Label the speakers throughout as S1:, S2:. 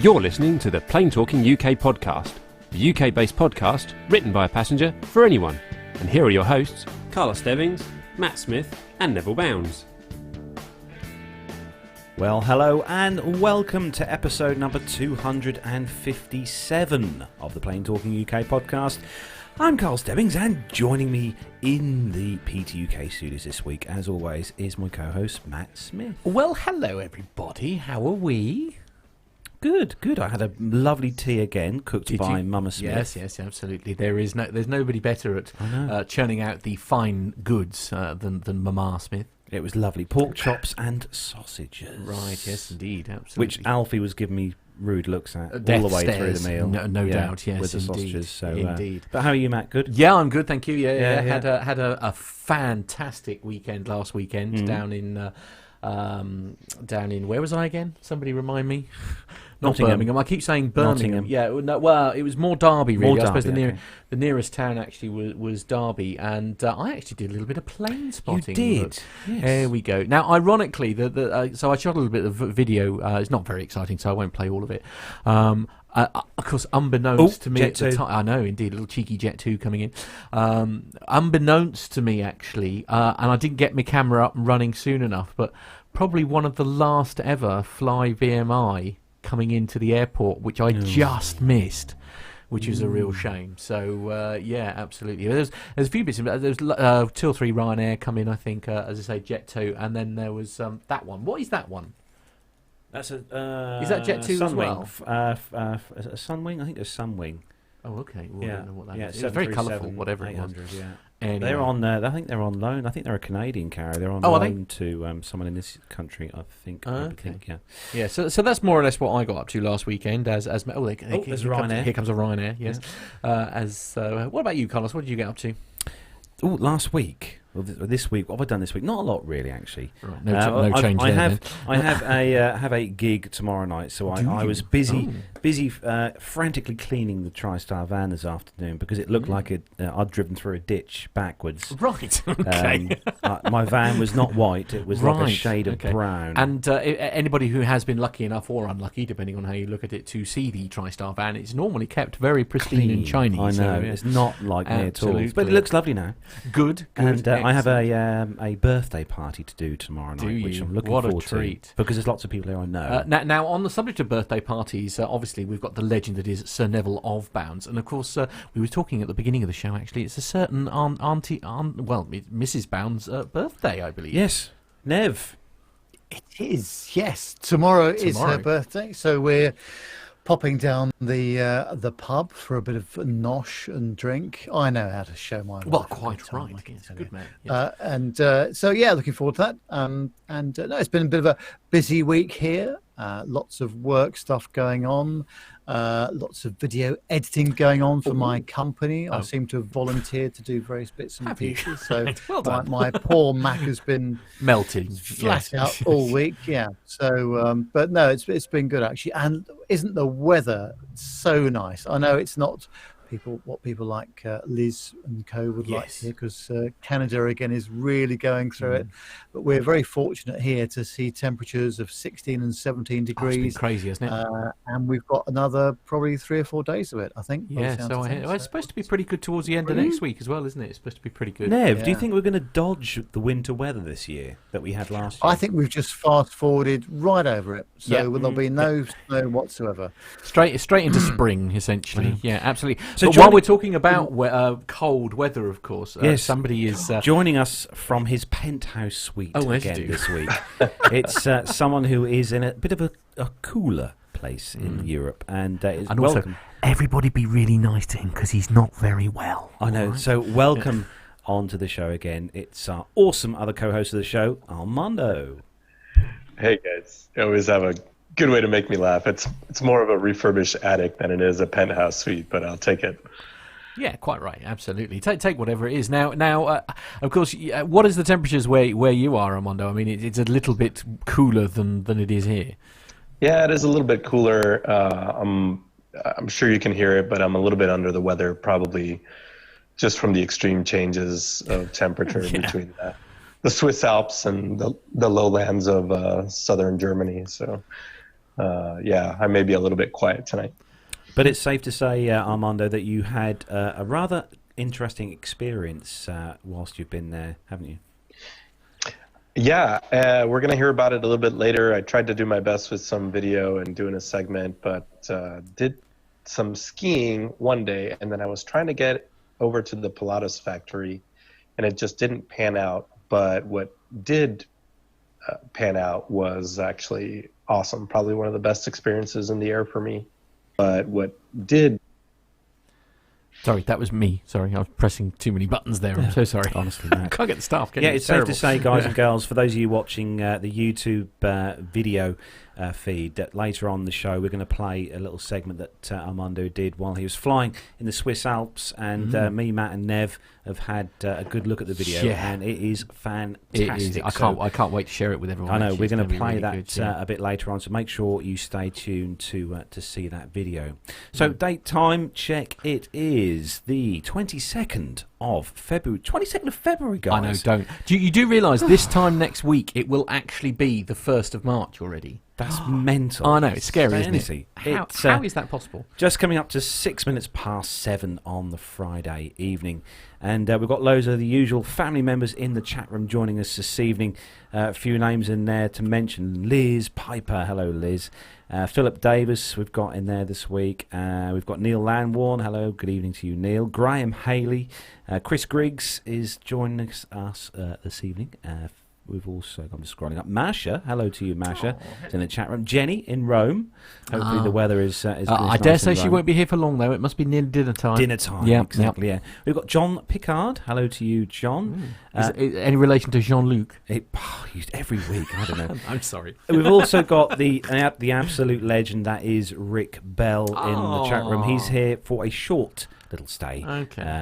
S1: You're listening to the Plane Talking UK podcast, the UK-based podcast written by a passenger for anyone. And here are your hosts, Carlos Stebbings, Matt Smith and Neville Bounds.
S2: Well, hello and welcome to episode number 257 of the Plane Talking UK podcast. I'm Carl Stebbings, and joining me in the PTUK studios this week, as always, is my co-host Matt Smith.
S3: Well, hello everybody. How are we?
S2: Good. I had a lovely tea again, cooked by Mama Smith.
S3: Yes, absolutely. There's nobody better at churning out the fine goods than Mama Smith.
S2: It was lovely. Pork chops and sausages.
S3: Right, yes, indeed, absolutely.
S2: Which Alfie was giving me rude looks at all the way through the meal.
S3: No doubt, yes,
S2: with the
S3: indeed.
S2: sausages. So,
S3: indeed.
S2: But how are you, Matt? Good?
S3: Yeah, I'm good, thank you. Yeah.
S2: Yeah.
S3: Had a fantastic weekend last weekend down in where was I again? Somebody remind me. Not
S2: Nottingham.
S3: Birmingham. I keep saying Birmingham.
S2: Nottingham.
S3: Yeah, no, well, it was more Derby, really. I suppose
S2: Derby,
S3: the nearest town actually was Derby, and I actually did a little bit of plane spotting.
S2: You did? Yes.
S3: There we go. Now, ironically, so I shot a little bit of video. It's not very exciting, so I won't play all of it. Of course, unbeknownst to me at the time, I know, indeed, a little cheeky Jet 2 coming in. Unbeknownst to me, actually, and I didn't get my camera up and running soon enough, but probably one of the last ever fly VMI coming into the airport, which I just missed, which is a real shame. So yeah, absolutely. There's a few bits. There's 2 or 3 Ryanair come in, I think, as I say, Jet 2, and then there was that one. What is that one?
S2: That's a
S3: is that Jet 2 as well?
S2: A Sunwing? I think it's Sunwing.
S3: Oh, okay. Well, I don't know what that is.
S2: It's
S3: very colourful, whatever it was.
S2: Yeah.
S3: Anyway.
S2: They're on. I think they're on loan. I think they're a Canadian carrier. They're on loan to someone in this country. I think.
S3: Okay.
S2: Yeah.
S3: Yeah. So that's more or less what I got up to last weekend. There's
S2: Ryanair.
S3: Here comes a Ryanair. Yes.
S2: Yeah.
S3: What about you, Carlos? What did you get up to?
S2: Oh, last week. Well, this week, what have I done this week? Not a lot, really, actually.
S3: Right, no change
S2: I
S3: there.
S2: have a gig tomorrow night, so I was busy frantically cleaning the TriStar van this afternoon because it looked like I'd driven through a ditch backwards.
S3: Right. Okay.
S2: My van was not white; it was like a shade of brown.
S3: And anybody who has been lucky enough or unlucky, depending on how you look at it, to see the TriStar van, it's normally kept very pristine and shiny.
S2: I know,
S3: so,
S2: it's not like me at all, but it looks lovely now.
S3: Good.
S2: And I have a birthday party to do tomorrow night, which I'm looking forward to because there's lots of people here I know.
S3: Now, on the subject of birthday parties, obviously we've got the legend that is Sir Neville of Bounds, and of course we were talking at the beginning of the show. Actually, it's a certain Mrs. Bounds' birthday, I believe.
S2: Yes, Nev.
S4: It is. Yes, tomorrow is her birthday, so we're popping down the pub for a bit of nosh and drink. I know how to show my wife.
S3: Well, quite right. Yes, good man.
S4: Yes. So yeah, looking forward to that. No, it's been a bit of a busy week here. Lots of work stuff going on. Lots of video editing going on for my company. I seem to have volunteered to do various bits and pieces. So well my poor Mac has been
S3: melted
S4: flat out all week. Yeah. So, but no, it's been good actually. And isn't the weather so nice? I know it's not what people like Liz and co would like here, because Canada again is really going through it, but we're very fortunate here to see temperatures of 16 and 17 degrees.
S3: It's been crazy, isn't it?
S4: And we've got another probably 3 or 4 days of it, I think.
S3: Yeah, so it's supposed to be pretty good towards the end of next week as well, isn't it? It's supposed to be pretty good.
S2: Nev, do you think we're going to dodge the winter weather this year that we had last year?
S4: I think we've just fast forwarded right over it, so there'll be no snow whatsoever.
S3: Straight into spring, essentially. Yeah, absolutely.
S2: So
S3: but while we're talking about cold weather, of course, somebody is
S2: joining us from his penthouse suite again this week. It's someone who is in a bit of a cooler place in Europe, and welcome.
S3: Also, everybody be really nice to him because he's not very well.
S2: I know. Right? So welcome onto the show again. It's our awesome other co-host of the show, Armando.
S5: Hey guys, you always have a good way to make me laugh. It's more of a refurbished attic than it is a penthouse suite, but I'll take it.
S3: Yeah, quite right. Absolutely. Take whatever it is. Now, of course, what is the temperatures where you are, Armando? I mean, it's a little bit cooler than it is here.
S5: Yeah, it is a little bit cooler. I'm sure you can hear it, but I'm a little bit under the weather, probably just from the extreme changes of temperature between the Swiss Alps and the lowlands of southern Germany. So I may be a little bit quiet tonight.
S2: But it's safe to say, Armando, that you had a rather interesting experience whilst you've been there, haven't you?
S5: Yeah, we're going to hear about it a little bit later. I tried to do my best with some video and doing a segment, but did some skiing one day, and then I was trying to get over to the Pilatus factory, and it just didn't pan out. But what did pan out was actually awesome. Probably one of the best experiences in the air for me. But what did...
S3: Sorry, that was me. Sorry, I was pressing too many buttons there. I'm so sorry.
S2: Honestly, Matt.
S3: I can't get the staff.
S2: It's safe to say, guys and girls, for those of you watching the YouTube video feed, that later on in the show we're going to play a little segment that Armando did while he was flying in the Swiss Alps, and me, Matt, and Nev have had a good look at the video, and it is fantastic.
S3: It is. I can't wait to share it with everyone.
S2: I know we're going to play
S3: really
S2: that a bit later on, so make sure you stay tuned to see that video. So date time check. It is the 22nd of February. 22nd of February, guys.
S3: I know. Don't you do realise this time next week it will actually be the 1st of March already?
S2: That's mental.
S3: I know, it's scary, isn't it? How is that possible?
S2: Just coming up to 6 minutes past 7 on the Friday evening. And we've got loads of the usual family members in the chat room joining us this evening. A few names in there to mention. Liz Piper. Hello, Liz. Philip Davis we've got in there this week. We've got Neil Landwarn. Hello, good evening to you, Neil. Graham Haley. Chris Griggs is joining us this evening. We've also, I'm just scrolling up, Masha. Hello to you, Masha. It's in the chat room. Jenny in Rome. Hopefully the weather is
S3: I dare say she won't be here for long, though. It must be near dinner time.
S2: Dinner time, exactly, yeah. We've got John Picard. Hello to you, John.
S3: Any relation to Jean-Luc?
S2: Every week, I don't know.
S3: I'm sorry.
S2: We've also got the absolute legend, that is Rick Bell in the chat room. He's here for a short little stay,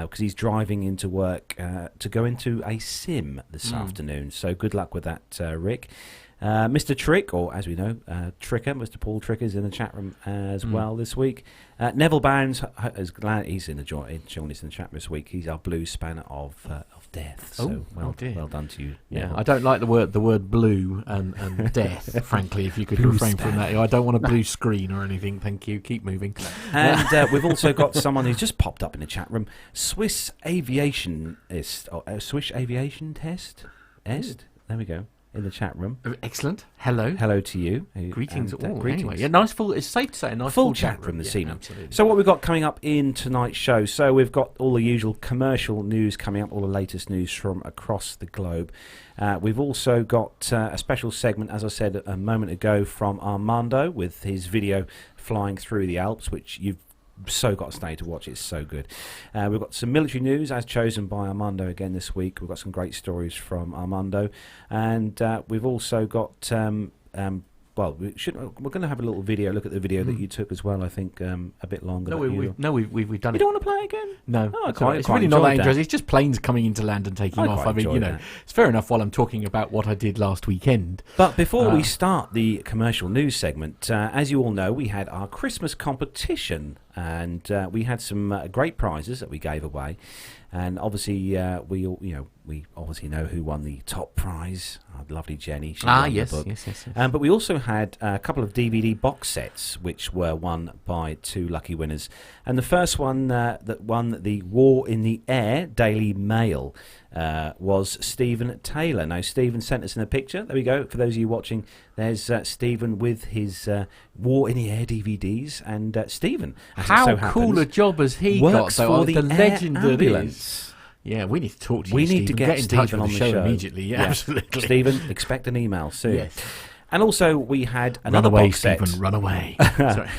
S2: because he's driving into work to go into a sim this afternoon. So good luck with that, Rick. Mr. Trick, or as we know, Tricker, Mr. Paul Tricker is in the chat room as well this week. Neville Bounds is glad he's in the joining us in the chat room this week. He's our blue spanner of death. So well done to you.
S3: Yeah, I don't like the word blue and death. Frankly, if you could refrain from that, I don't want a blue screen or anything. Thank you. Keep moving.
S2: And we've also got someone who's just popped up in the chat room. Swiss aviation test. There we go. In the chat room.
S3: Excellent. Hello
S2: to you.
S3: Greetings.
S2: Greetings.
S3: Anyway, nice full. It's safe to say a nice
S2: full chat room this evening.
S3: Absolutely.
S2: So what we've got coming up in tonight's show? So we've got all the usual commercial news coming up, all the latest news from across the globe. We've also got a special segment, as I said a moment ago, from Armando with his video flying through the Alps, which you've so got to stay to watch. It's so good. We've got some military news as chosen by Armando again this week. We've got some great stories from Armando, and we've also got we're going to have a little video. Look at the video that you took as well. I think a bit longer.
S3: We've done it.
S2: You don't want to play it again?
S3: No,
S2: it's
S3: really not that interesting. It's just planes coming into land and taking off. I mean,
S2: that.
S3: It's fair enough while I'm talking about what I did last weekend.
S2: But before we start the commercial news segment, as you all know, we had our Christmas competition, and we had some great prizes that we gave away. And obviously, we obviously know who won the top prize. Our lovely Jenny. She won the book.
S3: Yes.
S2: But we also had a couple of DVD box sets, which were won by two lucky winners. And the first one that won the War in the Air Daily Mail was Stephen Taylor. Now, Stephen sent us in a picture. There we go. For those of you watching, there's Stephen with his War in the Air DVDs. And Stephen,
S3: how cool a job has he got, though? The legend that is. Yeah, we need to talk to you.
S2: We need to get
S3: in touch
S2: Stephen
S3: with
S2: on
S3: the show
S2: show
S3: immediately. Yeah, absolutely.
S2: Stephen, expect an email soon.
S3: Yes.
S2: And also, we had another box set.
S3: Stephen, run away. Sorry.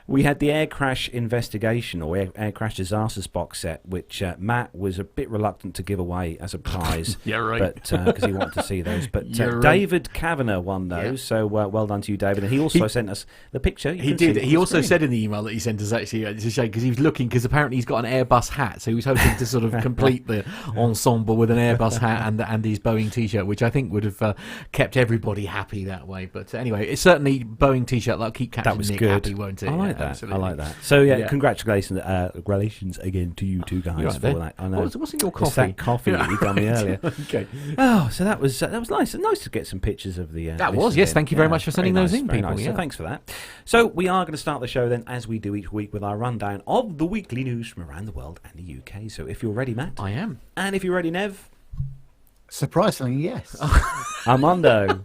S2: We had the air crash investigation or air crash disasters box set, which Matt was a bit reluctant to give away as a prize.
S3: Yeah, right.
S2: But because he wanted to see those. But
S3: Right.
S2: David Kavanagh won those, so well done to you, David. And he also sent us the picture.
S3: He did. He also said in the email that he sent us, actually, it's a shame because he was looking, because apparently he's got an Airbus hat, so he was hoping to sort of complete the ensemble with an Airbus hat and his Boeing T-shirt, which I think would have kept everybody happy that way. But anyway, it's certainly Boeing T-shirt that'll keep Captain Nick happy, won't it?
S2: I like like that.
S3: Absolutely.
S2: I like that. So congratulations again to you two guys for that. I know.
S3: What's in your coffee?
S2: It's that coffee that you done me earlier.
S3: Okay.
S2: Oh, so that was nice. Nice to get some pictures of the.
S3: That was, yes. Thank you very much for sending those in, people.
S2: Nice.
S3: Yeah.
S2: So thanks for that. So we are going to start the show then, as we do each week, with our rundown of the weekly news from around the world and the UK. So if you're ready, Matt,
S3: I am.
S2: And if you're ready, Nev.
S4: Surprisingly, yes.
S2: Armando.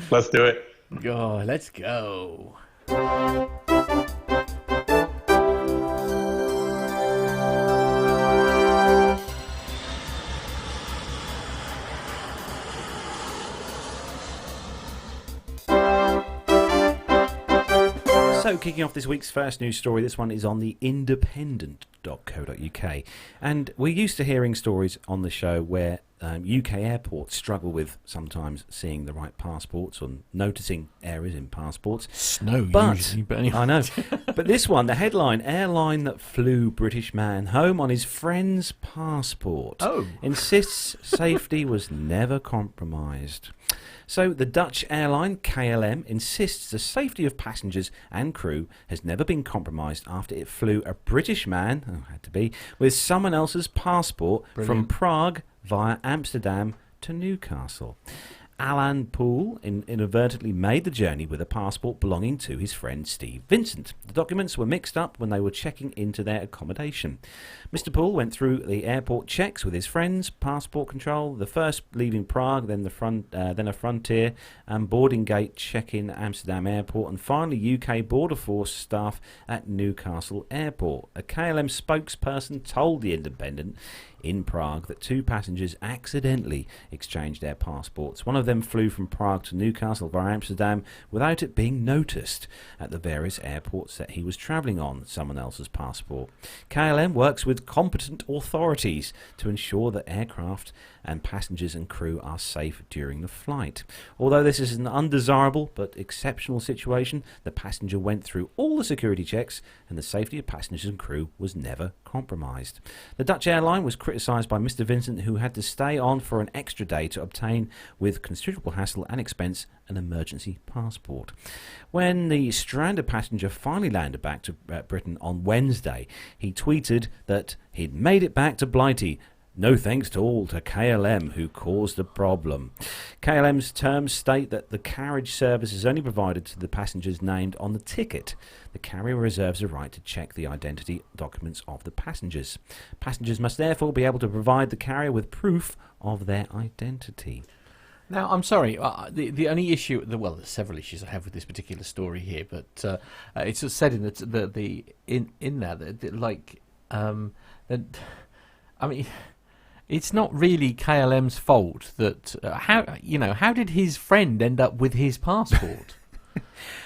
S5: Let's do it.
S3: Oh, let's go.
S2: So, kicking off this week's first news story, this one is on the independent.co.uk. And we're used to hearing stories on the show where UK airports struggle with sometimes seeing the right passports or noticing errors in passports.
S3: Snow, usually, but anyway.
S2: I know. But this one, the headline, airline that flew British man home on his friend's passport. Insists safety was never compromised. So the Dutch airline KLM insists the safety of passengers and crew has never been compromised after it flew a British man, had to be, with someone else's passport from Prague via Amsterdam to Newcastle. Alan Poole inadvertently made the journey with a passport belonging to his friend Steve Vincent. The documents were mixed up when they were checking into their accommodation. Mr. Poole went through the airport checks with his friends, passport control, the first leaving Prague, then a frontier and boarding gate check-in Amsterdam airport, and finally UK Border Force staff at Newcastle airport. A KLM spokesperson told The Independent in Prague that two passengers accidentally exchanged their passports. One of them flew from Prague to Newcastle via Amsterdam without it being noticed at the various airports that he was travelling on someone else's passport. KLM works with competent authorities to ensure that aircraft and passengers and crew are safe during the flight. Although this is an undesirable but exceptional situation, the passenger went through all the security checks and the safety of passengers and crew was never compromised. The Dutch airline was criticised by Mr. Vincent, who had to stay on for an extra day to obtain, with considerable hassle and expense, an emergency passport. When the stranded passenger finally landed back to Britain on Wednesday, he tweeted that he'd made it back to Blighty. No thanks to KLM who caused the problem. KLM's terms state that the carriage service is only provided to the passengers named on the ticket. The carrier reserves the right to check the identity documents of the passengers. Passengers must therefore be able to provide the carrier with proof of their identity.
S3: Now, I'm sorry, the only issue, there's several issues I have with this particular story here, but it's just said in it's not really KLM's fault that how did his friend end up with his passport?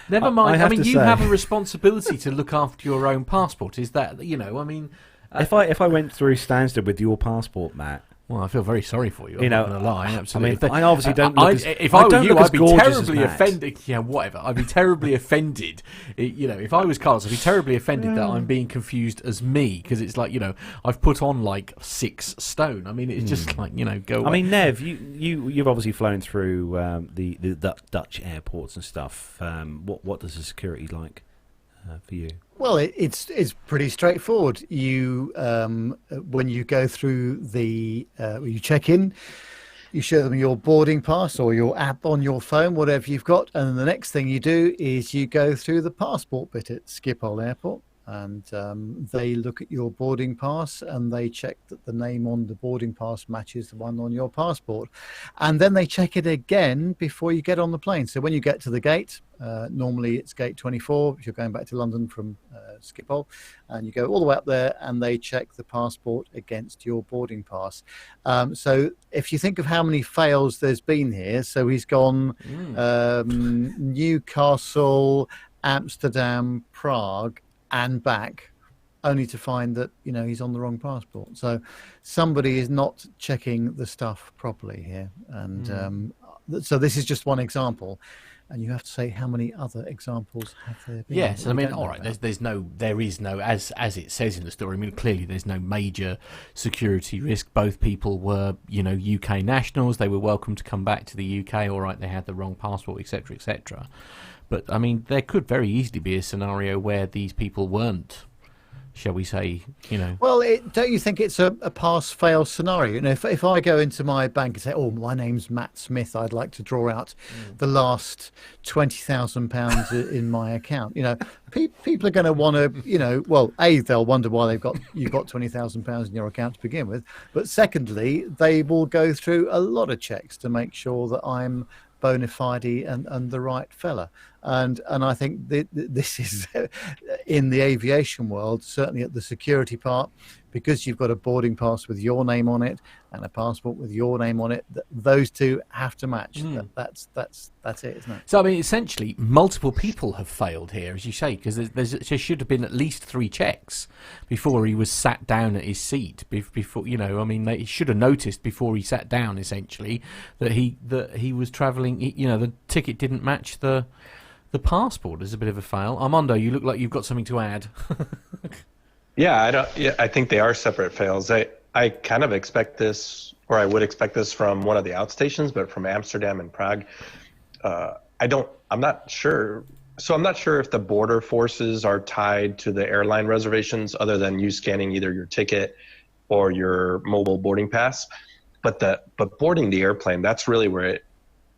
S3: Never mind. You have a responsibility to look after your own passport. Is that
S2: if I went through Stansted with your passport, Matt?
S3: Well, I feel very sorry for you. I'm not going to lie. Absolutely.
S2: I obviously don't.
S3: If I were you, I'd be terribly offended. Yeah, whatever. I'd be terribly offended. If I was Carlos, I'd be terribly offended that I'm being confused as me, because it's like, I've put on like 6 stone. It's just like, go away.
S2: Nev, you've obviously flown through the Dutch airports and stuff. What does the security like for you?
S4: Well, it's pretty straightforward. You when you go through you check in, you show them your boarding pass or your app on your phone, whatever you've got, and then the next thing you do is you go through the passport bit at Schiphol Airport, and they look at your boarding pass and they check that the name on the boarding pass matches the one on your passport, and then they check it again before you get on the plane. So when you get to the gate, normally it's gate 24 if you're going back to London from Schiphol, and you go all the way up there and they check the passport against your boarding pass. So if you think of how many fails there's been here, so he's gone Newcastle, Amsterdam, Prague and back, only to find that he's on the wrong passport. So somebody is not checking the stuff properly here, and so this is just one example. And you have to say, how many other examples have there been?
S3: Yes, all right. There is no, as it says in the story. Clearly there's no major security risk. Both people were, UK nationals. They were welcome to come back to the UK. All right, they had the wrong passport, etc., etc. But I mean, there could very easily be a scenario where these people weren't, shall we say,
S4: Well, don't you think it's a pass-fail scenario? If I go into my bank and say, "Oh, my name's Matt Smith. I'd like to draw out the last £20,000 in my account," people are going to want to, well, they'll wonder why you've got £20,000 in your account to begin with, but secondly, they will go through a lot of checks to make sure that I'm bona fide and the right fella. And I think this is in the aviation world, certainly at the security part, because you've got a boarding pass with your name on it and a passport with your name on it. Those two have to match. That's it, isn't it?
S3: So I mean, essentially, multiple people have failed here, as you say, because there should have been at least 3 checks before he was sat down at his seat. Before he should have noticed before he sat down, essentially, that he was travelling. The ticket didn't match the passport. Is a bit of a fail. Armando, you look like you've got something to add.
S5: I think they are separate fails. I kind of expect this, or I would expect this from one of the outstations, but from Amsterdam and Prague, I'm not sure. So I'm not sure if the border forces are tied to the airline reservations, other than you scanning either your ticket or your mobile boarding pass. But boarding the airplane, that's really where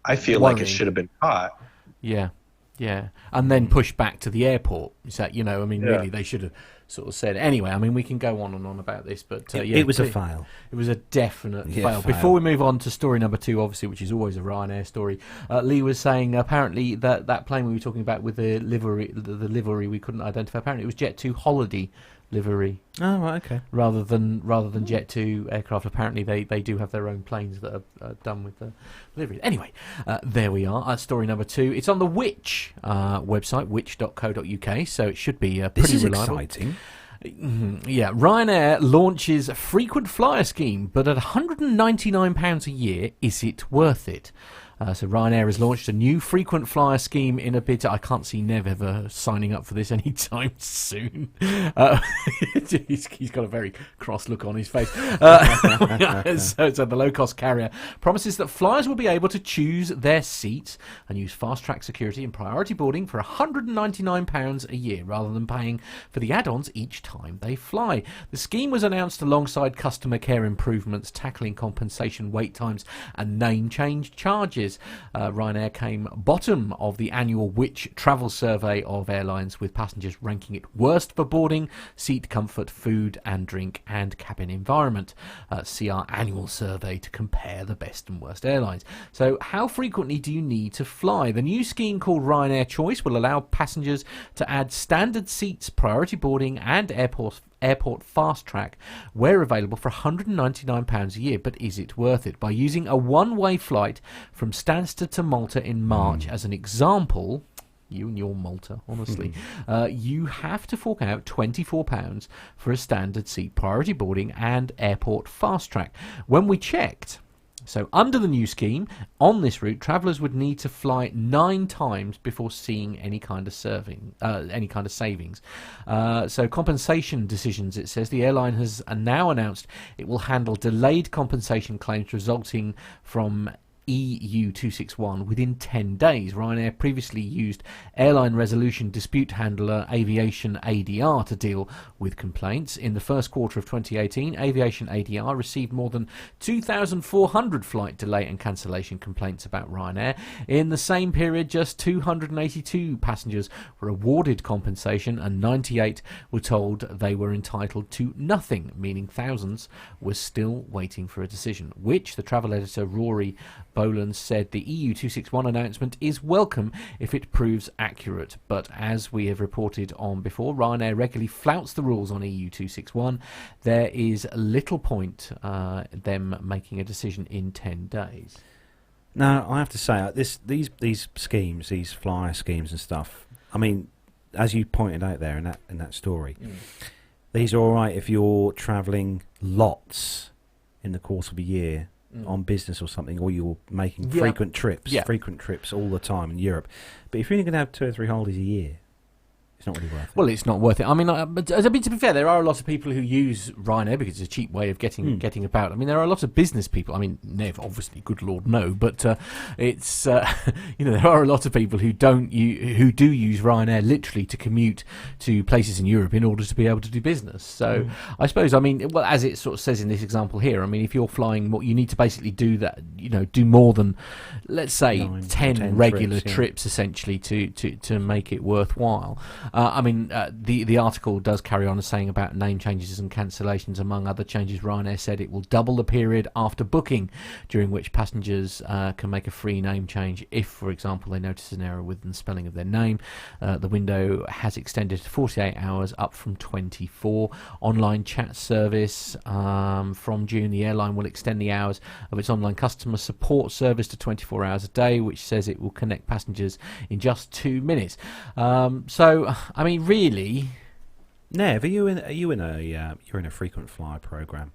S5: I feel like it should have been caught.
S3: Yeah, and then push back to the airport. Is that, really, they should have sort of said. Anyway, I mean, we can go on and on about this, but
S2: it was a fail.
S3: It was a definite fail. Before we move on to story number 2, obviously, which is always a Ryanair story, Lee was saying apparently that plane we were talking about with the livery we couldn't identify. Apparently, it was Jet2 Holiday livery.
S2: Oh, right, okay.
S3: Rather than Jet2 aircraft. Apparently they do have their own planes that are done with the livery. Anyway, there we are. Story number 2. It's on the Which website, which.co.uk, so it should be pretty reliable.
S2: This is exciting.
S3: Yeah, Ryanair launches a frequent flyer scheme, but at £199 a year, is it worth it? So Ryanair has launched a new frequent flyer scheme in a bid. I can't see Nev ever signing up for this anytime soon. He's got a very cross look on his face. So the low-cost carrier promises that flyers will be able to choose their seats and use fast-track security and priority boarding for £199 a year, rather than paying for the add-ons each time they fly. The scheme was announced alongside customer care improvements, tackling compensation wait times and name change charges. Ryanair came bottom of the annual Which travel survey of airlines, with passengers ranking it worst for boarding, seat comfort, food and drink and cabin environment. See our annual survey to compare the best and worst airlines. So how frequently do you need to fly? The new scheme, called Ryanair Choice, will allow passengers to add standard seats, priority boarding and airport fast track where available for £199 a year. But is it worth it? By using a one-way flight from Stansted to Malta in March as an example, you and your Malta, honestly, you have to fork out £24 for a standard seat, priority boarding and airport fast track. When we checked, so under the new scheme, on this route, travellers would need to fly 9 times before seeing any kind of savings. So compensation decisions, it says, the airline has now announced it will handle delayed compensation claims resulting from EU 261 within 10 days. Ryanair previously used airline resolution dispute handler Aviation ADR to deal with complaints. In the first quarter of 2018, Aviation ADR received more than 2,400 flight delay and cancellation complaints about Ryanair. In the same period, just 282 passengers were awarded compensation and 98 were told they were entitled to nothing, meaning thousands were still waiting for a decision. Which, the travel editor Rory Boland said, the EU 261 announcement is welcome if it proves accurate, but as we have reported on before, Ryanair regularly flouts the rules on EU 261. There is little point them making a decision in 10 days.
S2: Now, I have to say, these schemes, these flyer schemes and stuff, I mean, as you pointed out there in that story, these are all right if you're travelling lots in the course of a year on business or something, or you're making frequent trips all the time in Europe. But if you're only going to have 2 or 3 holidays a year, It's not really worth it.
S3: Well, it's not worth it. I mean, but to be fair, there are a lot of people who use Ryanair because it's a cheap way of getting about. I mean, there are a lot of business people. I mean, Nev, obviously, good Lord, no. But it's there are a lot of people who do use Ryanair literally to commute to places in Europe in order to be able to do business. So I suppose, I mean, well, as it sort of says in this example here, I mean, if you're flying, you need to basically do that. Do more than, let's say, 10 regular trips essentially to make it worthwhile. I mean, the article does carry on saying about name changes and cancellations. Among other changes, Ryanair said it will double the period after booking during which passengers can make a free name change if, for example, they notice an error with the spelling of their name. The window has extended to 48 hours, up from 24. Online chat service from June, the airline will extend the hours of its online customer support service to 24 hours a day, which says it will connect passengers in just 2 minutes. So, I mean, really,
S2: Nev, you're in a frequent flyer program.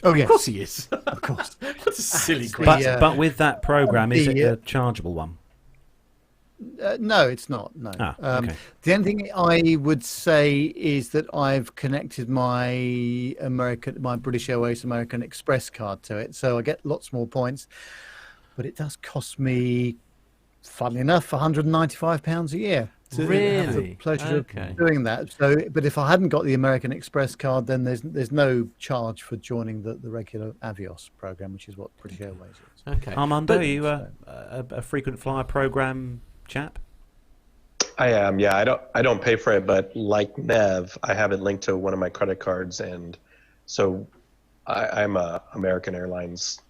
S4: Oh yes,
S3: of course he is.
S4: Of course,
S3: that's a silly question.
S2: But with that program, is it a chargeable one?
S4: No, it's not. No.
S2: Okay.
S4: The only thing I would say is that I've connected my British Airways American Express card to it, so I get lots more points. But it does cost me, funnily enough, £195 a year.
S3: Really?
S4: Have the pleasure of doing that. So, but if I hadn't got the American Express card, then there's no charge for joining the regular Avios program, which is what British Airways is.
S2: Okay. Armando, are you a frequent flyer program chap?
S5: I am. Yeah, I don't pay for it, but like Nev, I have it linked to one of my credit cards, and so I'm a American Airlines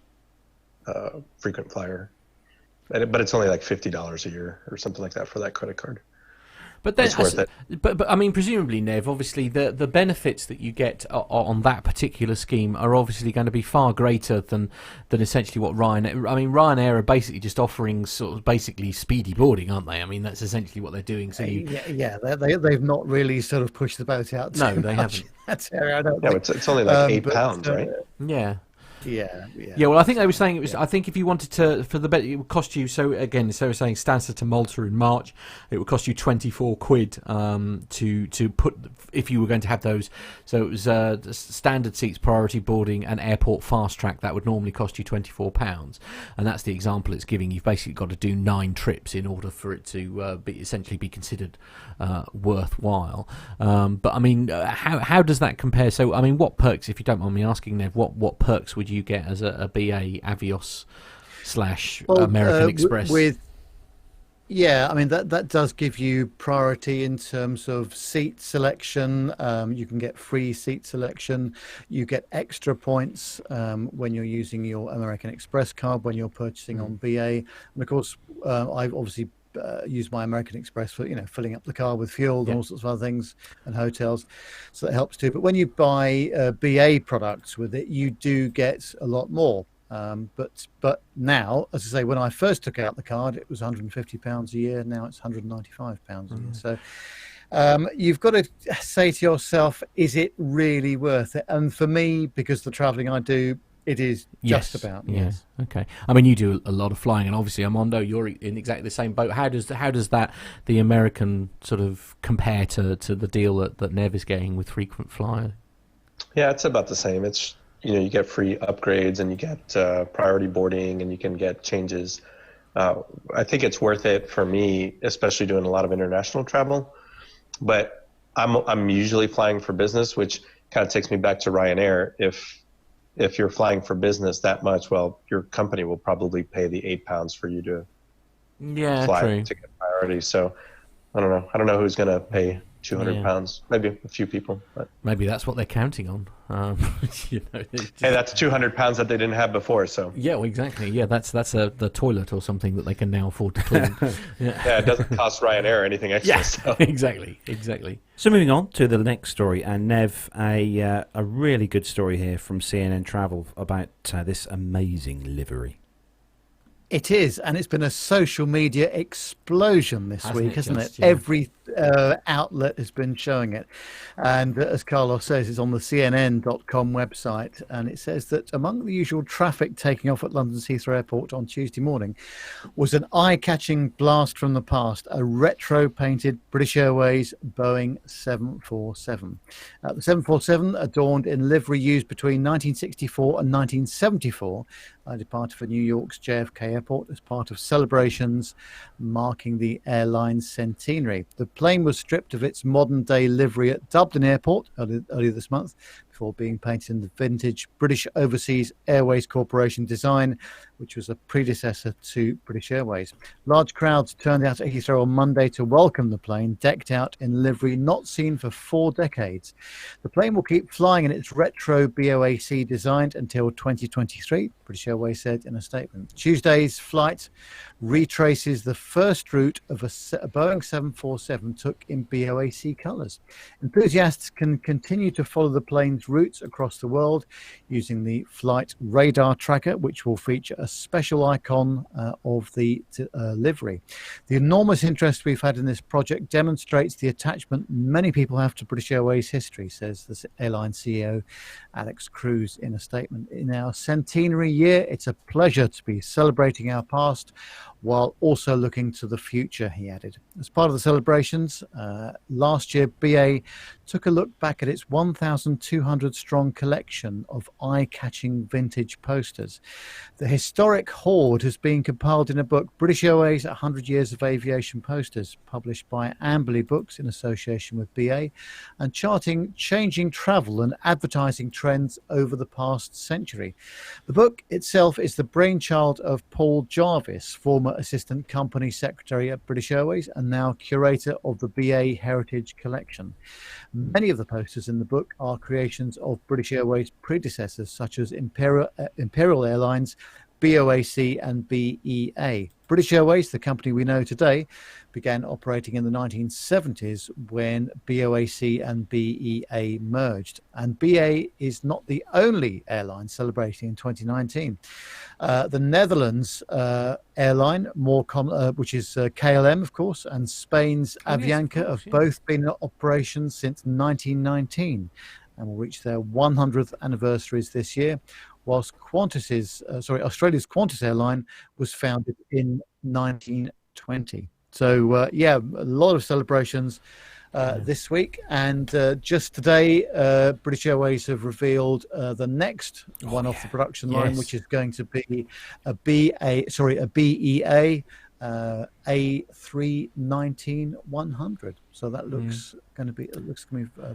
S5: frequent flyer, but it's only like $50 a year or something like that for that credit card.
S3: But then,
S5: it's worth it.
S3: But I mean, presumably, Nev, obviously the benefits that you get on that particular scheme are obviously going to be far greater than essentially what Ryanair. I mean, Ryanair are basically just offering sort of basically speedy boarding, aren't they? I mean, that's essentially what they're doing. So
S4: they've not really sort of pushed the boat out.
S3: No, they haven't.
S4: That's area. I don't
S5: No,
S4: think.
S5: it's only like £8, right?
S3: Yeah.
S4: Yeah.
S3: Well, I think they were saying it was. I think if you wanted to, for the bet, it would cost you. So again, so we're saying Stansted to Malta in March, it would cost you £24 to put if you were going to have those. So it was standard seats, priority boarding, and airport fast track. That would normally cost you £24, and that's the example it's giving. You've basically got to do 9 trips in order for it to essentially be considered worthwhile. But I mean, how does that compare? So I mean, what perks, if you don't mind me asking, Nev, what perks would you get as a BA Avios / American Express?
S4: I mean that does give you priority in terms of seat selection. You can get free seat selection. You get extra points when you're using your American Express card when you're purchasing on BA. And of course, I've obviously use my American Express for filling up the car with fuel and all sorts of other things and hotels, so that helps too. But when you buy BA products with it, you do get a lot more. But now, as I say, when I first took out the card, it was £150 a year. Now it's £195 a year. So you've got to say to yourself, is it really worth it? And for me, because the travelling I do, it is just about. Yes.
S3: Okay. I mean, you do a lot of flying, and obviously, Armando, you're in exactly the same boat. How does that the American sort of compare to the deal that Nev is getting with frequent flyer?
S5: Yeah, it's about the same. It's you get free upgrades and you get priority boarding and you can get changes. I think it's worth it for me, especially doing a lot of international travel. But I'm usually flying for business, which kind of takes me back to Ryanair. If you're flying for business that much, well, your company will probably pay the £8 for you to fly to get priority. So I don't know who's going to pay £200. Maybe a few people. But.
S3: Maybe that's what they're counting on.
S5: Hey, that's £200 that they didn't have before. So
S3: yeah, well, exactly. Yeah, that's the toilet or something that they can now afford to clean.
S5: Yeah, it doesn't cost Ryanair anything extra.
S3: Yeah, so. Exactly.
S2: So moving on to the next story, and Nev, a really good story here from CNN Travel about this amazing livery.
S4: It is, and it's been a social media explosion this week, hasn't it?
S3: Yeah.
S4: outlet has been showing it. And as Carlos says, it's on the CNN.com website. And it says that among the usual traffic taking off at London's Heathrow Airport on Tuesday morning was an eye-catching blast from the past, a retro-painted British Airways Boeing 747. The 747, adorned in livery used between 1964 and 1974, departed for New York's JFK Airport as part of celebrations marking the airline's centenary. The plane was stripped of its modern-day livery at Dublin Airport earlier this month before being painted in the vintage British Overseas Airways Corporation design, which was a predecessor to British Airways. Large crowds turned out at Heathrow on Monday to welcome the plane, decked out in livery not seen for 4 decades. The plane will keep flying in its retro BOAC design until 2023, British Airways said in a statement. Tuesday's flight retraces the first route of a Boeing 747 took in BOAC colours. Enthusiasts can continue to follow the plane's routes across the world using the flight radar tracker, which will feature a special icon of the livery. The enormous interest we've had in this project demonstrates the attachment many people have to British Airways history, says the airline CEO Alex Cruz in a statement. In our centenary year, it's a pleasure to be celebrating our past while also looking to the future, he added. As part of the celebrations, last year BA took a look back at its 1,200-strong collection of eye-catching vintage posters. The historic hoard has been compiled in a book, British Airways 100 Years of Aviation Posters, published by Amberley Books in association with BA, and charting changing travel and advertising trends over the past century. The book itself is the brainchild of Paul Jarvis, former Assistant Company Secretary at British Airways and now curator of the BA Heritage Collection. Many of the posters in the book are creations of British Airways predecessors such as Imperial Airlines, BOAC and BEA. British Airways, the company we know today, began operating in the 1970s when BOAC and BEA merged. And BA is not the only airline celebrating in 2019. The Netherlands airline, which is KLM, of course, and Spain's Avianca have both been in operation since 1919 and will reach their 100th anniversaries this year, whilst Australia's Qantas airline was founded in 1920. So, a lot of celebrations this week. And just today, British Airways have revealed the next one off the production line, which is going to be a BEA A319-100. So that looks going to be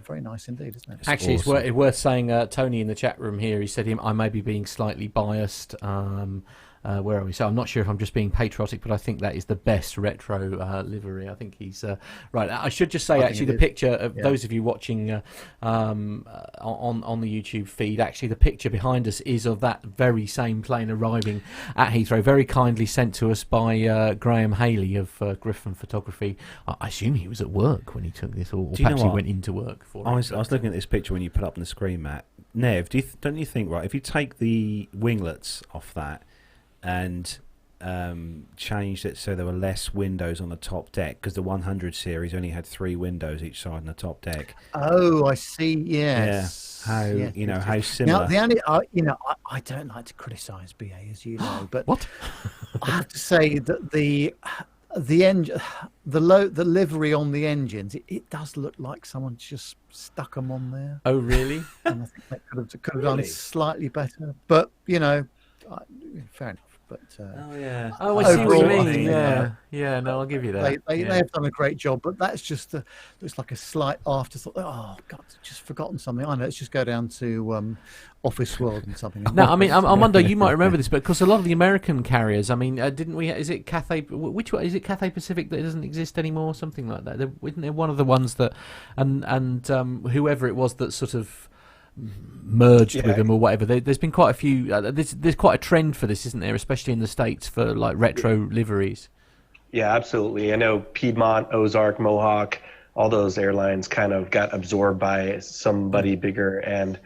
S4: very nice indeed, isn't it?
S3: Actually, awesome. It's worth saying, Tony in the chat room here, he said I may be being slightly biased. Where are we? So I'm not sure if I'm just being patriotic, but I think that is the best retro livery. I think he's right. I should just say, actually, the picture of those of you watching on the YouTube feed, actually, the picture behind us is of that very same plane arriving at Heathrow, very kindly sent to us by Graham Haley of Griffin Photography. I assume he was at work when he took this, or perhaps he went into work for it.
S2: I was looking at this picture when you put up on the screen, Matt. Nev, don't you think, right, if you take the winglets off that and changed it so there were less windows on the top deck, because the 100 series only had 3 windows each side on the top deck.
S4: Oh, I see. Yes.
S2: Yeah. How similar.
S4: Now, the only, I don't like to criticise BA, as you know, but
S3: what?
S4: I have to say that the livery on the engines, it does look like someone's just stuck them on there.
S3: Oh, really?
S4: And I think they could have done slightly better, but fair enough. But
S3: I see what you mean. Yeah. No, I'll give you that.
S4: They have done a great job, but that's just looks like a slight afterthought. Oh God, just forgotten something. I know. Let's just go down to Office World and something.
S3: No, I mean, I wonder, you might remember this, but because a lot of the American carriers, I mean, didn't we? Is it Cathay? Which one is it? Cathay Pacific that doesn't exist anymore, something like that. Isn't there one of the ones that, and whoever it was that sort of merged with them or whatever. There's been quite a few. There's quite a trend for this, isn't there? Especially in the States for like retro liveries.
S5: Yeah, absolutely. I know Piedmont, Ozark, Mohawk, all those airlines kind of got absorbed by somebody bigger, and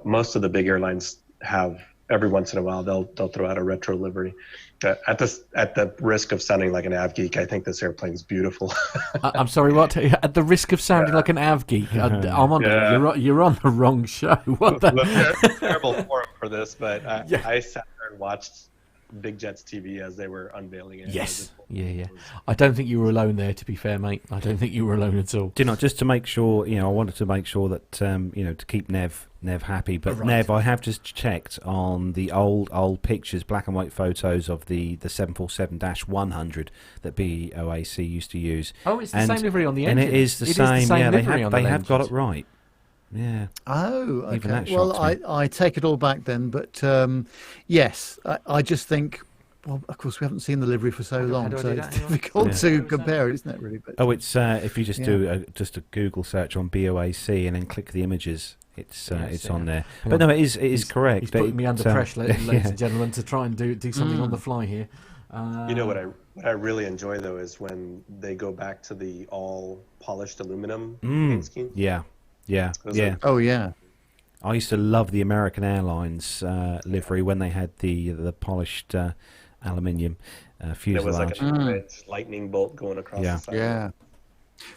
S5: most of the big airlines have every once in a while they'll throw out a retro livery. At the risk of sounding like an av geek, I think this airplane's beautiful.
S3: I'm sorry, what? At the risk of sounding like an av geek, Armando, you're on the wrong show. What the?
S5: Look, terrible forum for this, but I sat there and watched Big Jets TV as they were unveiling it.
S3: Yes. Yeah. I don't think you were alone there, to be fair, mate. I don't think you were alone at all.
S2: Do you know, just to make sure, I wanted to make sure that, to keep Nev happy. But right. Nev, I have just checked on the old pictures, black and white photos of the 747-100 that BOAC used to use.
S3: Oh, it's the same livery on the engine.
S2: And it is the same. Yeah, they have got it right. Yeah.
S4: Oh, okay.
S2: Even that
S4: well,
S2: shocks me.
S4: I take it all back then. But yes, I just think. Well, of course, we haven't seen the livery for so long, so it's difficult to compare it, isn't it? Really. But
S2: it's if you just do just a Google search on BOAC and then click the images, it's on there. But no, it is correct.
S3: He's putting me under pressure, ladies and gentlemen, to try and do something on the fly here.
S5: What I really enjoy though is when they go back to the all polished aluminum paint scheme.
S2: Yeah.
S4: Oh yeah.
S2: I used to love the American Airlines livery when they had the polished aluminium fuselage.
S5: It was like a red lightning bolt going across the side.
S4: Yeah.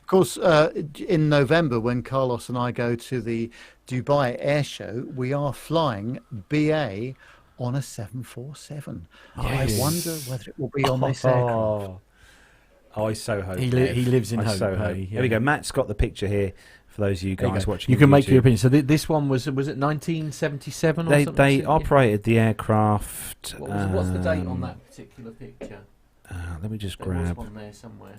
S4: Of course, in November, when Carlos and I go to the Dubai Air Show, we are flying BA on a 747. Yes. I wonder whether it will be on this aircraft.
S2: I so hope.
S3: He lives in hope.
S2: So hope. Here we go. Matt's got the picture here for those of you guys watching.
S3: You can make your opinion. So this one was it 1977 or something?
S2: They operated the aircraft.
S3: What's the date on that particular picture?
S2: Let me just
S3: there
S2: grab.
S3: Was one there somewhere.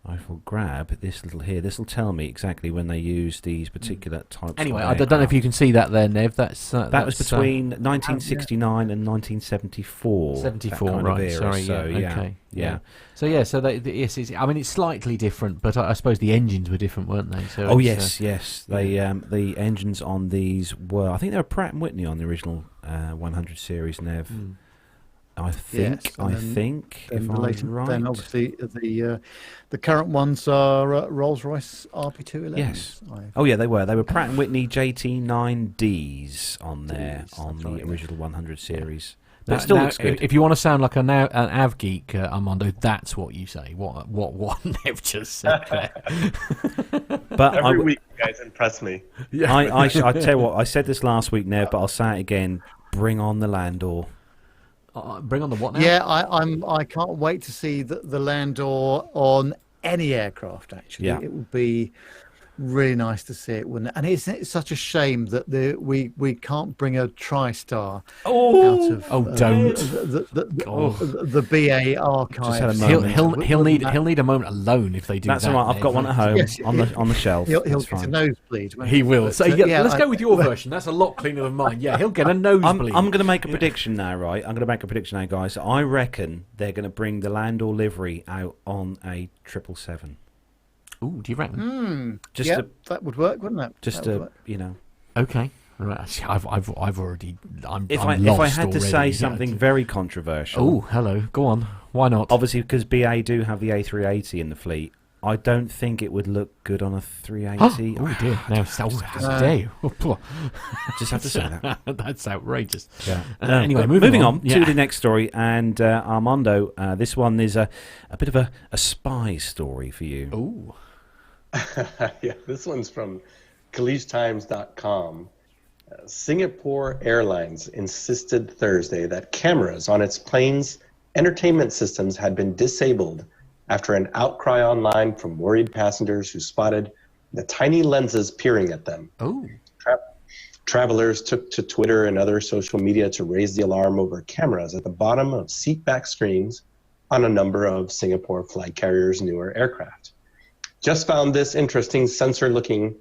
S2: I will grab this little here. This will tell me exactly when they use these particular types.
S3: Anyway,
S2: of
S3: I don't know if you can see that there, Nev. That
S2: was between 1969 and 1974.
S3: 74, right? Sorry,
S2: so,
S3: yeah. So yes, it's slightly different, but I suppose the engines were different, weren't they? So
S2: yes. They the engines on these were. I think they were Pratt and Whitney on the original 100 series, Nev. I think. If I'm right.
S4: Then obviously the current ones are Rolls-Royce RP211s.
S2: Yes. They were. They were Pratt and Whitney JT9Ds on there on the original 100 series. But it still looks good.
S3: If you want to sound like an av geek, Armando, that's what you say. What Nev just said there.
S5: But every week, you guys impress me.
S2: Yeah. I tell you what. I said this last week, Nev, but I'll say it again. Bring on the Landor.
S3: Bring on the what now?
S4: Yeah, I can't wait to see the Landor on any aircraft. Actually, it would be really nice to see it, wouldn't it? And it's such a shame that we can't bring a TriStar out of the BA archives.
S3: He'll need a moment alone if they do.
S2: That's
S3: that.
S2: All right. I've got one at home on the shelf.
S4: He'll get a nosebleed.
S3: He will. But, so let's go with your version. That's a lot cleaner than mine. Yeah, he'll get a nosebleed.
S2: I'm going to make a prediction now, right? I'm going to make a prediction now, guys. I reckon they're going to bring the Landor livery out on a 777.
S3: Ooh, do you reckon?
S4: That would work, wouldn't it?
S2: Just
S3: Okay. Right. I've already.
S2: If I had to say something very controversial.
S3: Oh, hello. Go on. Why not?
S2: Obviously, because BA do have the A380 in the fleet. I don't think it would look good on a 380.
S3: Oh dear! Now, how dare you?
S2: Just have to say that.
S3: That's outrageous.
S2: Yeah.
S3: Anyway,
S2: moving on to the next story, and Armando, this one is a bit of a spy story for you.
S3: Ooh.
S5: Yeah, this one's from collegetimes.com. Singapore Airlines insisted Thursday that cameras on its plane's entertainment systems had been disabled after an outcry online from worried passengers who spotted the tiny lenses peering at them.
S3: Oh.
S5: Travelers took to Twitter and other social media to raise the alarm over cameras at the bottom of seatback screens on a number of Singapore flag carriers' newer aircraft. Just found this interesting sensor looking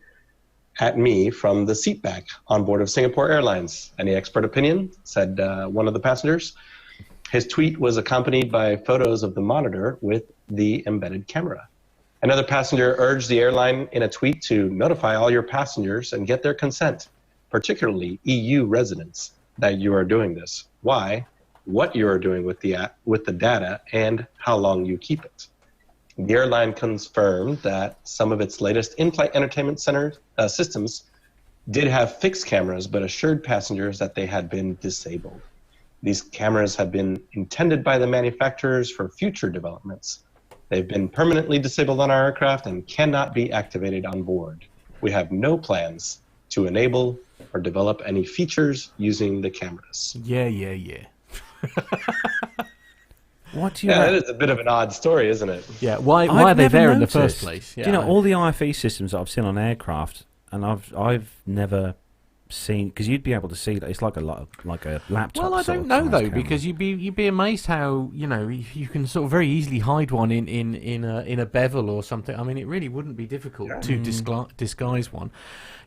S5: at me from the seatback on board of Singapore Airlines. Any expert opinion? Said one of the passengers. His tweet was accompanied by photos of the monitor with the embedded camera. Another passenger urged the airline in a tweet to notify all your passengers and get their consent, particularly EU residents, that you are doing this, why, what you are doing with the data, and how long you keep it. The airline confirmed that some of its latest in-flight entertainment center systems did have fixed cameras, but assured passengers that they had been disabled. These cameras have been intended by the manufacturers for future developments. They've been permanently disabled on our aircraft and cannot be activated on board. We have no plans to enable or develop any features using the cameras.
S3: Yeah.
S2: What do you?
S5: Yeah, that is a bit of an odd story, isn't it?
S3: Yeah. Why are they there in the first place? Yeah.
S2: Do you know all the IFE systems that I've seen on aircraft, and I've never seen, because you'd be able to see that it's like a laptop.
S3: Well, I don't know though, because you'd be amazed how you can sort of very easily hide one in a bevel or something. I mean, it really wouldn't be difficult to disguise one,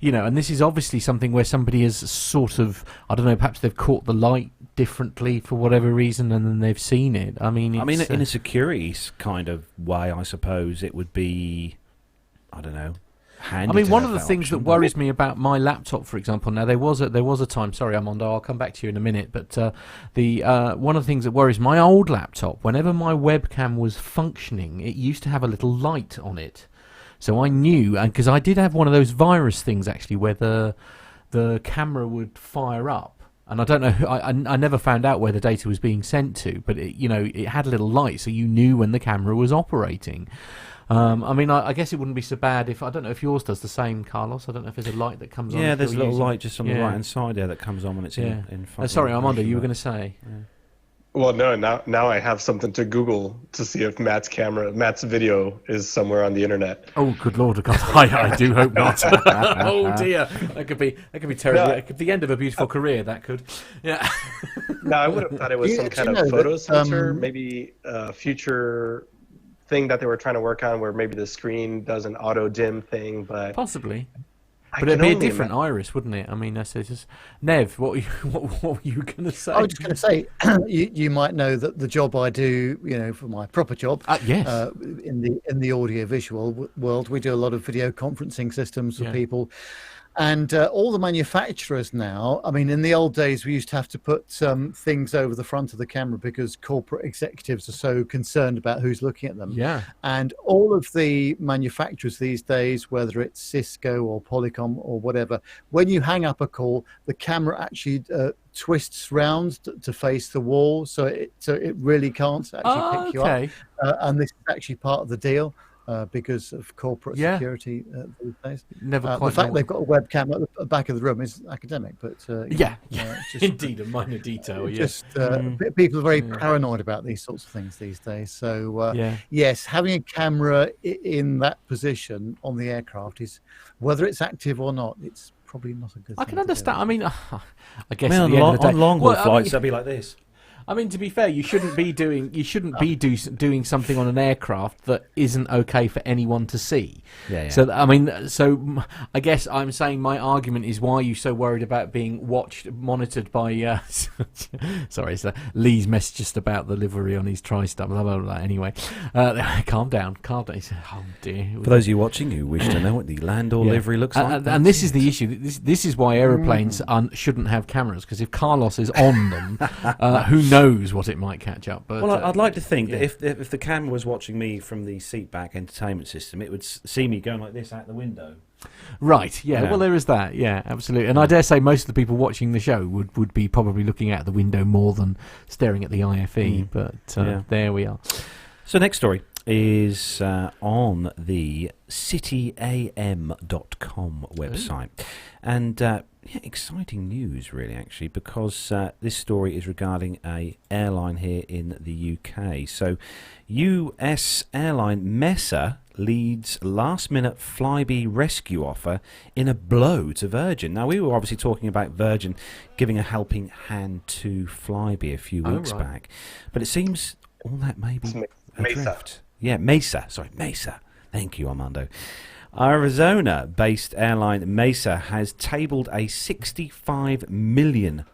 S3: And this is obviously something where somebody has sort of, I don't know, perhaps they've caught the light differently for whatever reason, and then they've seen it. I mean,
S2: in a security kind of way, I suppose it would be, I don't know.
S3: One of the things that worries me about my laptop, for example, now there was a time. Sorry, Armando, I'll come back to you in a minute. But one of the things that worries my old laptop, whenever my webcam was functioning, it used to have a little light on it. So I knew, and because I did have one of those virus things actually, where the camera would fire up, and I don't know. I never found out where the data was being sent to, but it had a little light, so you knew when the camera was operating. I guess it wouldn't be so bad if, I don't know if yours does the same, Carlos. I don't know if there's a light that comes on.
S2: Yeah, there's a little light just on the right-hand side there that comes on when it's in front.
S3: Sorry, Armando, you were going to say?
S2: Yeah.
S5: Well, no, now I have something to Google to see if Matt's video is somewhere on the internet.
S3: Oh, good Lord, God, I do hope not. Oh dear, that could be terrible.
S5: No.
S3: It could be the end of a beautiful career. That could, yeah.
S5: No, I would have thought it was some kind of photo sensor, maybe a future thing that they were trying to work on, where maybe the screen does an auto dim thing, but
S3: possibly. But it'd be a different iris, wouldn't it? I mean, that's just Nev. What were you going to say?
S4: I was just going to say, you might know that the job I do, for my proper job,
S3: yes,
S4: in the audio visual world, we do a lot of video conferencing systems for people. And all the manufacturers now, I mean, in the old days, we used to have to put things over the front of the camera because corporate executives are so concerned about who's looking at them.
S3: Yeah.
S4: And all of the manufacturers these days, whether it's Cisco or Polycom or whatever, when you hang up a call, the camera actually twists round to face the wall, so it really can't actually pick you up. And this is actually part of the deal. Because of corporate security these days.
S3: Never quite
S4: the fact they've got a webcam at the back of the room is academic, but
S3: just, indeed a minor detail.
S4: People are very paranoid about these sorts of things these days. So yes, having a camera in that position on the aircraft is, whether it's active or not, it's probably not a good thing.
S3: I can understand. I mean, I guess
S2: on long haul flights, they'll be like this.
S3: I mean, to be fair, you shouldn't be doing something on an aircraft that isn't okay for anyone to see.
S2: Yeah.
S3: So I guess I'm saying my argument is, why are you so worried about being monitored by? Sorry, it's Lee's message just about the livery on his tri-star. Blah blah blah. Anyway, calm down. Oh dear.
S2: For those of you watching who wish to know what the Landor livery looks like,
S3: and this is the issue. This is why aeroplanes shouldn't have cameras, because if Carlos is on them, who knows what it might catch up. But
S2: I'd like to think that if the camera was watching me from the seat back entertainment system, it would see me going like this out the window.
S3: Right, yeah. Well, there is that, yeah, absolutely. And I dare say most of the people watching the show would be probably looking out the window more than staring at the IFE, but there we are.
S2: So next story is on the cityam.com website. And exciting news, really, actually, because this story is regarding a airline here in the UK. So US airline Mesa leads last-minute Flybe rescue offer in a blow to Virgin. Now, we were obviously talking about Virgin giving a helping hand to Flybe a few weeks back, but it seems all that may be adrift. Yeah, Mesa. Sorry, Mesa. Thank you, Armando. Arizona-based airline Mesa has tabled a £65 million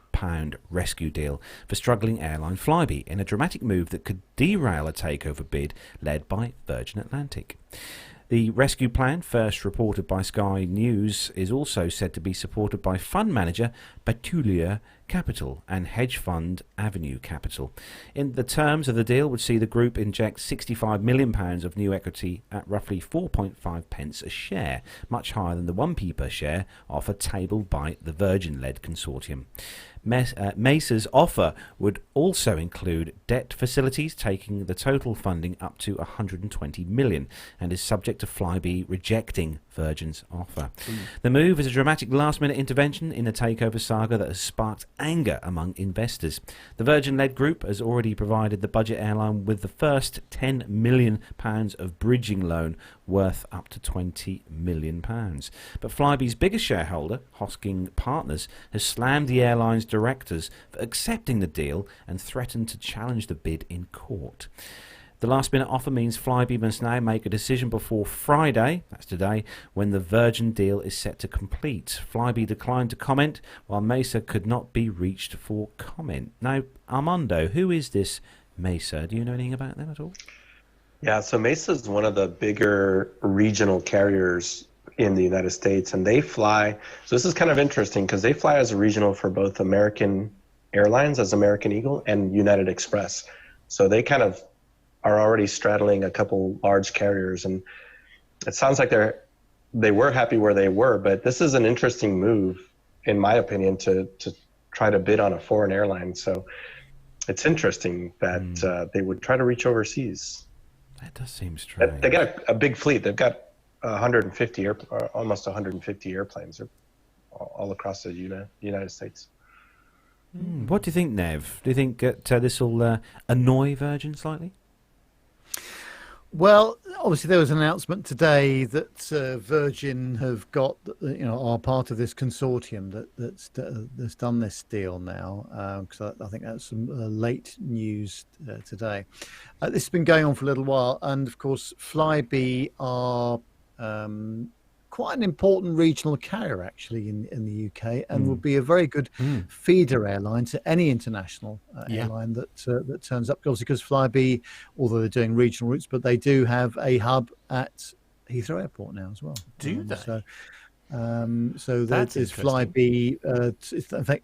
S2: rescue deal for struggling airline Flybe in a dramatic move that could derail a takeover bid led by Virgin Atlantic. The rescue plan, first reported by Sky News, is also said to be supported by fund manager Batulia Capital and hedge fund Avenue Capital. In the terms of the deal would see the group inject £65 million of new equity at roughly 4.5 pence a share, much higher than the 1p per share offer tabled by the Virgin-led consortium. Mesa's offer would also include debt facilities, taking the total funding up to 120 million, and is subject to Flybe rejecting Virgin's offer. The move is a dramatic last-minute intervention in a takeover saga that has sparked anger among investors. The Virgin-led group has already provided the budget airline with the first £10 million of bridging loan worth up to £20 million. But Flybe's biggest shareholder, Hosking Partners, has slammed the airline's directors for accepting the deal and threatened to challenge the bid in court. The last-minute offer means Flybe must now make a decision before Friday, that's today, when the Virgin deal is set to complete. Flybe declined to comment, while Mesa could not be reached for comment. Now, Armando, who is this Mesa? Do you know anything about them at all?
S5: Yeah, so Mesa is one of the bigger regional carriers in the United States, and they fly. So this is kind of interesting because they fly as a regional for both American Airlines as American Eagle and United Express. So they kind of are already straddling a couple large carriers, and it sounds like they were happy where they were, but this is an interesting move, in my opinion, to try to bid on a foreign airline. So it's interesting that they would try to reach overseas.
S2: That does seem strange.
S5: They got a big fleet. They've got 150 almost 150 airplanes all across the United States.
S2: What do you think, Nev? Do you think this will annoy Virgin slightly?
S4: Well, obviously there was an announcement today that Virgin have got, are part of this consortium that's done this deal now. Because I think that's some late news today. This has been going on for a little while, and of course, Flybe are quite an important regional carrier actually in the UK, and would be a very good feeder airline to any international airline that turns up. Obviously, because Flybe, although they're doing regional routes, but they do have a hub at Heathrow Airport now as well.
S3: Do they?
S4: So that is Flybe.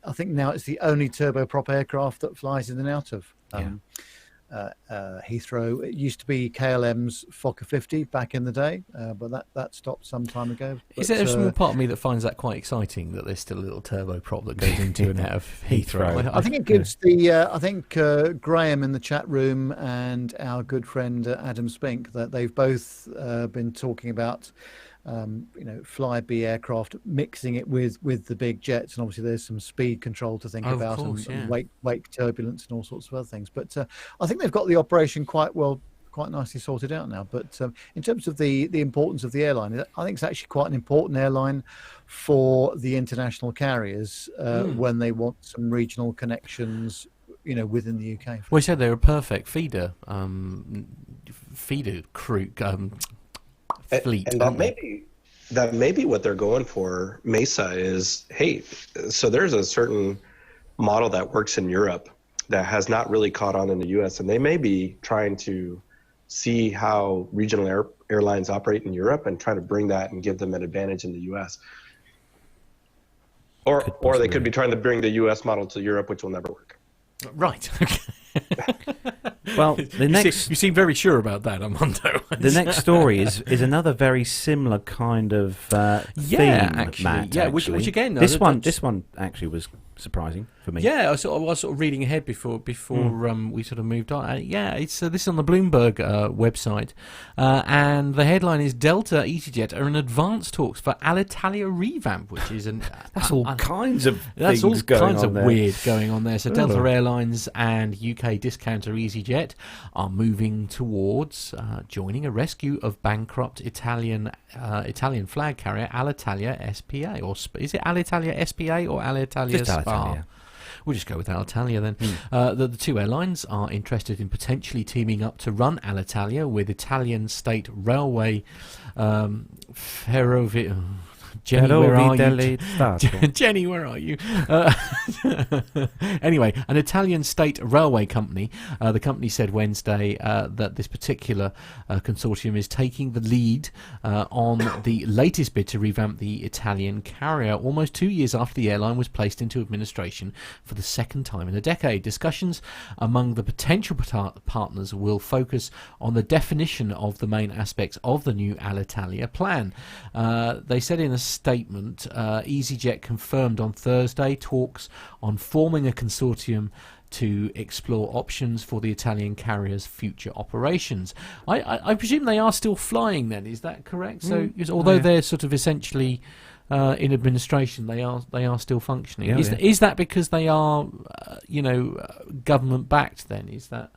S4: I think now it's the only turboprop aircraft that flies in and out of Heathrow. It used to be KLM's Fokker 50 back in the day, but that stopped some time ago.
S3: Is there a small part of me that finds that quite exciting, that there's still a little turboprop that goes into and out of Heathrow?
S4: I think it gives I think Graham in the chat room and our good friend Adam Spink, that they've both been talking about Flybe aircraft, mixing it with the big jets, and obviously there's some speed control to think about, and wake turbulence and all sorts of other things. But I think they've got the operation quite nicely sorted out now. But in terms of the importance of the airline, I think it's actually quite an important airline for the international carriers when they want some regional connections, within the UK.
S3: Well, you said they're a perfect feeder crew. Fleet.
S5: And that may be what they're going for. Mesa is, hey, so there's a certain model that works in Europe that has not really caught on in the US, and they may be trying to see how regional airlines operate in Europe and try to bring that and give them an advantage in the US. Or they could be trying to bring the US model to Europe, which will never work.
S3: Right. Okay.
S2: Well, you
S3: seem very sure about that, Armando.
S2: The next story is another very similar kind of theme,
S3: actually.
S2: Matt.
S3: Yeah, which again,
S2: this one actually was surprising for me.
S3: Yeah, I was sort of reading ahead before we sort of moved on. It's this is on the Bloomberg website, and the headline is Delta EasyJet are in advanced talks for Alitalia revamp, which is
S2: that's all kinds of
S3: that's
S2: things
S3: all
S2: going
S3: kinds
S2: on
S3: of
S2: there.
S3: weird going on there. So Delta Airlines and UK discounter EasyJet are moving towards joining a rescue of bankrupt Italian flag carrier Alitalia SPA, or is it Alitalia SPA or Alitalia
S2: Just
S3: SPA?
S2: Alitalia.
S3: We'll just go with Alitalia then. The two airlines are interested in potentially teaming up to run Alitalia with Italian state railway Ferrovie. Jenny, where are you?
S2: you?
S3: Jenny, where are you? Anyway, an Italian state railway company, the company said Wednesday that this particular consortium is taking the lead on the latest bid to revamp the Italian carrier, almost 2 years after the airline was placed into administration for the second time in a decade. Discussions among the potential partners will focus on the definition of the main aspects of the new Alitalia plan. They said in a statement, EasyJet confirmed on Thursday talks on forming a consortium to explore options for the Italian carrier's future operations. I presume they are still flying then, is that correct? So although they're sort of essentially in administration, they are still functioning. Is that because they are government backed then? Is that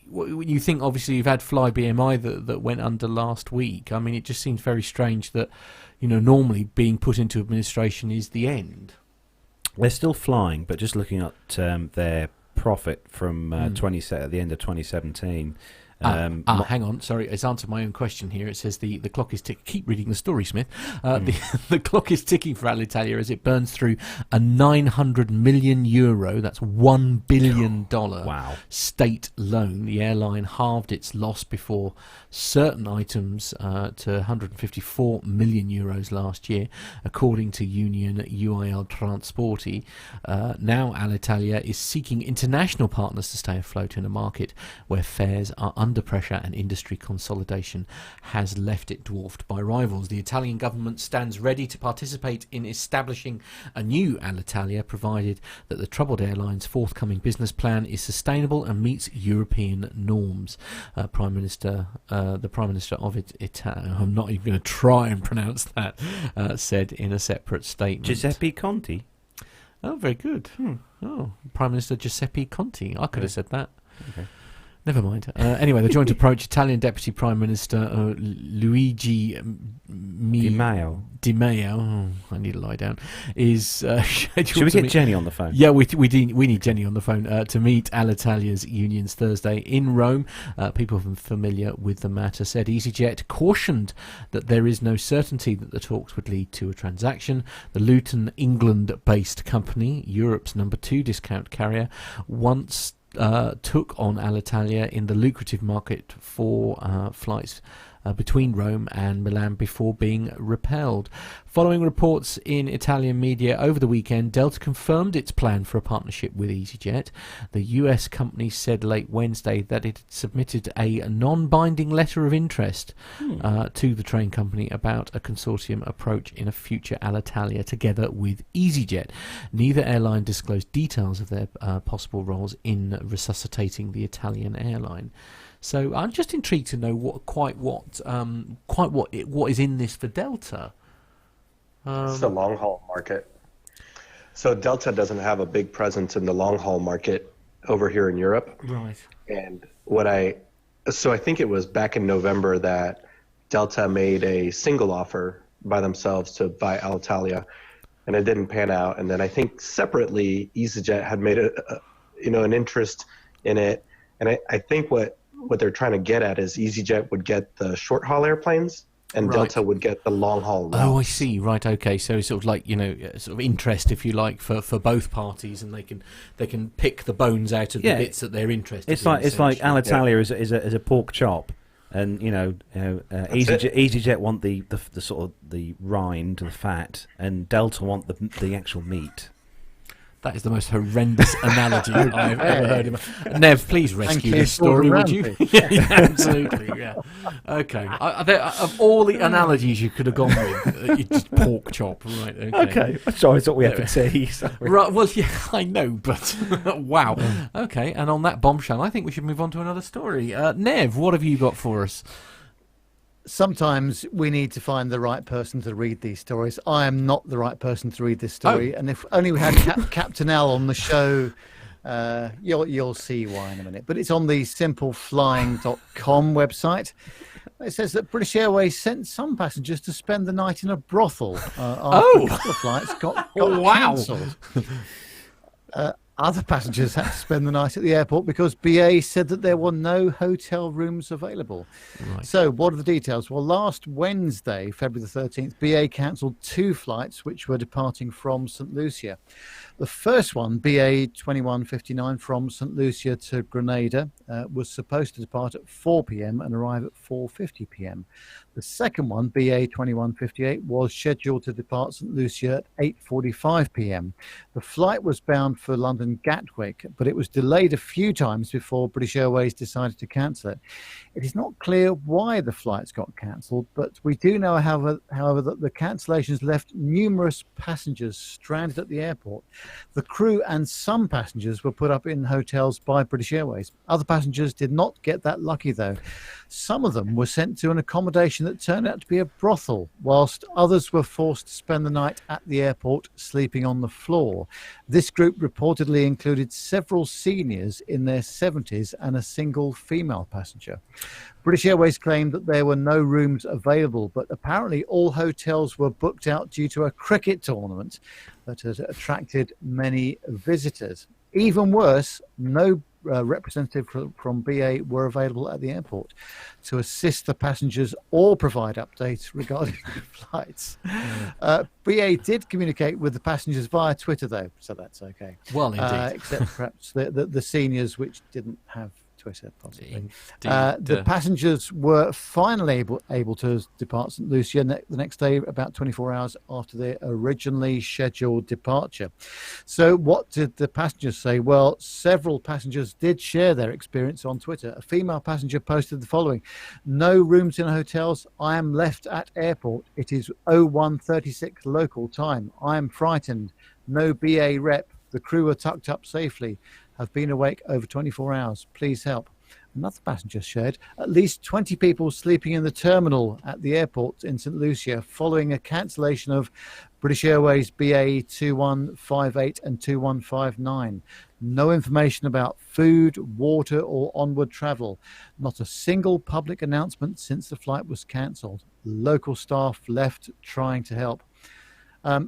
S3: when you think, obviously, you've had Fly BMI that went under last week. I mean, it just seems very strange that, normally being put into administration is the end.
S2: They're still flying, but just looking at their profit from at the end of 2017.
S3: Hang on, sorry, it's answered my own question here. It says the clock is ticking. Keep reading the story, Smith. The clock is ticking for Alitalia as it burns through a €900 million, that's $1 billion state loan. The airline halved its loss before certain items to €154 million last year, according to union UIL Transporti. Now Alitalia is seeking international partners to stay afloat in a market where fares are under pressure and industry consolidation has left it dwarfed by rivals. The Italian government stands ready to participate in establishing a new Alitalia, provided that the troubled airline's forthcoming business plan is sustainable and meets European norms. The Prime Minister of Italy, I'm not even going to try and pronounce that, said in a separate statement.
S2: Giuseppe Conte.
S3: Oh, very good. Oh, Prime Minister Giuseppe Conte. I could have said that.
S2: Okay.
S3: Never mind. Anyway, the joint approach, Italian Deputy Prime Minister Luigi Di Maio. I need to lie down. Is scheduled.
S2: Should we get Jenny on the phone?
S3: Yeah, we need Jenny on the phone to meet Alitalia's unions Thursday in Rome. People familiar with the matter said EasyJet cautioned that there is no certainty that the talks would lead to a transaction. The Luton, England-based company, Europe's number 2 discount carrier, once took on Alitalia in the lucrative market for flights between Rome and Milan before being repelled. Following reports in Italian media over the weekend, Delta confirmed its plan for a partnership with EasyJet. The US company said late Wednesday that it had submitted a non-binding letter of interest to the train company about a consortium approach in a future Alitalia together with EasyJet. Neither airline disclosed details of their possible roles in resuscitating the Italian airline. So I'm just intrigued to know what is in this for Delta.
S5: It's the long haul market. So Delta doesn't have a big presence in the long haul market over here in Europe.
S3: Right.
S5: And I think it was back in November that Delta made a single offer by themselves to buy Alitalia, and it didn't pan out. And then I think separately EasyJet had made an interest in it. And I think what they're trying to get at is EasyJet would get the short haul airplanes and Delta would get the long haul routes.
S3: Oh, I see. Right. Okay. So it's sort of like, sort of interest, if you like, for both parties, and they can pick the bones out of the bits that they're interested in.
S2: It's like Alitalia is a pork chop, and EasyJet want the sort of the rind, the fat, and Delta want the actual meat.
S3: That is the most horrendous analogy I've ever heard. Nev, please rescue this story, would you? Yeah, absolutely, yeah. Okay. Of all the analogies you could have gone with, it's just pork chop, right?
S2: Okay. Sorry, I thought we had the tea. Sorry.
S3: Right, well, yeah, I know, but wow. Okay, and on that bombshell, I think we should move on to another story. Nev, what have you got for us?
S4: Sometimes we need to find the right person to read these stories. I am not the right person to read this story, and if only we had Captain L on the show, you'll see why in a minute. But it's on the simpleflying.com website. It says that British Airways sent some passengers to spend the night in a brothel after a couple of flights got cancelled. Other passengers had to spend the night at the airport because BA said that there were no hotel rooms available.
S3: Right.
S4: So what are the details? Well, last Wednesday, February the 13th, BA cancelled 2 flights which were departing from St. Lucia. The first one, BA 2159 from St. Lucia to Grenada, was supposed to depart at 4 p.m. and arrive at 4:50 p.m. The second one, BA 2158, was scheduled to depart St. Lucia at 8:45 p.m. The flight was bound for London Gatwick, but it was delayed a few times before British Airways decided to cancel it. It is not clear why the flights got cancelled, but we do know, however, that the cancellations left numerous passengers stranded at the airport. The crew and some passengers were put up in hotels by British Airways. Other passengers did not get that lucky, though. Some of them were sent to an accommodation that turned out to be a brothel, whilst others were forced to spend the night at the airport sleeping on the floor. This group reportedly included several seniors in their 70s and a single female passenger. British Airways claimed that there were no rooms available, but apparently all hotels were booked out due to a cricket tournament that had attracted many visitors. Even worse, no representative from BA were available at the airport to assist the passengers or provide updates regarding the flights. BA did communicate with the passengers via Twitter, though, so that's okay.
S3: Well, indeed.
S4: Except perhaps the seniors, which didn't have Twitter, possibly. The passengers were finally able to depart St. Lucia the next day, about 24 hours after their originally scheduled departure. So what did the passengers say? Well, several passengers did share their experience on Twitter. A female passenger posted the following: "No rooms in hotels. I am left at airport. It is 01:36 local time. I am frightened. No BA rep. The crew are tucked up safely. Have been awake over 24 hours. Please help." Another passenger shared at least 20 people sleeping in the terminal at the airport in St. Lucia following a cancellation of British Airways BA 2158 and 2159. No information about food, water, or onward travel. Not a single public announcement since the flight was cancelled. Local staff left trying to help.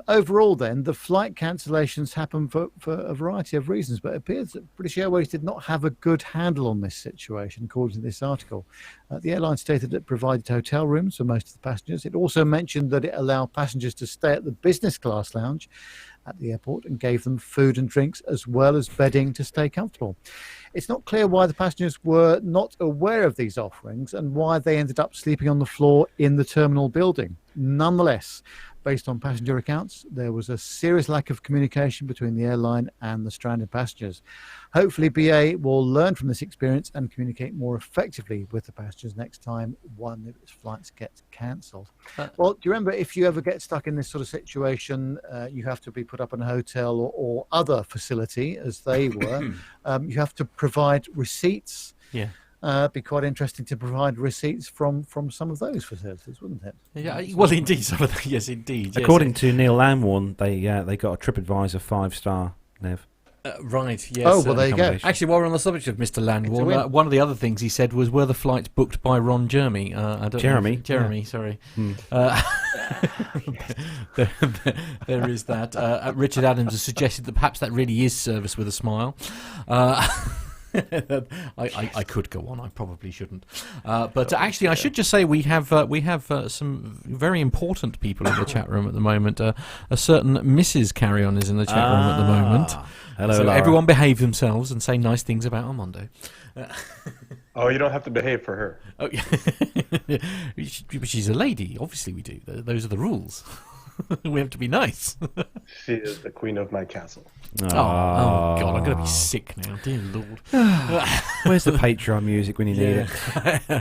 S4: Overall, then, the flight cancellations happened for a variety of reasons, but it appears that British Airways did not have a good handle on this situation, according to this article. The airline stated it provided hotel rooms for most of the passengers. It also mentioned that it allowed passengers to stay at the business class lounge at the airport and gave them food and drinks as well as bedding to stay comfortable. It's not clear why the passengers were not aware of these offerings and why they ended up sleeping on the floor in the terminal building. Nonetheless, based on passenger accounts, there was a serious lack of communication between the airline and the stranded passengers. Hopefully, BA will learn from this experience and communicate more effectively with the passengers next time one of its flights gets cancelled. Well, do you remember, if you ever get stuck in this sort of situation, you have to be put up in a hotel or other facility, as they were. You have to provide receipts. Yeah. Be quite interesting to provide receipts from some of those facilities, wouldn't it?
S3: Yeah, well, indeed, some of them, yes, indeed. Yes.
S2: According to Neil Lamworn, they got a TripAdvisor 5-star, Nev.
S3: Right, yes.
S4: Oh, well, there you go.
S3: Actually, while we're on the subject of Mr. Landwarn, one of the other things he said was, were the flights booked by Ron Jeremy? Jeremy, sorry. There is that. Richard Adams has suggested that perhaps that really is service with a smile. I could go on. I probably shouldn't. But actually, I should just say we have some very important people in the chat room at the moment. A certain Mrs. Carry-On is in the chat room at the moment.
S2: Hello,
S3: so
S2: Laura.
S3: everyone behave themselves and say nice things about Armando.
S5: Oh, you don't have to behave for her.
S3: Oh, she's a lady. Obviously, we do. Those are the rules. We have to be nice.
S5: She is the queen of my castle.
S3: Oh God, I'm going to be sick now. Dear Lord.
S2: Where's the Patreon music when you need it?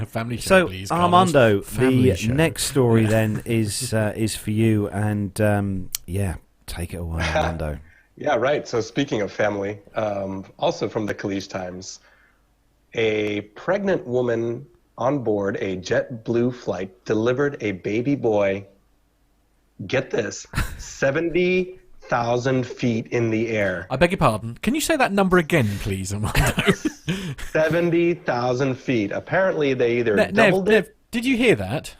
S3: Family show,
S2: so,
S3: please,
S2: Armando,
S3: Family
S2: the
S3: show.
S2: next story then is for you, and take it away, Armando.
S5: Yeah, right. So speaking of family, also from the Khaleej Times, a pregnant woman on board a JetBlue flight delivered a baby boy, get this, 70,000 feet in the air.
S3: I beg your pardon. Can you say that number again, please, Armando?
S5: 70,000 feet. Apparently, they either doubled it.
S3: Nev, did you hear that?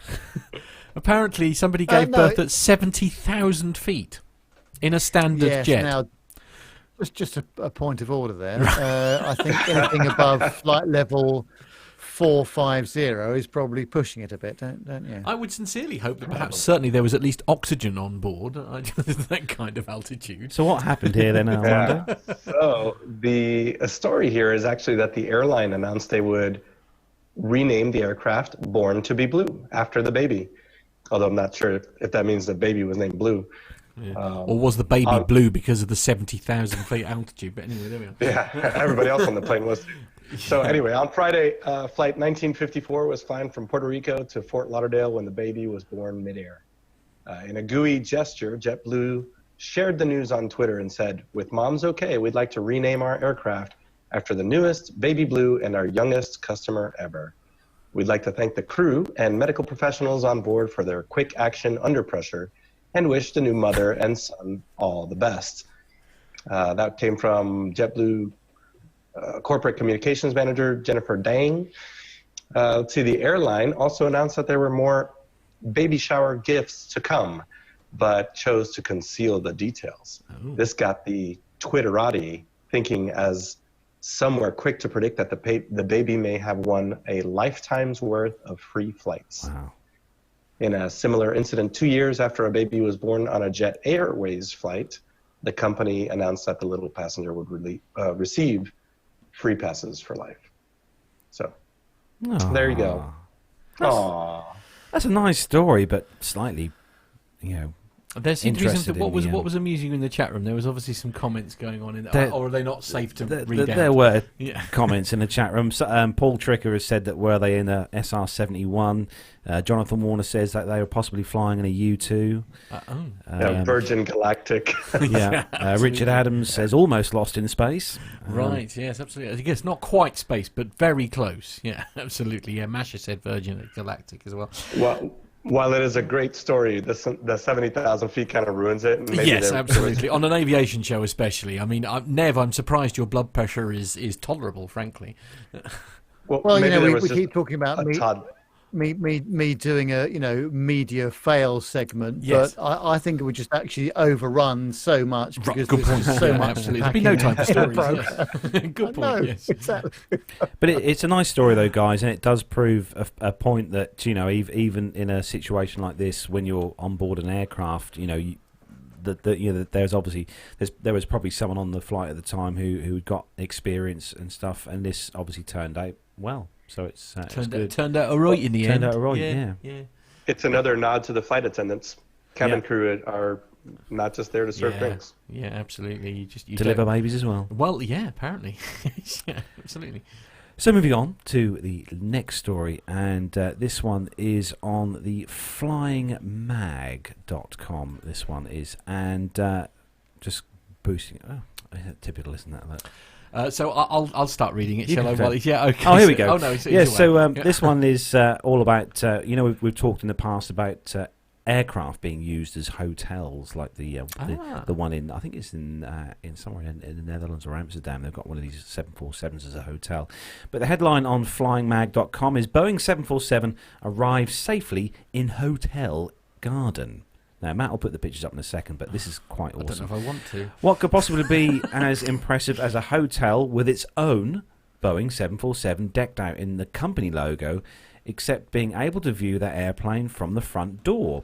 S3: Apparently, somebody gave birth at 70,000 feet in a standard jet.
S4: Now, Just a point of order there. I think anything above flight level 450 is probably pushing it a bit, don't you?
S3: I would sincerely hope that perhaps certainly there was at least oxygen on board that kind of altitude.
S2: So what happened here then, Armando?
S5: Yeah. So the story here is actually that the airline announced they would rename the aircraft Born to be Blue after the baby. Although I'm not sure if that means the baby was named Blue.
S3: Yeah. Or was the baby blue because of the 70,000 feet altitude? But anyway, there we are.
S5: Yeah, everybody else on the plane was too. So anyway, on Friday, flight 1954 was flying from Puerto Rico to Fort Lauderdale when the baby was born midair. In a gooey gesture, JetBlue shared the news on Twitter and said, "With Mom's okay, we'd like to rename our aircraft after the newest Baby Blue and our youngest customer ever. We'd like to thank the crew and medical professionals on board for their quick action under pressure and wish the new mother and son all the best." That came from JetBlue corporate communications manager Jennifer Dang. To the airline also announced that there were more baby shower gifts to come, but chose to conceal the details. Oh. This got the Twitterati thinking, as some were quick to predict that the baby may have won a lifetime's worth of free flights.
S2: Wow.
S5: In a similar incident 2 years after a baby was born on a Jet Airways flight, the company announced that the little passenger would receive free passes for life. So, there you go.
S2: That's a nice story, but slightly,
S3: there seemed to be something. What was
S2: the
S3: amusing in the chat room? There was obviously some comments going on in there, or are they not safe to read out?
S2: There were comments in the chat room. So, Paul Tricker has said that were they in a SR-71? Jonathan Warner says that they were possibly flying in a U-2.
S5: Virgin Galactic.
S2: Richard Adams says almost lost in space.
S3: Right, yes, absolutely. I guess not quite space, but very close. Yeah, absolutely. Yeah, Masha said Virgin Galactic as well.
S5: Well, while it is a great story, the 70,000 feet kind of ruins it.
S3: Yes, absolutely. On an aviation show especially. I mean, Nev, I'm surprised your blood pressure is tolerable, frankly.
S4: Well, we keep talking about me doing a media fail segment,
S3: yes.
S4: But I think it would just actually overrun so much because
S3: good point.
S4: So much.
S3: Absolutely, there'd be no time for stories. Yes. Good point.
S4: No,
S3: yes.
S4: Exactly.
S2: But it's a nice story though, guys, and it does prove a point that even in a situation like this, when you're on board an aircraft, there's obviously there was probably someone on the flight at the time who got experience and stuff, and this obviously turned out well. So it's
S3: turned out all right in the end.
S2: Turned out all right, yeah.
S5: It's another nod to the flight attendants. Cabin crew are not just there to serve drinks.
S3: Yeah, absolutely. You
S2: deliver babies as well.
S3: Well, yeah, apparently. Yeah, absolutely.
S2: So moving on to the next story, and this one is on the flyingmag.com. This one is, and just boosting. Oh, typical, isn't that?
S3: So I'll start reading it, shall I? Well, yeah, okay.
S2: Oh, here we go.
S3: Oh no,
S2: this one is all about. We've talked in the past about aircraft being used as hotels, like the one in, I think it's in somewhere in the Netherlands or Amsterdam. They've got one of these 747s as a hotel. But the headline on flyingmag.com is Boeing 747 arrives safely in hotel garden. Now, Matt will put the pictures up in a second, but this is quite awesome.
S3: I don't know if I want to.
S2: What could possibly be as impressive as a hotel with its own Boeing 747 decked out in the company logo, except being able to view that airplane from the front door?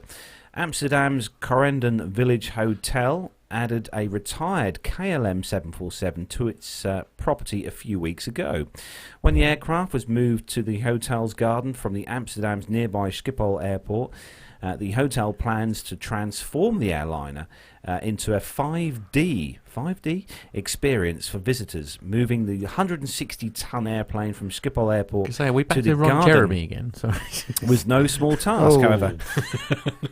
S2: Amsterdam's Corendon Village Hotel added a retired KLM 747 to its property a few weeks ago. When the aircraft was moved to the hotel's garden from the Amsterdam's nearby Schiphol airport, the hotel plans to transform the airliner into a 5D experience for visitors, moving the 160-ton airplane from Schiphol Airport
S3: to the
S2: Ron
S3: garden. Jeremy again. Sorry.
S2: Was no small task, however.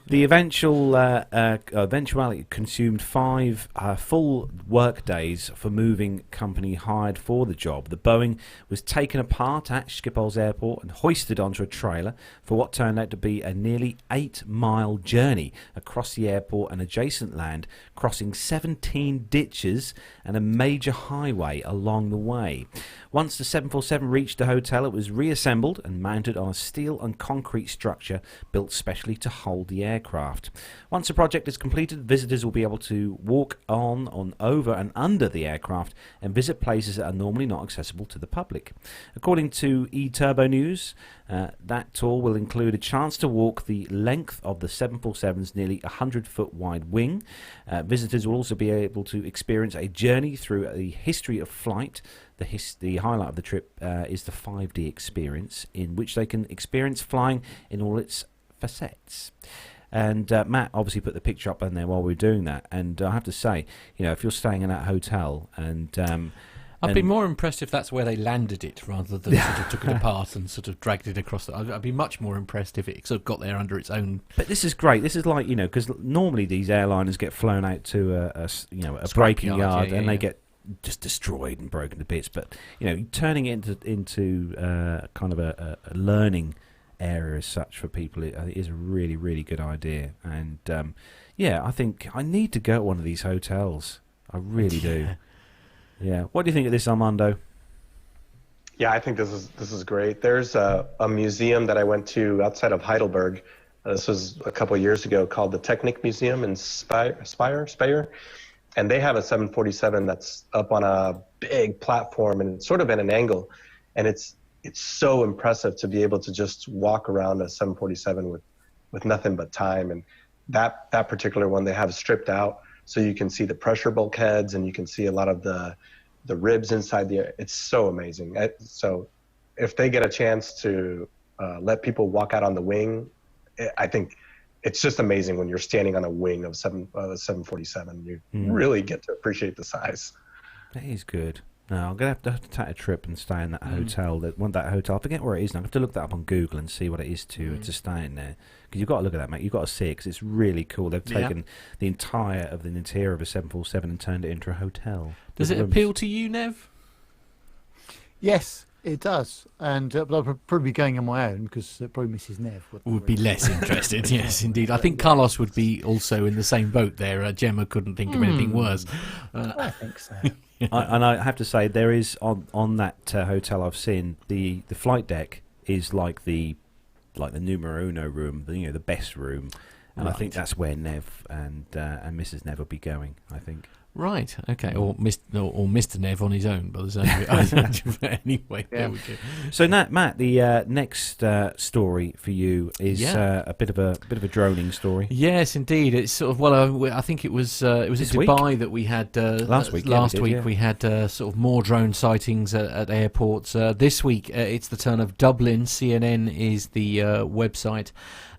S2: The eventuality consumed 5 full work days for moving company hired for the job. The Boeing was taken apart at Schiphol's airport and hoisted onto a trailer for what turned out to be a nearly 8-mile journey across the airport and adjacent land, crossing 17 ditches and a major highway along the way. Once the 747 reached the hotel, it was reassembled and mounted on a steel and concrete structure built specially to hold the aircraft. Once the project is completed, visitors will be able to walk on, over and under the aircraft and visit places that are normally not accessible to the public. According to eTurbo News, that tour will include a chance to walk the length of the 747's nearly 100-foot wide wing. Visitors will also be able to experience a journey through the history of flight. The highlight of the trip is the 5D experience, in which they can experience flying in all its facets. And Matt obviously put the picture up in there while we were doing that. And I have to say, if you're staying in that hotel and...
S3: I'd be more impressed if that's where they landed it rather than sort of took it apart and sort of dragged it across. I'd be much more impressed if it sort of got there under its own.
S2: But this is great. This is like, because normally these airliners get flown out to a breaking yard and they get just destroyed and broken to bits. But turning it into kind of a learning area as such for people is a really, really good idea. And I think I need to go to one of these hotels. I really do. Yeah. What do you think of this, Armando?
S5: Yeah, I think this is great. There's a museum that I went to outside of Heidelberg. This was a couple of years ago, called the Technik Museum in Speyer. And they have a 747 that's up on a big platform and it's sort of at an angle. And it's so impressive to be able to just walk around a 747 with nothing but time. And that particular one they have stripped out, so you can see the pressure bulkheads and you can see a lot of the ribs inside it's so amazing. So if they get a chance to let people walk out on the wing, I think it's just amazing when you're standing on a wing of 747. You really get to appreciate the size.
S2: That is good. No, I'm going to have to take a trip and stay in that hotel. That hotel. I forget where it is now. I have to look that up on Google and see what it is to stay in there. Because you've got to look at that, mate. You've got to see it because it's really cool. They've taken the interior of a 747 and turned it into a hotel.
S3: Does it appeal to you, Nev?
S4: Yes, it does. And but I'll probably be going on my own because probably Mrs. Nev
S3: would be less interested. Yes, indeed. I think Carlos would be also in the same boat there. Gemma couldn't think of anything worse.
S4: I think so.
S2: And I have to say, there is on that hotel I've seen, the flight deck is like the numero uno room, the best room, and I think that's where Nev and Mrs. Nev will be going, I think.
S3: Right. Okay. Or Mr. Nev on his own, by the sound of it. Anyway, there we go.
S2: So, Matt, the next story for you is a bit of a droning story.
S3: Yes, indeed. It's sort of I think it was in Dubai that we had last week. We had sort of more drone sightings at airports. This week, it's the turn of Dublin. CNN is the website.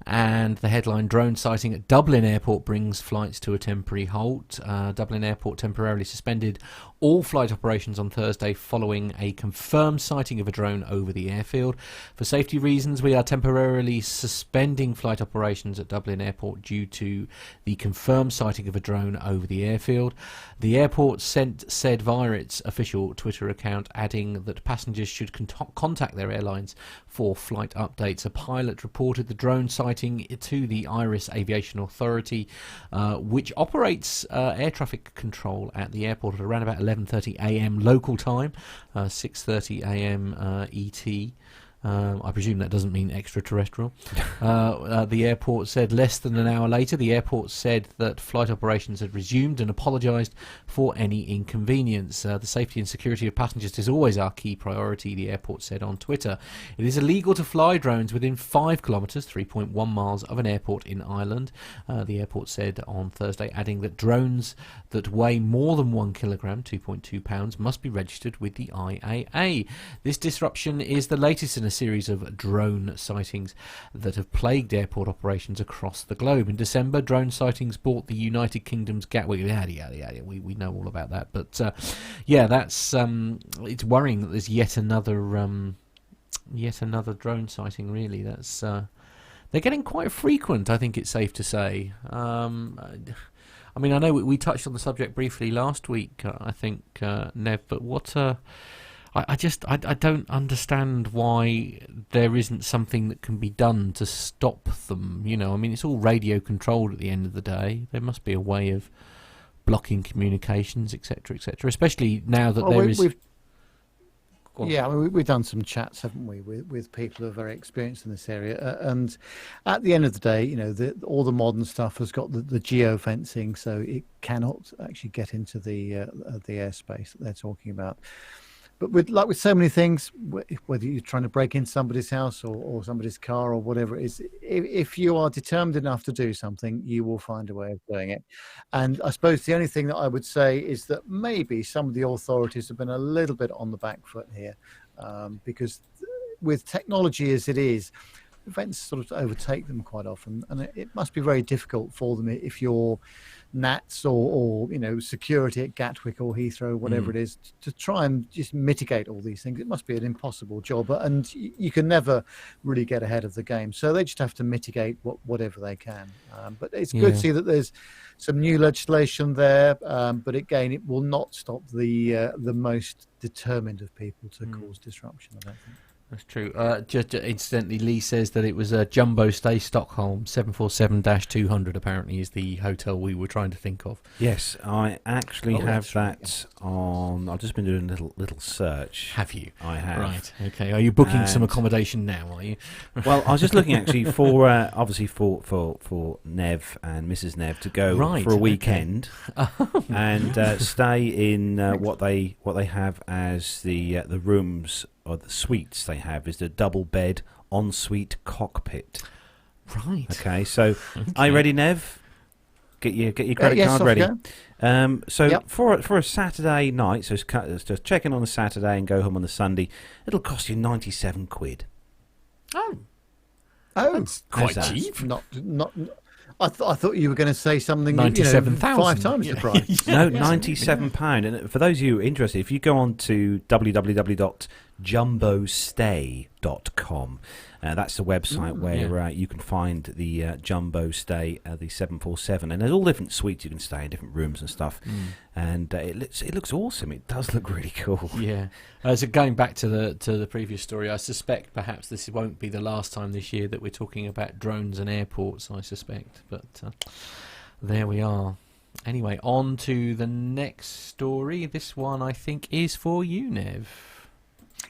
S3: And the headline, drone sighting at Dublin Airport brings flights to a temporary halt. Dublin Airport temporarily suspended all flight operations on Thursday following a confirmed sighting of a drone over the airfield. For safety reasons, we are temporarily suspending flight operations at Dublin Airport due to the confirmed sighting of a drone over the airfield. The airport said via its official Twitter account, adding that passengers should contact their airlines for flight updates. A pilot reported the drone sighting to the Irish Aviation Authority, which operates air traffic control at the airport at around about 11:30 a.m. local time, 6:30 a.m. ET. I presume that doesn't mean extraterrestrial. The airport said less than an hour later, the airport said that flight operations had resumed and apologised for any inconvenience. The safety and security of passengers is always our key priority, the airport said on Twitter. It is illegal to fly drones within 5 kilometres, 3.1 miles of an airport in Ireland, the airport said on Thursday, adding that drones that weigh more than 1 kilogram, 2.2 pounds, must be registered with the IAA. This disruption is the latest in a series of drone sightings that have plagued airport operations across the globe. In December, drone sightings brought the United Kingdom's Gatwick. We know all about that, but that's it's worrying that there's yet another drone sighting. Really, that's they're getting quite frequent. I think it's safe to say. I mean, I know we touched on the subject briefly last week. I think Nev, but what? I don't understand why there isn't something that can be done to stop them. I mean, it's all radio controlled at the end of the day. There must be a way of blocking communications, etc., etc. Especially now that Go on.
S4: Yeah, I mean, we've done some chats, haven't we, with people who are very experienced in this area. And at the end of the day, all the modern stuff has got the geofencing, so it cannot actually get into the airspace that they're talking about. But with so many things, whether you're trying to break into somebody's house or somebody's car or whatever it is, if you are determined enough to do something, you will find a way of doing it. And I suppose the only thing that I would say is that maybe some of the authorities have been a little bit on the back foot here, because with technology as it is, events sort of overtake them quite often, and it must be very difficult for them if you're Nats or security at Gatwick or Heathrow, whatever it is, to try and just mitigate all these things. It must be an impossible job, and you can never really get ahead of the game. So they just have to mitigate whatever they can. But it's good to see that there's some new legislation there. But again, it will not stop the most determined of people to cause disruption, I don't think.
S3: That's true. Just incidentally, Lee says that it was a Jumbo Stay Stockholm 747-200. Apparently, is the hotel we were trying to think of.
S2: Yes, I actually have that on. I've just been doing a little search.
S3: Have you?
S2: I have.
S3: Right. Okay. Are you booking some accommodation now? Are you?
S2: Well, I was just looking actually for obviously for Nev and Mrs. Nev to go for a weekend and stay in what they have as the rooms. Or the suites they have is the double bed ensuite cockpit.
S3: Right.
S2: Okay. So, are you ready, Nev? Get your credit card ready. For a Saturday night, so just check in on a Saturday and go home on the Sunday. It'll cost you £97.
S3: Oh,
S4: that's
S3: quite cheap.
S4: Not. I thought you were going to say something
S3: 97,000.
S4: 5 times the price.
S2: No, £97. And for those of you interested, if you go on to www.jumbostay.com, that's the website where you can find the Jumbo Stay, the 747, and there's all different suites you can stay in, different rooms and stuff. And it looks awesome. It does look really cool.
S3: Yeah. So going back to the previous story, I suspect perhaps this won't be the last time this year that we're talking about drones and airports. I suspect, but there we are. Anyway, on to the next story. This one I think is for you, Nev.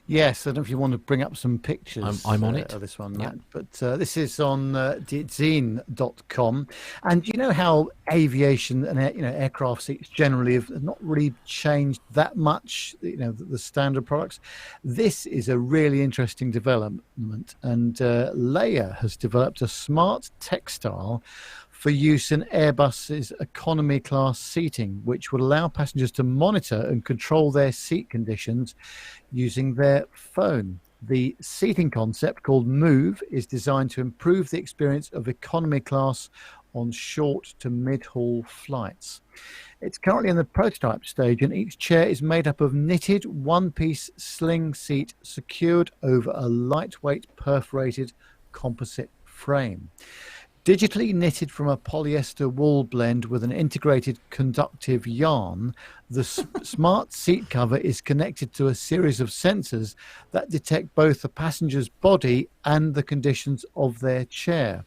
S4: Yes, I don't know if you want to bring up some pictures.
S3: I'm on it.
S4: Of this one, Matt. But this is on zine.com. And you know how aviation and aircraft seats generally have not really changed that much, the standard products. This is a really interesting development. And Leia has developed a smart textile for use in Airbus's economy class seating, which would allow passengers to monitor and control their seat conditions using their phone. The seating concept, called Move, is designed to improve the experience of economy class on short to mid-haul flights. It's currently in the prototype stage, and each chair is made up of knitted one-piece sling seat secured over a lightweight perforated composite frame. Digitally knitted from a polyester wool blend with an integrated conductive yarn, the smart seat cover is connected to a series of sensors that detect both the passenger's body and the conditions of their chair.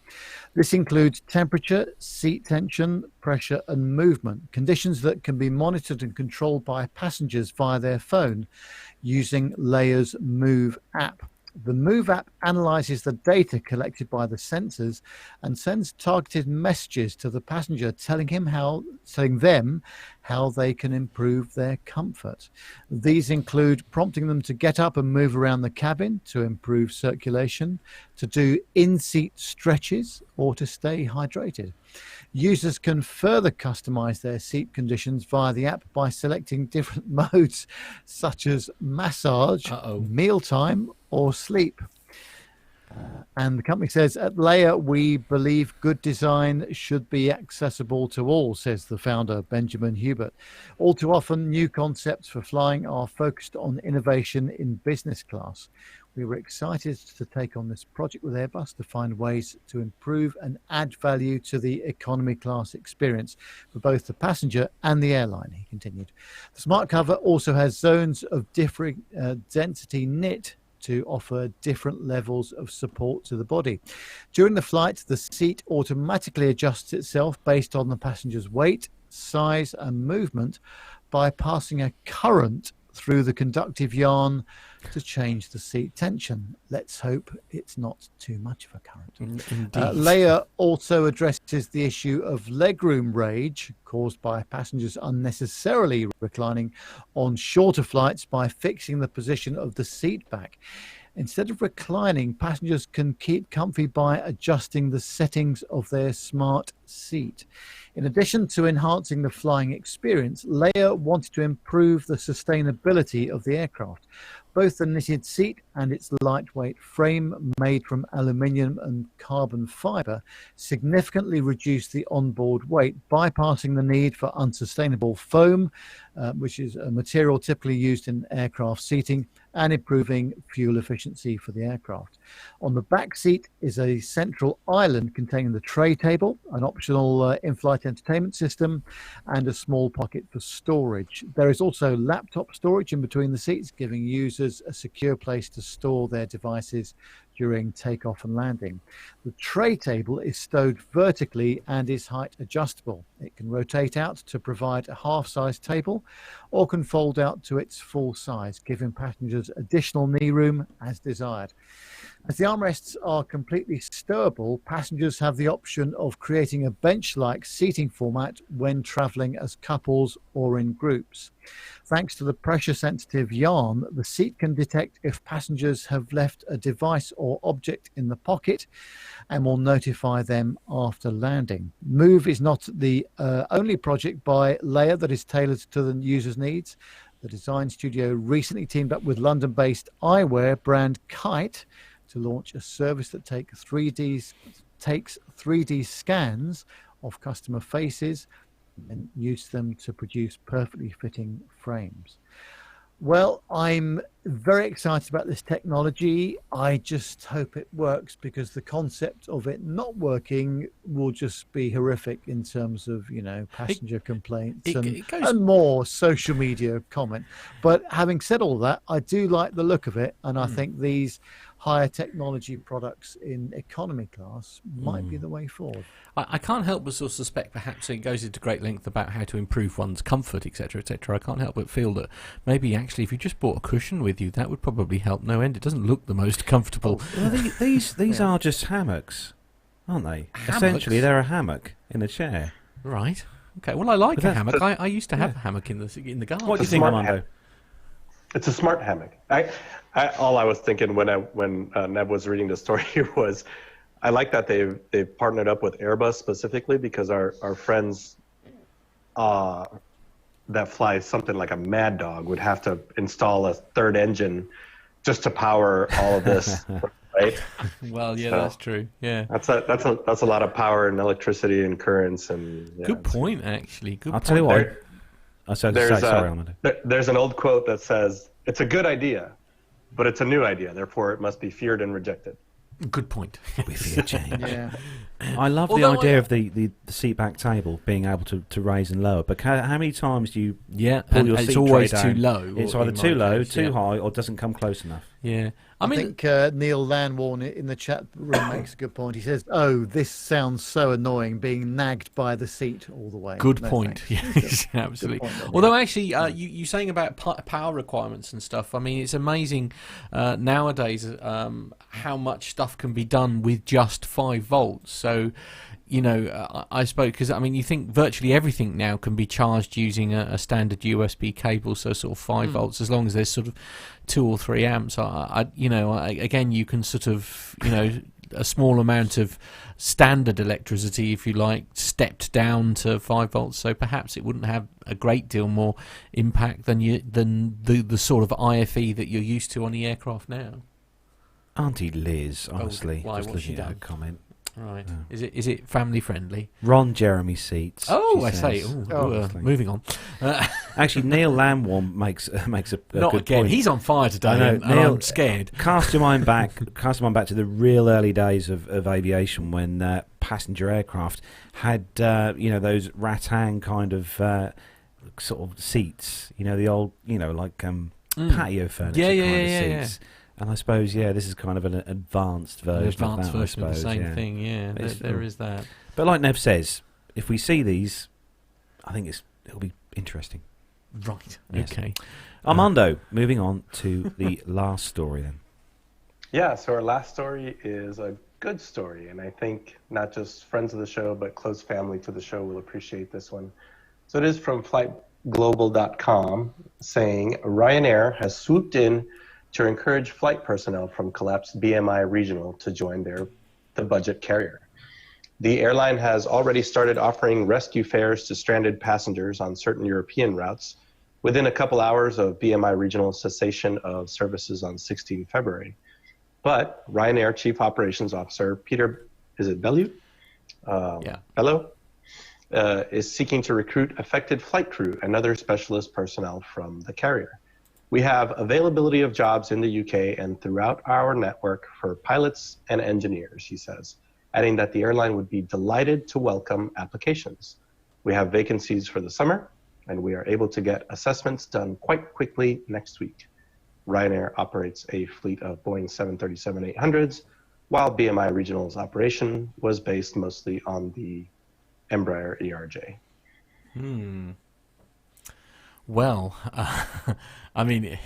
S4: This includes temperature, seat tension, pressure, and movement, conditions that can be monitored and controlled by passengers via their phone using Leia's Move app. The Move app analyzes the data collected by the sensors and sends targeted messages to the passenger telling them how they can improve their comfort. These include prompting them to get up and move around the cabin to improve circulation, to do in-seat stretches, or to stay hydrated. Users can further customize their seat conditions via the app by selecting different modes such as massage, mealtime, or sleep. And the company says, at Leia, we believe good design should be accessible to all, says the founder, Benjamin Hubert. All too often, new concepts for flying are focused on innovation in business class. We were excited to take on this project with Airbus to find ways to improve and add value to the economy class experience for both the passenger and the airline, he continued. The smart cover also has zones of different density knit to offer different levels of support to the body. During the flight, the seat automatically adjusts itself based on the passenger's weight, size, and movement by passing a current through the conductive yarn to change the seat tension. Let's hope it's not too much of a current.
S3: Indeed.
S4: Leia also addresses the issue of legroom rage caused by passengers unnecessarily reclining on shorter flights by fixing the position of the seat back. Instead of reclining, passengers can keep comfy by adjusting the settings of their smart seat. In addition to enhancing the flying experience, Leia wanted to improve the sustainability of the aircraft. Both the knitted seat and its lightweight frame, made from aluminium and carbon fibre, significantly reduce the onboard weight, bypassing the need for unsustainable foam, which is a material typically used in aircraft seating, and improving fuel efficiency for the aircraft. On the back seat is a central island containing the tray table, an optional in-flight entertainment system, and a small pocket for storage. There is also laptop storage in between the seats, giving users a secure place to store their devices during takeoff and landing. The tray table is stowed vertically and is height adjustable. It can rotate out to provide a half-size table or can fold out to its full size, giving passengers additional knee room as desired. As the armrests are completely stowable, passengers have the option of creating a bench-like seating format when travelling as couples or in groups. Thanks to the pressure-sensitive yarn, the seat can detect if passengers have left a device or object in the pocket and will notify them after landing. Move is not the only project by Leia that is tailored to the user's needs. The design studio recently teamed up with London-based eyewear brand Kite to launch a service that takes 3D scans of customer faces and use them to produce perfectly fitting frames. Well, I'm very excited about this technology. I just hope it works, because the concept of it not working will just be horrific in terms of, passenger complaints and more social media comment. But having said all that, I do like the look of it, and I think these higher technology products in economy class might be the way forward.
S3: I can't help but sort of suspect perhaps it goes into great length about how to improve one's comfort, etc., etc. I can't help but feel that maybe actually if you just bought a cushion with you, that would probably help no end. It doesn't look the most comfortable.
S2: Well, these are just hammocks, aren't they?
S3: Hammocks?
S2: Essentially, they're a hammock in a chair.
S3: Right. Okay. Well, I like a hammock. I used to have a hammock in the garden.
S2: What do you think, Armando?
S5: It's a smart hammock. All I was thinking when Neb was reading the story was, I like that they've partnered up with Airbus specifically, because our friends that fly something like a Mad Dog would have to install a third engine just to power all of this, right?
S3: Well, yeah, so that's true. Yeah,
S5: that's a lot of power and electricity and currents and. Yeah,
S3: good point, actually. Good.
S2: I'll tell you what.
S5: There's an old quote that says, "It's a good idea, but it's a new idea. Therefore, it must be feared and rejected."
S3: Good point.
S2: We fear change.
S4: Yeah.
S2: I love the idea of the seat back table being able to raise and lower. But how many times do you pull your seat
S3: it's always
S2: tray
S3: too
S2: down?
S3: low.
S2: It's either too low, too high, or doesn't come close enough.
S3: Yeah.
S4: I think Neil Landwarn in the chat room makes a good point. He says, "Oh, this sounds so annoying, being nagged by the seat all the way."
S3: Good point. Yes, absolutely. Although, actually, you saying about power requirements and stuff, I mean, it's amazing nowadays how much stuff can be done with just 5 volts. So, I suppose, because, I mean, you think virtually everything now can be charged using a standard USB cable, so sort of 5 volts, as long as there's sort of 2 or 3 amps. Again, you can sort of, a small amount of standard electricity, if you like, stepped down to 5 volts. So perhaps it wouldn't have a great deal more impact than the sort of IFE that you're used to on the aircraft now.
S2: Auntie Liz, honestly,
S3: why?
S2: just looking at her comment.
S3: Right. Yeah. Is it family friendly?
S2: Ron Jeremy seats.
S3: Oh, I say. Moving on.
S2: Actually, Neil Lamworm makes a
S3: not
S2: good
S3: again.
S2: point.
S3: He's on fire today.
S2: I know,
S3: and
S2: Neil,
S3: I'm scared.
S2: Cast your mind back to the real early days of aviation, when passenger aircraft had those rattan kind of sort of seats. The old patio furniture kind of seats.
S3: Yeah.
S2: And I suppose, this is kind of an advanced version of that,
S3: version of the same thing, there is that.
S2: But like Nev says, if we see these, I think it'll be interesting.
S3: Right,
S2: yes.
S3: okay.
S2: Armando, moving on to the last story then.
S5: Yeah, so our last story is a good story, and I think not just friends of the show, but close family to the show will appreciate this one. So it is from flightglobal.com saying Ryanair has swooped in to encourage flight personnel from collapsed BMI Regional to join the budget carrier. The airline has already started offering rescue fares to stranded passengers on certain European routes within a couple hours of BMI Regional cessation of services on 16 February. But Ryanair Chief Operations Officer Peter, is it Bellew? Bellew? Is seeking to recruit affected flight crew and other specialist personnel from the carrier. We have availability of jobs in the UK and throughout our network for pilots and engineers, he says, adding that the airline would be delighted to welcome applications. We have vacancies for the summer, and we are able to get assessments done quite quickly next week. Ryanair operates a fleet of Boeing 737-800s, while BMI Regional's operation was based mostly on the Embraer ERJ.
S3: Well, I mean,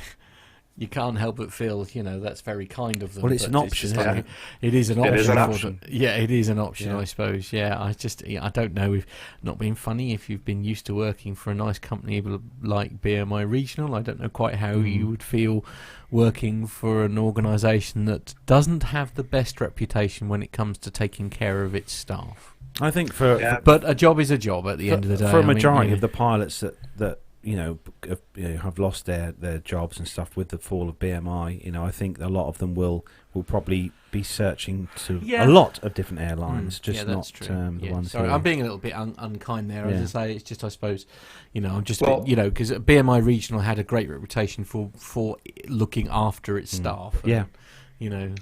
S3: you can't help but feel, that's very kind of them.
S2: Well, it's an option, isn't it?
S3: It is an option.
S5: It is an option.
S3: Yeah, it is an option, I suppose. Yeah, I don't know, if not being funny, if you've been used to working for a nice company like BMI Regional, I don't know quite how you would feel working for an organisation that doesn't have the best reputation when it comes to taking care of its staff.
S2: I think
S3: but a job is a job at the end of the day.
S2: For a majority of the pilots that have lost their jobs and stuff with the fall of BMI, I think a lot of them will probably be searching to a lot of different airlines, just not the ones.
S3: Sorry,
S2: here.
S3: I'm being a little bit unkind there. As I say, it's just, I suppose, I'm just because BMI Regional had a great reputation for looking after its staff. And,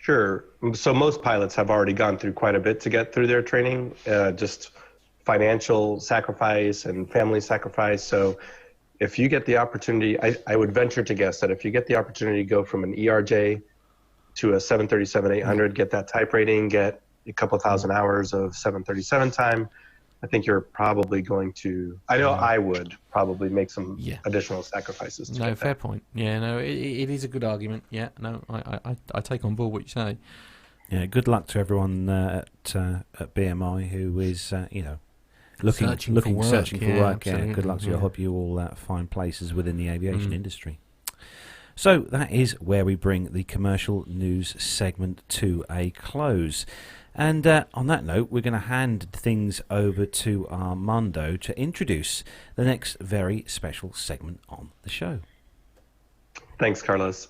S5: Sure. So most pilots have already gone through quite a bit to get through their training, just financial sacrifice and family sacrifice. So if you get the opportunity, I would venture to guess that if you get the opportunity to go from an ERJ to a 737-800, get that type rating, get a couple thousand hours of 737 time, I think you're probably going to, I would probably make some additional sacrifices. To
S3: fair point. Yeah, no, it is a good argument. Yeah, no, I take on board what you say.
S2: Yeah, good luck to everyone at BMI who is, searching for work. Yeah, good luck to you. I hope you all find places within the aviation industry. So that is where we bring the commercial news segment to a close. And on that note, we're going to hand things over to Armando to introduce the next very special segment on the show.
S5: Thanks, Carlos.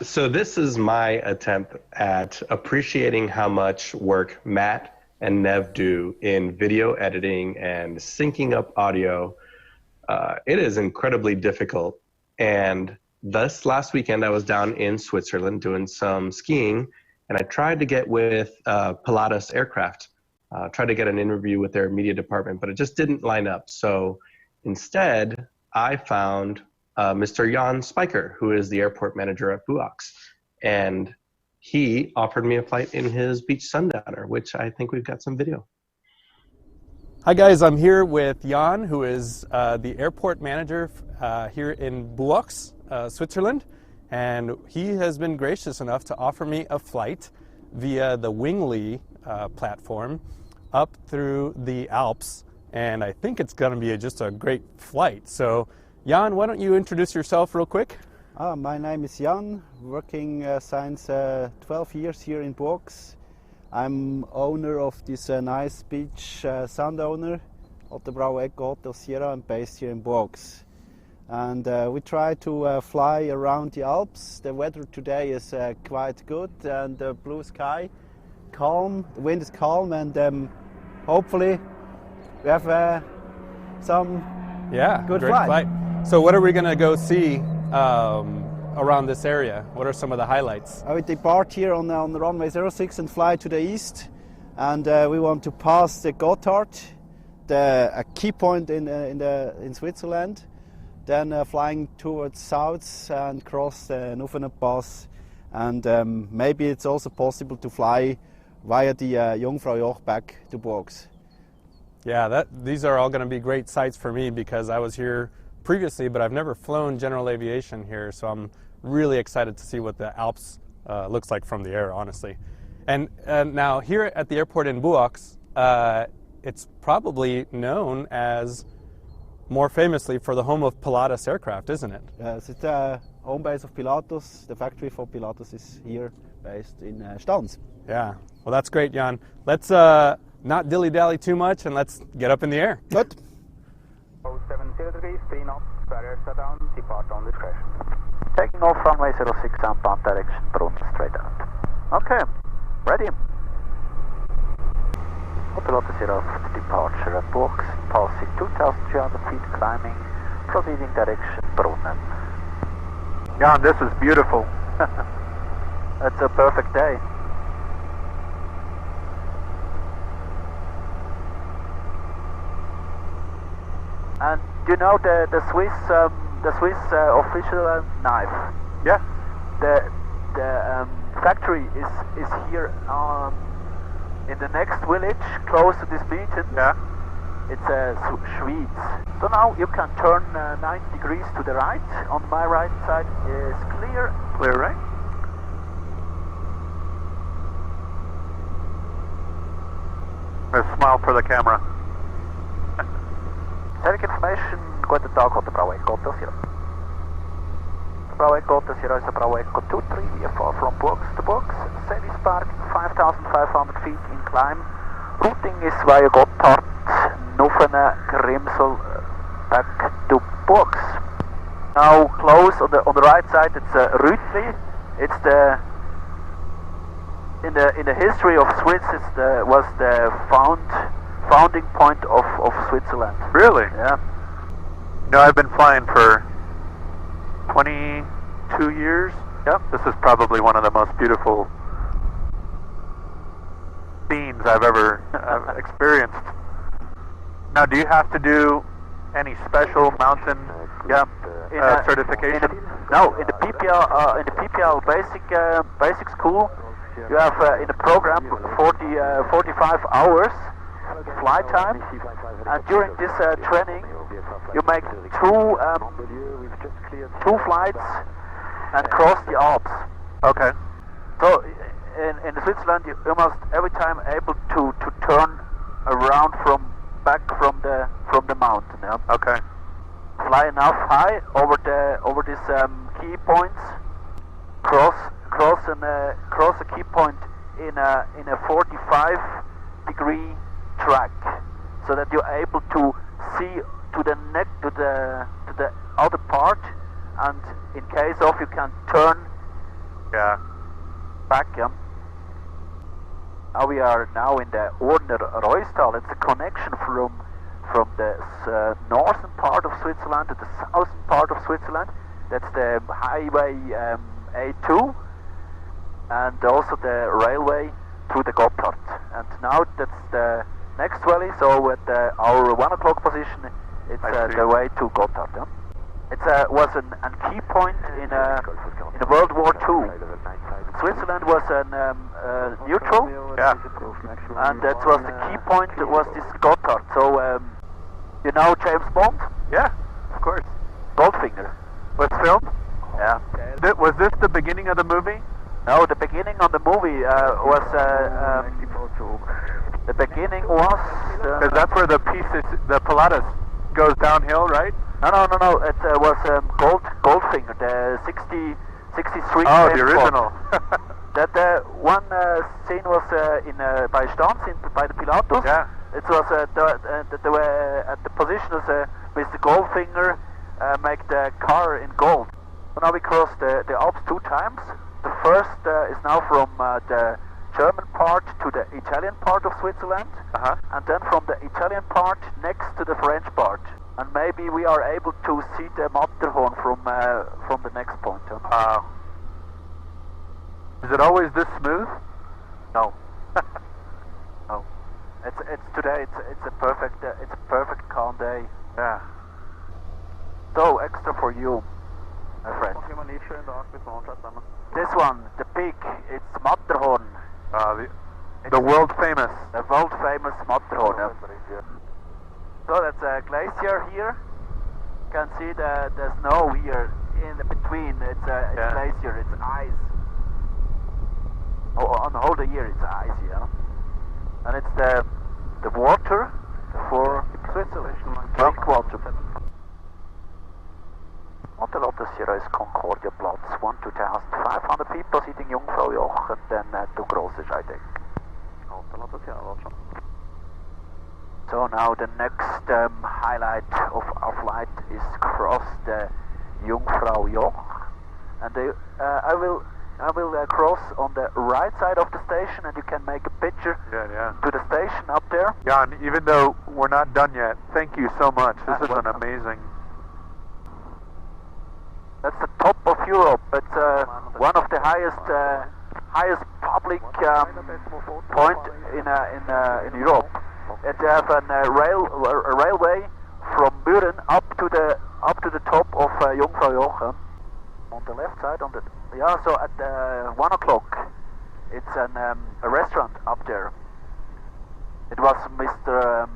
S5: So this is my attempt at appreciating how much work Matt and Nev do in video editing and syncing up audio. It is incredibly difficult. And this last weekend, I was down in Switzerland doing some skiing, and I tried to get with Pilatus Aircraft, tried to get an interview with their media department, but it just didn't line up. So instead, I found Mr. Jan Spijker, who is the airport manager at Buox. And he offered me a flight in his Beach Sundowner, which I think we've got some video.
S6: Hi guys, I'm here with Jan, who is the airport manager here in Buox, Switzerland. And he has been gracious enough to offer me a flight via the Wingly platform up through the Alps. And I think it's going to be just a great flight. So Jan, why don't you introduce yourself real quick?
S7: My name is Jan, working since 12 years here in Buox. I'm owner of this nice beach sundowner, Otterbrau Eco Hotel Sierra, and based here in Buox. And we try to fly around the Alps. The weather today is quite good, and blue sky, calm, the wind is calm, and hopefully we have some good flight.
S6: So what are we going to go see around this area? What are some of the highlights?
S7: We depart here on the runway 06 and fly to the east, and we want to pass the Gotthard, a key point in Switzerland. Then flying towards south and cross the Nuffenen Pass, and maybe it's also possible to fly via the Jungfrau Joch back to Buox.
S6: Yeah, these are all going to be great sights for me because I was here previously, but I've never flown general aviation here, so I'm really excited to see what the Alps looks like from the air, honestly. And now here at the airport in Buox, it's probably known as, more famously, for the home of Pilatus aircraft, isn't it?
S7: Yes, it's the home base of Pilatus. The factory for Pilatus is here, based in Stans.
S6: Yeah, well that's great, Jan. Let's not dilly-dally too much and let's get up in the air.
S7: Good.
S8: 70 degrees, 3 knots, barriers are down, depart on discretion.
S9: Taking off runway 06, outbound direction, Brunnen straight out. Okay, ready. Autopilot 0 departure at box, passing 2,300 feet climbing, proceeding direction Brunnen. Jan, this is beautiful. It's a perfect day. And you know the Swiss official knife?
S7: Yeah.
S9: The factory is here in the next village close to this mountain.
S7: Yeah.
S9: It's Schwyz. So now you can turn 90 degrees to the right. On my right side is clear.
S7: Clear, right?
S9: A smile for the camera. Static information, guten Tag, Hotel Bravo Echo Hotel Zero. Bravo Echo Hotel Zero is a Bravo Echo 23, we are far from box to box. Service parking 5,500 feet in climb. Routing is via Gotthard, Nuffene, Grimsel, back to box. Now close on the right side, it's Rütli. It's the in the history of Swiss, was the founding point of Switzerland.
S7: Really?
S9: Yeah.
S7: No, I've been flying for 22 years.
S9: Yep.
S7: This is probably one of the most beautiful scenes I've ever experienced. Now, do you have to do any special mountain certification?
S9: In the PPL basic school, you have in the program 45 hours flight time, and during this training you make two flights and cross the Alps.
S7: Okay.
S9: So in Switzerland you must every time able to turn around back from the mountain. Yeah?
S7: Okay.
S9: Fly enough high over these key points, cross a key point in a 45 degree track, so that you're able to see to the other part, and in case of you can turn back. Now we are in the Orner Reustal. It's a connection from the northern part of Switzerland to the southern part of Switzerland. That's the highway A2, and also the railway to the Gotthard. And now that's the next valley. So at our 1 o'clock position, it's the way to Gotthard. Yeah? It was a key point in World War II. Switzerland was neutral, and that was the key point. Was this Gotthard? So you know James Bond?
S7: Yeah, of course.
S9: Goldfinger.
S7: Was filmed?
S9: Yeah.
S7: Was this the beginning of the movie?
S9: No, the beginning of the movie was the beginning was
S7: because that's where the Pilatus goes downhill, right?
S9: No. It was Goldfinger, the 63.
S7: Oh, the original.
S9: That one scene was by Stans by the Pilatus.
S7: Yeah.
S9: It was they were at the position as Mr. Goldfinger make the car in gold. So now we crossed the Alps 2 times. The first is now from the German part to the Italian part of Switzerland, and then from the Italian part next to the French part. And maybe we are able to see the Matterhorn from the next point.
S7: Is it always this smooth?
S9: No. No. It's today. It's a perfect calm day.
S7: Yeah.
S9: So extra for you, my friend. This one, the peak, it's Matterhorn.
S7: The world famous.
S9: The world famous Matterhorn. Yeah. So that's a glacier here. can see the snow here in between. It's glacier, it's ice. Oh, on the whole year it's ice, yeah. And it's the water for Switzerland, drink water. Hotel Lotte Sierra is Concordia Platz, 1,500 people sitting Jungfrau Joch and then to Grosse Scheidegg. Hotel Lotte Sierra, Roger. So now the next highlight of our flight is cross the Jungfrau Joch, and I will cross on the right side of the station, and you can make a picture to the station up there.
S10: Jan, even though we're not done yet, thank you so much. This is an amazing.
S9: That's the top of Europe. It's one of the highest public point in Europe. It have a railway from Buren up to the top of Jungfrau Joch. On the left side, so at 1 o'clock, it's a restaurant up there. It was Mr.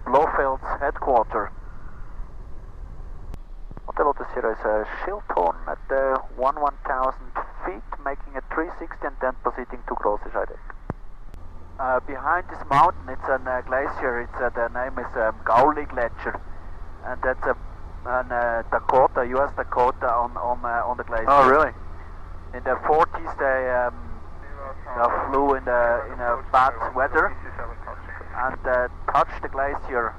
S9: Blofeld's headquarters. Hotel Lotte Sierra is a Schildhorn at 1,000 feet, making a 360 and then proceeding to Grosse Scheidegg. Behind this mountain, it's a glacier. The name is Gauli Glacier, and that's a Dakota, U.S. Dakota on the glacier.
S10: Oh, really?
S9: In the 40s, they flew in a bad weather and touched the glacier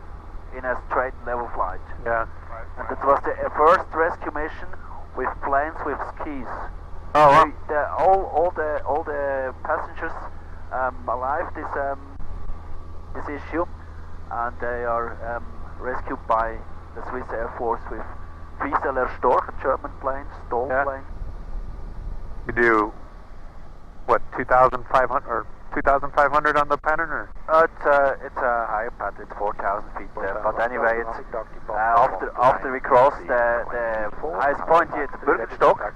S9: in a straight level flight.
S10: Yeah.
S9: And it was the first rescue mission with planes with skis.
S10: Oh, wow.
S9: All the passengers alive this issue, and they are rescued by the Swiss Air Force with Wieseler Storch, German plane, Stoll plane.
S10: You do what, 2,500 or 2,500 on the pattern, or?
S9: It's a higher pattern. It's 4,000 feet. But anyway, it's after we cross the highest point here, it's Bürgenstock,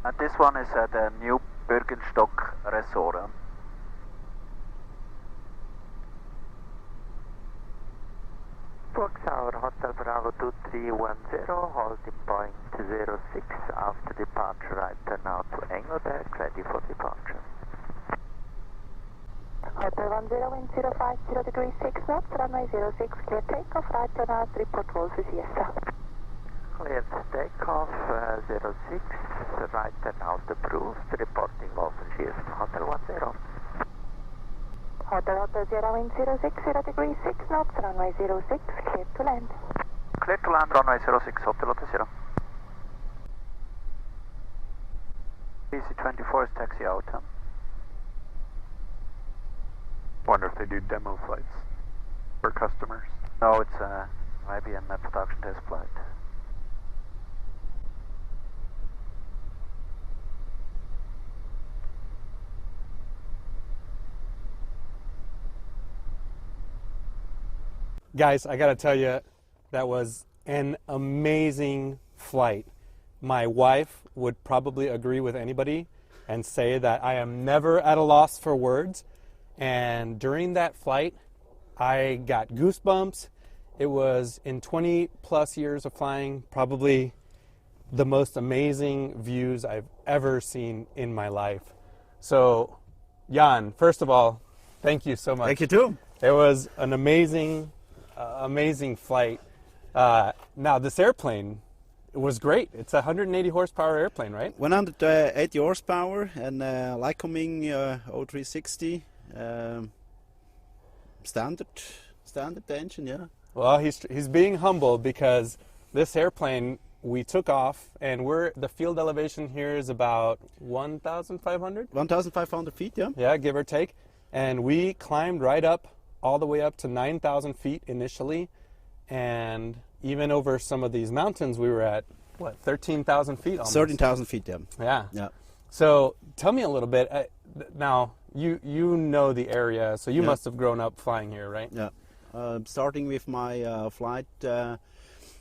S9: and this one is the new Bürgenstock Resort.
S11: Foxhour Hotel Bravo 2310, holding point 06 after departure, right turn out to Engelberg, ready for departure.
S12: Hotel 1050 degrees 6 knots, runway 06, clear takeoff, right turn out, report Wolf Siesta.
S11: Cleared takeoff, 06, right turn out approved, reporting Wolf Siesta, Hotel 10.
S12: Hotel 060 degrees 6 knots, runway 06, clear to land.
S9: Clear to land, runway 06, Hotel 0. DC-24 is taxi out.
S10: Wonder if they do demo flights for customers.
S9: No, it's maybe a production test flight.
S6: Guys, I gotta tell you, that was an amazing flight. My wife would probably agree with anybody and say that I am never at a loss for words. And during that flight, I got goosebumps. It was, in 20 plus years of flying, probably the most amazing views I've ever seen in my life. So, Jan, first of all, thank you so much.
S2: Thank you too.
S6: It was an amazing flight. Now, this airplane, it was great. It's a 180 horsepower airplane, right?
S7: 180 horsepower and Lycoming 0360. Standard engine, yeah.
S6: Well, he's being humble because this airplane, we took off, and the field elevation here is about 1,500?
S7: 1,500 feet, yeah.
S6: Yeah, give or take. And we climbed right up, all the way up to 9,000 feet initially, and even over some of these mountains, we were at, what, 13,000 feet almost?
S7: 13,000 feet, yeah.
S6: Yeah. So tell me a little bit, now, you know the area, so you must have grown up flying here, right?
S7: Yeah. Starting with my flight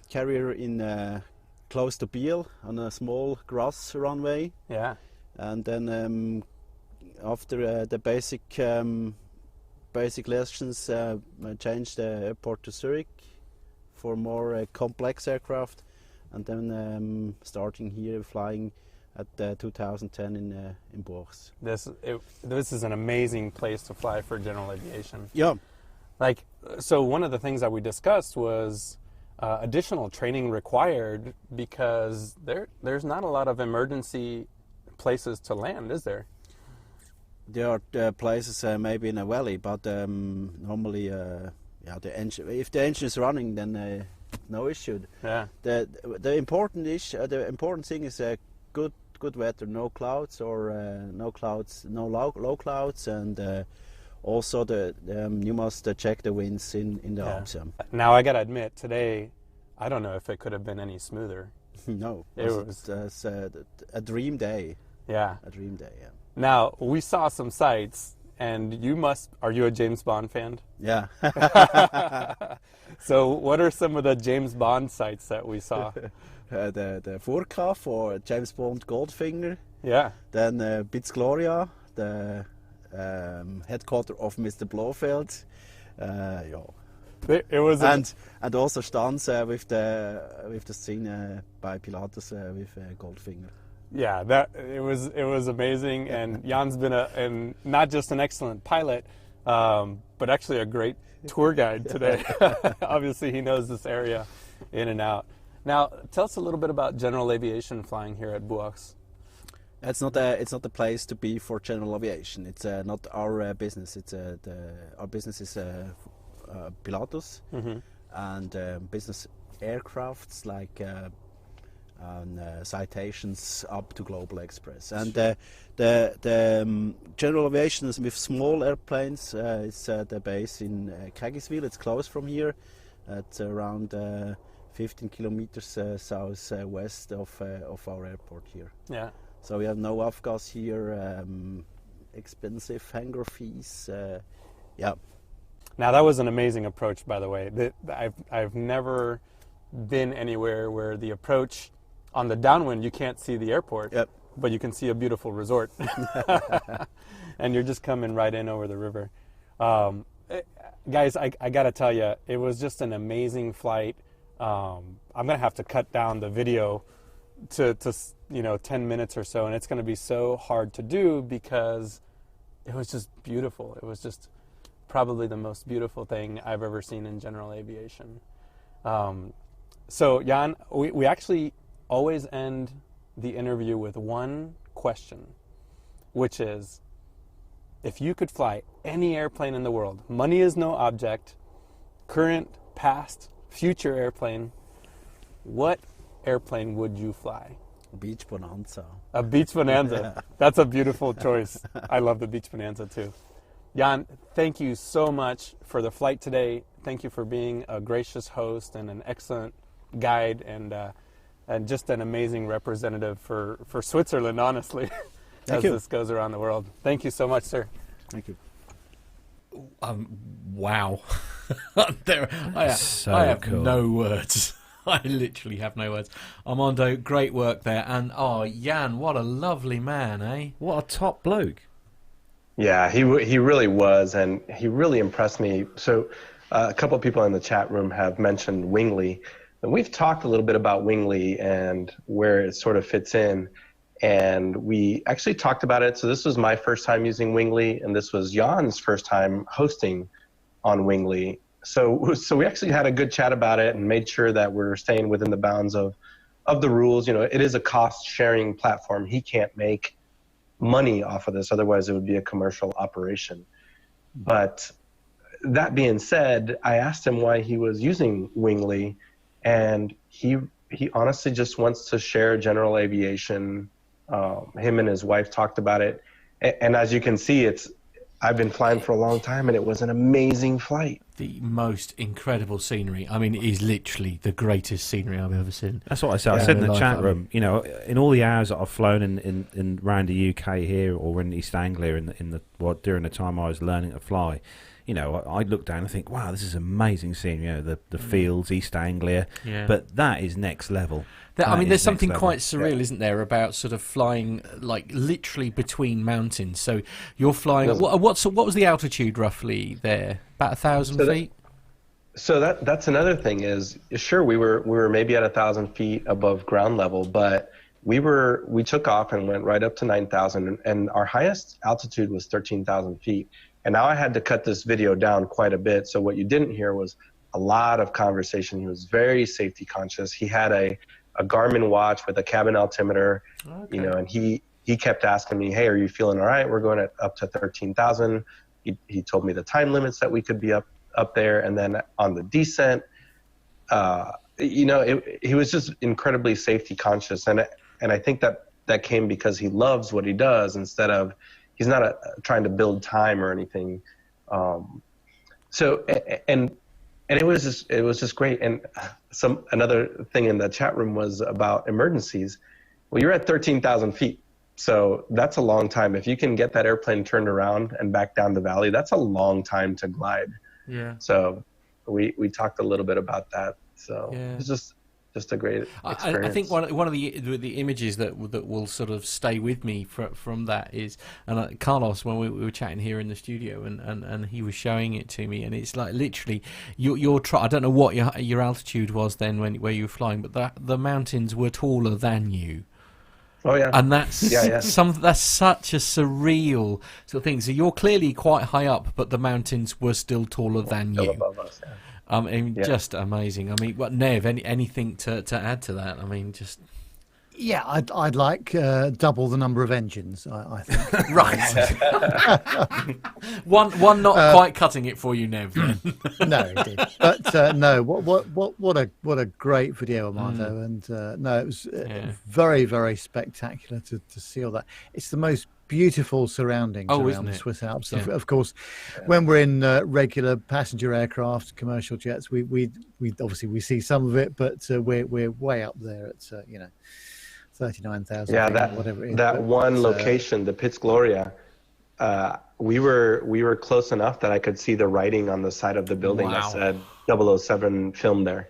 S7: carrier in close to Biel on a small grass runway.
S6: Yeah.
S7: And then after the basic lessons, I changed the airport to Zurich for more complex aircraft, and then starting here flying at 2010 in Bourges.
S6: This is an amazing place to fly for general aviation.
S7: Yeah.
S6: Like, so one of the things that we discussed was additional training required because there's not a lot of emergency places to land, is there?
S7: There are places maybe in a valley, but normally, the engine. If the engine is running, then no issue.
S6: Yeah.
S7: The important thing is good weather, no clouds or no low clouds, and also you must check the winds in the Alps.
S6: Now I gotta admit, today I don't know if it could have been any smoother.
S7: No,
S6: it was
S7: a dream day.
S6: Yeah,
S7: a dream day. Yeah.
S6: Now we saw some sights, and are you a James Bond fan?
S7: Yeah.
S6: So what are some of the James Bond sights that we saw?
S7: The Furka for James Bond Goldfinger.
S6: Yeah.
S7: Then Bitz Gloria, the headquarters of Mr. Blofeld.
S6: It was
S7: and also Stanz with the scene by Pilatus with Goldfinger.
S6: Yeah, it was amazing, and Jan's been not just an excellent pilot, but actually a great tour guide today. Obviously, he knows this area in and out. Now, tell us a little bit about general aviation flying here at Bourges.
S7: It's not the place to be for general aviation. It's not our business. Our business is Pilatus and business aircrafts like citations up to Global Express. And the general aviation is with small airplanes. It's the base in Kagiswil. It's close from here. It's around 15 kilometers southwest of our airport here.
S6: Yeah.
S7: So we have no AFGAS here, expensive hangar fees. Yeah.
S6: Now that was an amazing approach, by the way. I've never been anywhere where the approach on the downwind you can't see the airport, but you can see a beautiful resort, and you're just coming right in over the river. Guys, I got to tell you, it was just an amazing flight. I'm gonna have to cut down the video to 10 minutes or so, and it's gonna be so hard to do because it was just beautiful. It was just probably the most beautiful thing I've ever seen in general aviation. So Jan, we actually always end the interview with one question, which is, if you could fly any airplane in the world, money is no object, current, past, future airplane, what airplane would you fly?
S7: Beach Bonanza.
S6: A Beach Bonanza. That's a beautiful choice. I love the Beach Bonanza too. Jan, thank you so much for the flight today. Thank you for being a gracious host and an excellent guide and just an amazing representative for Switzerland, honestly, this goes around the world. Thank you so much, sir.
S7: Thank you.
S3: Wow. I have cool. No words. I literally have no words. Armando, great work there. And, Jan, what a lovely man, eh?
S2: What a top bloke.
S5: Yeah, he really was, and he really impressed me. So a couple of people in the chat room have mentioned Wingley, and we've talked a little bit about Wingley and where it sort of fits in, and we actually talked about it. So this was my first time using Wingley, and this was Jan's first time hosting on Wingley. So we actually had a good chat about it and made sure that we're staying within the bounds of the rules. It is a cost-sharing platform. He can't make money off of this, otherwise it would be a commercial operation. But that being said, I asked him why he was using Wingley, and he honestly just wants to share general aviation. Him and his wife talked about it, and as you can see, I've been flying for a long time, and it was an amazing flight.
S3: The most incredible scenery. I mean, it is literally the greatest scenery I've ever seen.
S2: That's what I said. I said in the chat room, in all the hours that I've flown in around the UK here or in East Anglia during the time I was learning to fly, I'd look down and think, wow, this is amazing scenery. The fields, East Anglia, but that is next level.
S3: There's something quite surreal, isn't there, about sort of flying like literally between mountains. So you're flying. What was the altitude roughly there? About 1,000 feet.
S5: So that's another thing is, sure, we were maybe at 1,000 feet above ground level, but we took off and went right up to 9,000, and our highest altitude was 13,000 feet. And now I had to cut this video down quite a bit. So what you didn't hear was a lot of conversation. He was very safety conscious. He had a Garmin watch with a cabin altimeter, you know, and he kept asking me, hey, are you feeling all right? We're going up to 13,000. He told me the time limits that we could be up there. And then on the descent, you know, he was just incredibly safety conscious. And I think that came because he loves what he does instead of, he's not trying to build time or anything. So, and it was just great. And another thing in the chat room was about emergencies. Well, you're at 13,000 feet. So that's a long time. If you can get that airplane turned around and back down the valley, that's a long time to glide.
S3: Yeah.
S5: So we talked a little bit about that. So it's just a great experience.
S3: I think one of the images that will sort of stay with me from that is, and Carlos, when we were chatting here in the studio, and he was showing it to me, and it's like literally I don't know what your altitude was then where you were flying, but the mountains were taller than you.
S5: Oh yeah,
S3: and that's that's such a surreal sort of thing. So you're clearly quite high up, but the mountains were still taller than you.
S5: Above us, yeah.
S3: I mean, just amazing. I mean, what, Nev? Anything to add to that? I mean, just.
S4: Yeah, I'd like double the number of engines. I think.
S3: Right. one not quite cutting it for you, Nev. Then.
S4: No, it did. But no, what a great video, Armando. And no, it was very, very spectacular to see all that. It's the most beautiful surroundings around the Swiss Alps. Yeah. Of course, when we're in regular passenger aircraft, commercial jets, we obviously we see some of it, but we're way up there at 39,000.
S5: Yeah,
S4: whatever it is.
S5: That one location, the Piz Gloria, we were close enough that I could see the writing on the side of the building that said 007 filmed there.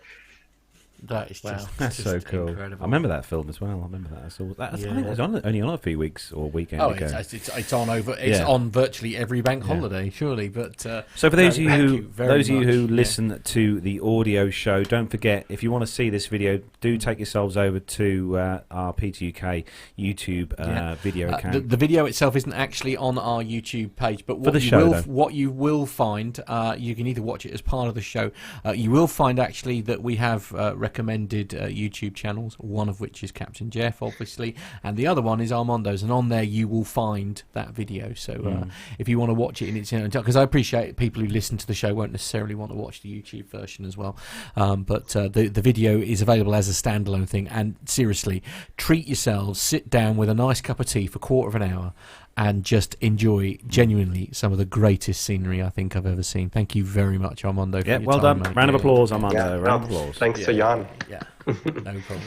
S3: That is
S2: that's so cool.
S3: Incredible.
S2: I remember that film as well. I remember that. I saw that. I think it was only on a few weeks or weekend ago.
S3: It's on over. It's on virtually every bank holiday, surely. But
S2: so for those of you who listen to the audio show, don't forget, if you want to see this video, do take yourselves over to our PTUK YouTube video account.
S3: The video itself isn't actually on our YouTube page, but what you will find, you can either watch it as part of the show. You will find actually that we have recommended YouTube channels, one of which is Captain Jeff, obviously, and the other one is Armando's, and on there you will find that video. So if you want to watch it in its own time, because I appreciate people who listen to the show won't necessarily want to watch the YouTube version as well, but the video is available as a standalone thing. And seriously, treat yourselves, sit down with a nice cup of tea for a quarter of an hour and just enjoy genuinely some of the greatest scenery I think I've ever seen. Thank you very much, Armando. For your
S2: well
S3: time,
S2: done.
S3: mate.
S2: Round of applause, Armando. Round of applause.
S5: Thanks to Jan.
S3: Yeah, no problem.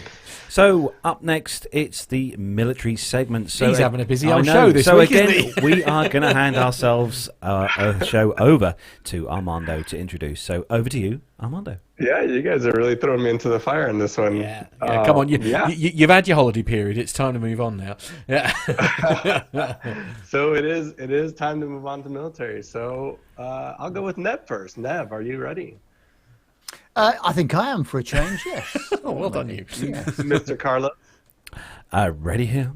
S2: So up next, it's the military segment. So
S3: he's having a busy old show this week,
S2: again,
S3: isn't he?
S2: we are going to hand ourselves a show over to Armando to introduce. So over to you, Armando.
S5: Yeah, you guys are really throwing me into the fire on this one.
S3: Yeah, come on. You've had your holiday period. It's time to move on now. Yeah.
S5: So it is time to move on to military. So I'll go with Nev first. Nev, are you ready?
S4: I think I am for a change, yes.
S3: Oh, well done, you.
S5: Yes. Mr. Carlos?
S2: Ready here.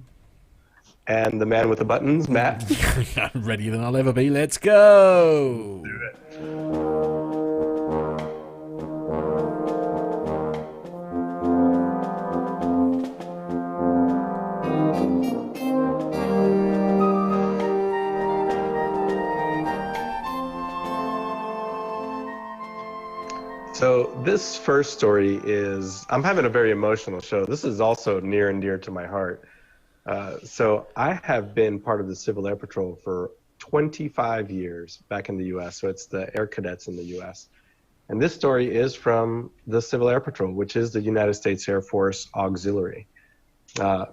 S5: And the man with the buttons, Matt?
S3: Readier than I'll ever be. Let's go.
S5: Do it. So this first story is, I'm having a very emotional show. This is also near and dear to my heart. So I have been part of the Civil Air Patrol for 25 years back in the U.S. So it's the Air Cadets in the U.S. And this story is from the Civil Air Patrol, which is the United States Air Force Auxiliary.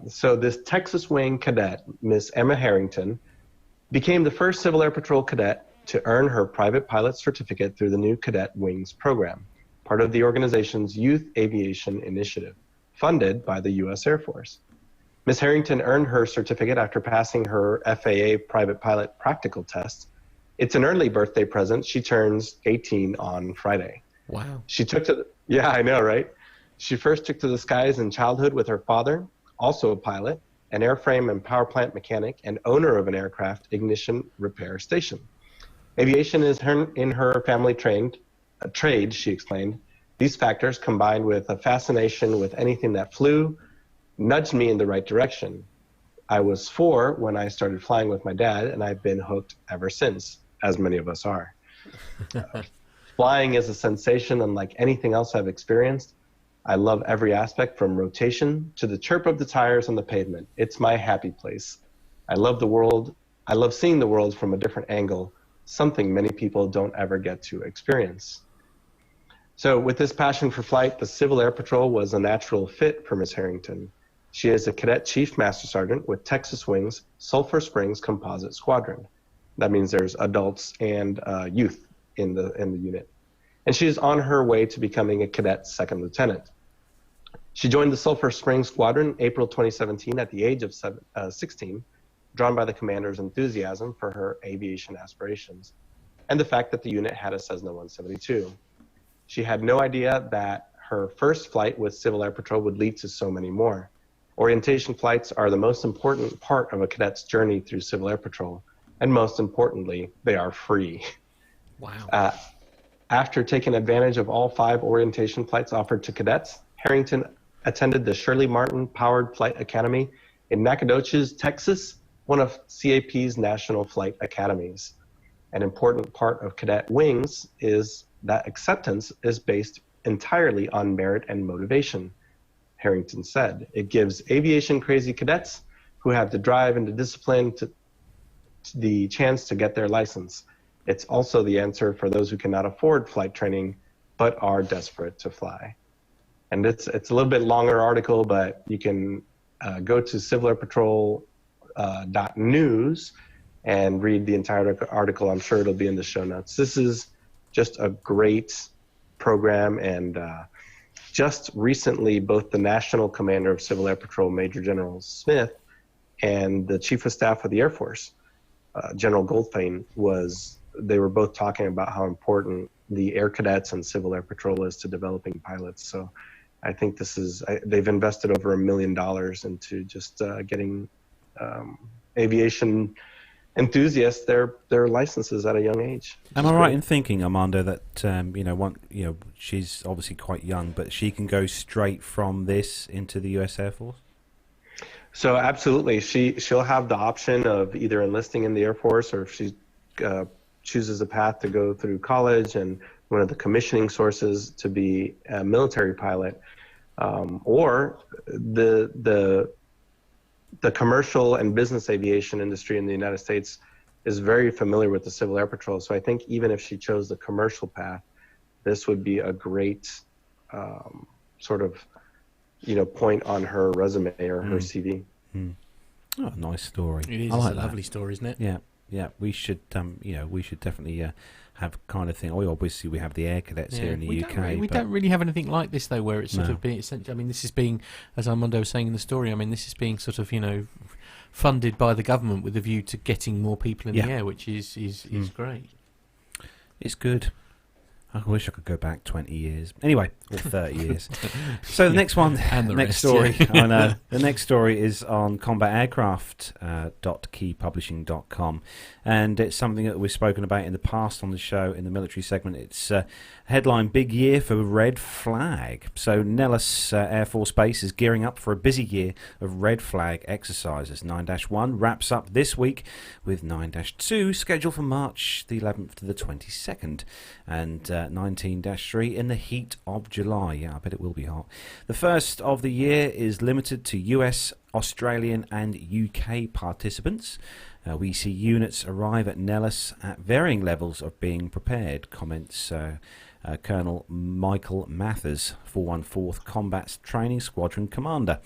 S5: So this Texas Wing cadet, Miss Emma Harrington, became the first Civil Air Patrol cadet to earn her private pilot certificate through the new Cadet Wings Program, part of the organization's Youth Aviation Initiative, funded by the U.S. Air Force. Ms. Harrington earned her certificate after passing her FAA private pilot practical test. It's an early birthday present. She turns 18 on Friday.
S3: Wow.
S5: Yeah, I know, right? She first took to the skies in childhood with her father, also a pilot, an airframe and power plant mechanic, and owner of an aircraft ignition repair station. Aviation is in her family trade, she explained. These factors, combined with a fascination with anything that flew, nudged me in the right direction. I was 4 when I started flying with my dad, and I've been hooked ever since, as many of us are. Flying is a sensation unlike anything else I've experienced. I love every aspect, from rotation to the chirp of the tires on the pavement. It's my happy place. I love the world. I love seeing the world from a different angle, something many people don't ever get to experience. So with this passion for flight, the Civil Air Patrol was a natural fit for Ms. Harrington. She is a Cadet Chief Master Sergeant with Texas Wings Sulphur Springs Composite Squadron. That means there's adults and youth in the unit. And she is on her way to becoming a Cadet Second Lieutenant. She joined the Sulphur Springs Squadron April 2017 at the age of 16, drawn by the commander's enthusiasm for her aviation aspirations and the fact that the unit had a Cessna 172. She had no idea that her first flight with Civil Air Patrol would lead to so many more. Orientation flights are the most important part of a cadet's journey through Civil Air Patrol, and most importantly, they are free.
S3: Wow.
S5: After taking advantage of all 5 orientation flights offered to cadets, Harrington attended the Shirley Martin Powered Flight Academy in Nacogdoches, Texas, one of CAP's national flight academies. An important part of Cadet Wings is that acceptance is based entirely on merit and motivation. Harrington said, "It gives aviation crazy cadets who have the drive and the discipline to the chance to get their license. It's also the answer for those who cannot afford flight training but are desperate to fly." And it's a little bit longer article, but you can go to civilairpatrol.news and read the entire article. I'm sure it'll be in the show notes. This is just a great program, and just recently, both the National Commander of Civil Air Patrol, Major General Smith, and the Chief of Staff of the Air Force, General Goldfein, they were both talking about how important the Air Cadets and Civil Air Patrol is to developing pilots. So I think they've invested over $1 million into just getting aviation enthusiasts their licenses at a young age.
S2: Am I right in thinking, Armando, that she's obviously quite young, but she can go straight from this into the U.S. Air Force?
S5: So absolutely, she'll have the option of either enlisting in the Air Force, or if she chooses a path to go through college and one of the commissioning sources to be a military pilot, or the commercial and business aviation industry in the United States is very familiar with the Civil Air Patrol. So I think even if she chose the commercial path, this would be a great sort of point on her resume or her CV.
S2: Oh, nice story.
S3: It is.
S2: I like
S3: a lovely story, isn't it?
S2: Yeah. We should definitely have kind of thing. Obviously, we have the Air Cadets here in the UK.
S3: We don't really have anything like this though, where it's sort of being essential. I mean, this is being, as Armando was saying in the story. I mean, this is being sort of funded by the government with a view to getting more people in the air, which is great.
S2: It's good. I wish I could go back 20 years. Anyway, or 30 years. So the next one,
S3: and the
S2: next
S3: rest,
S2: story, I know. The next story is on combataircraft.keypublishing.com. And it's something that we've spoken about in the past on the show in the military segment. It's headline, big year for Red Flag. So Nellis Air Force Base is gearing up for a busy year of Red Flag exercises. 9-1 wraps up this week with 9-2 scheduled for March the 11th to the 22nd. And 19-3 in the heat of July. Yeah, I bet it will be hot. The first of the year is limited to US, Australian and UK participants. We see units arrive at Nellis at varying levels of being prepared, comments Colonel Michael Mathers, 414th Combat Training Squadron Commander.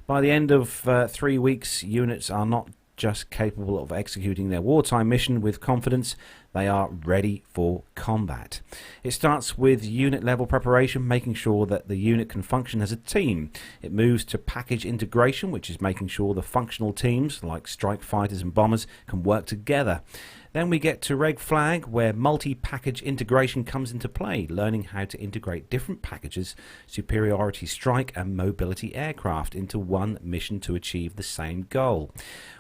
S2: By the end of 3 weeks, units are not just capable of executing their wartime mission with confidence, They are ready for combat. It starts with unit level preparation, making sure that the unit can function as a team. It moves to package integration, which is making sure the functional teams, like strike fighters and bombers, can work together. Then we get to red flag, where multi-package integration comes into play, learning how to integrate different packages, superiority strike and mobility aircraft into one mission to achieve the same goal.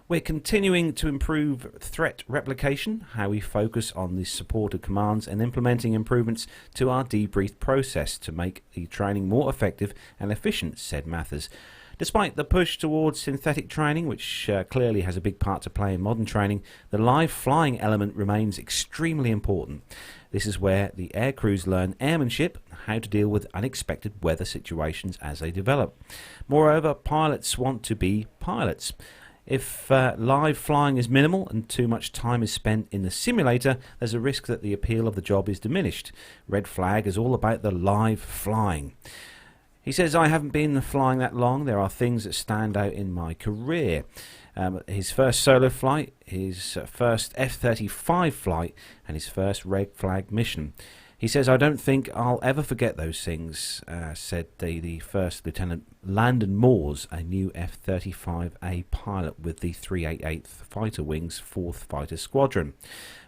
S2: We're continuing to improve threat replication, how we focus on the supported commands, and implementing improvements to our debrief process to make the training more effective and efficient, said Mathers. Despite the push towards synthetic training, which clearly has a big part to play in modern training, the live flying element remains extremely important. This is where the air crews learn airmanship, how to deal with unexpected weather situations as they develop. Moreover, pilots want to be pilots. If live flying is minimal and too much time is spent in the simulator, there's a risk that the appeal of the job is diminished. Red flag is all about the live flying. He says, I haven't been flying that long. There are things that stand out in my career. His first solo flight, his first F-35 flight, and his first red flag mission. He says, I don't think I'll ever forget those things, said the First Lieutenant Landon Moores, a new F-35A pilot with the 388th Fighter Wing's 4th Fighter Squadron.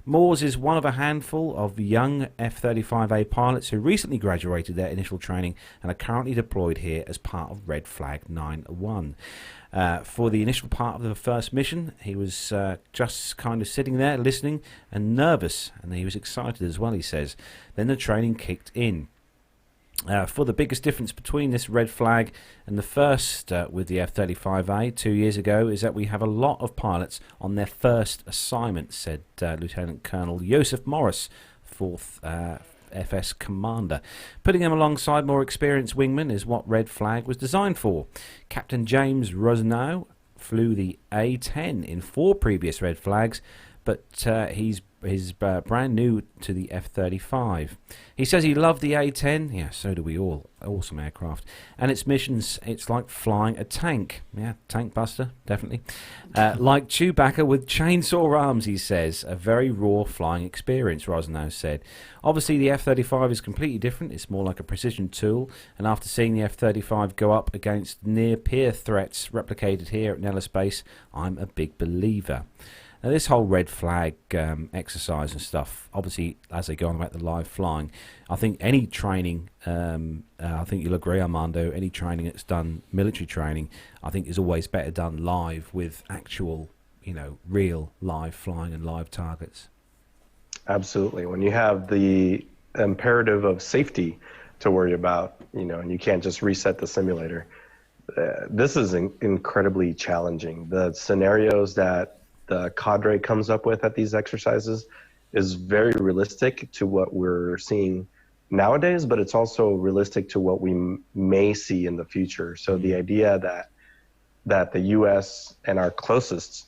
S2: Moores is one of a handful of young F-35A pilots who recently graduated their initial training and are currently deployed here as part of Red Flag 9-1. For the initial part of the first mission, he was just kind of sitting there listening and nervous, and he was excited as well, he says. Then the training kicked in. For the biggest difference between this red flag and the first with the F-35A 2 years ago is that we have a lot of pilots on their first assignment, said Lieutenant Colonel Joseph Morris, 4th FS Commander. Putting them alongside more experienced wingmen is what red flag was designed for. Captain James Rosnow flew the A-10 in 4 previous red flags, but he's brand new to the F-35. He says he loved the A-10. Yeah, so do we all. Awesome aircraft. And its missions, it's like flying a tank. Yeah, tank buster, definitely. Like Chewbacca with chainsaw arms, he says. A very raw flying experience, Rosnow said. Obviously, the F-35 is completely different. It's more like a precision tool. And after seeing the F-35 go up against near-peer threats replicated here at Nellis Base, I'm a big believer. Now, this whole red flag exercise and stuff, obviously, as they go on about the live flying, I think any training, I think you'll agree, Armando, any training that's done, military training, I think is always better done live with actual, real live flying and live targets. Absolutely. When you have the imperative of safety to worry about, and you can't just reset the simulator, this is incredibly challenging. The scenarios that the cadre comes up with at these exercises is very realistic to what we're seeing nowadays, but it's also realistic to what we may see in the future. So the idea that the U.S. and our closest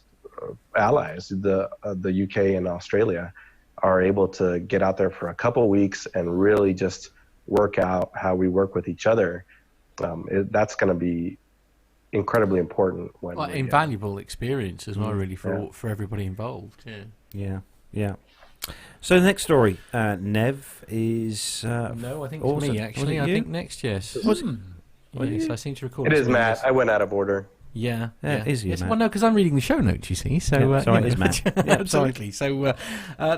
S2: allies, the UK and Australia, are able to get out there for a couple weeks and really just work out how we work with each other, that's going to be incredibly important.
S3: Invaluable experience as well, really, for everybody involved.
S2: Yeah. So the next story, Nev, is...
S3: no, I think it's me, actually. I think next, yes.
S2: Was it?
S3: Yes, I seem to recall.
S5: It is Matt. I went out of order.
S3: Yeah.
S2: It is you,
S3: yes,
S2: Matt.
S3: well, no, because I'm reading the show notes, you see. So,
S2: sorry, it is Matt.
S3: Absolutely. So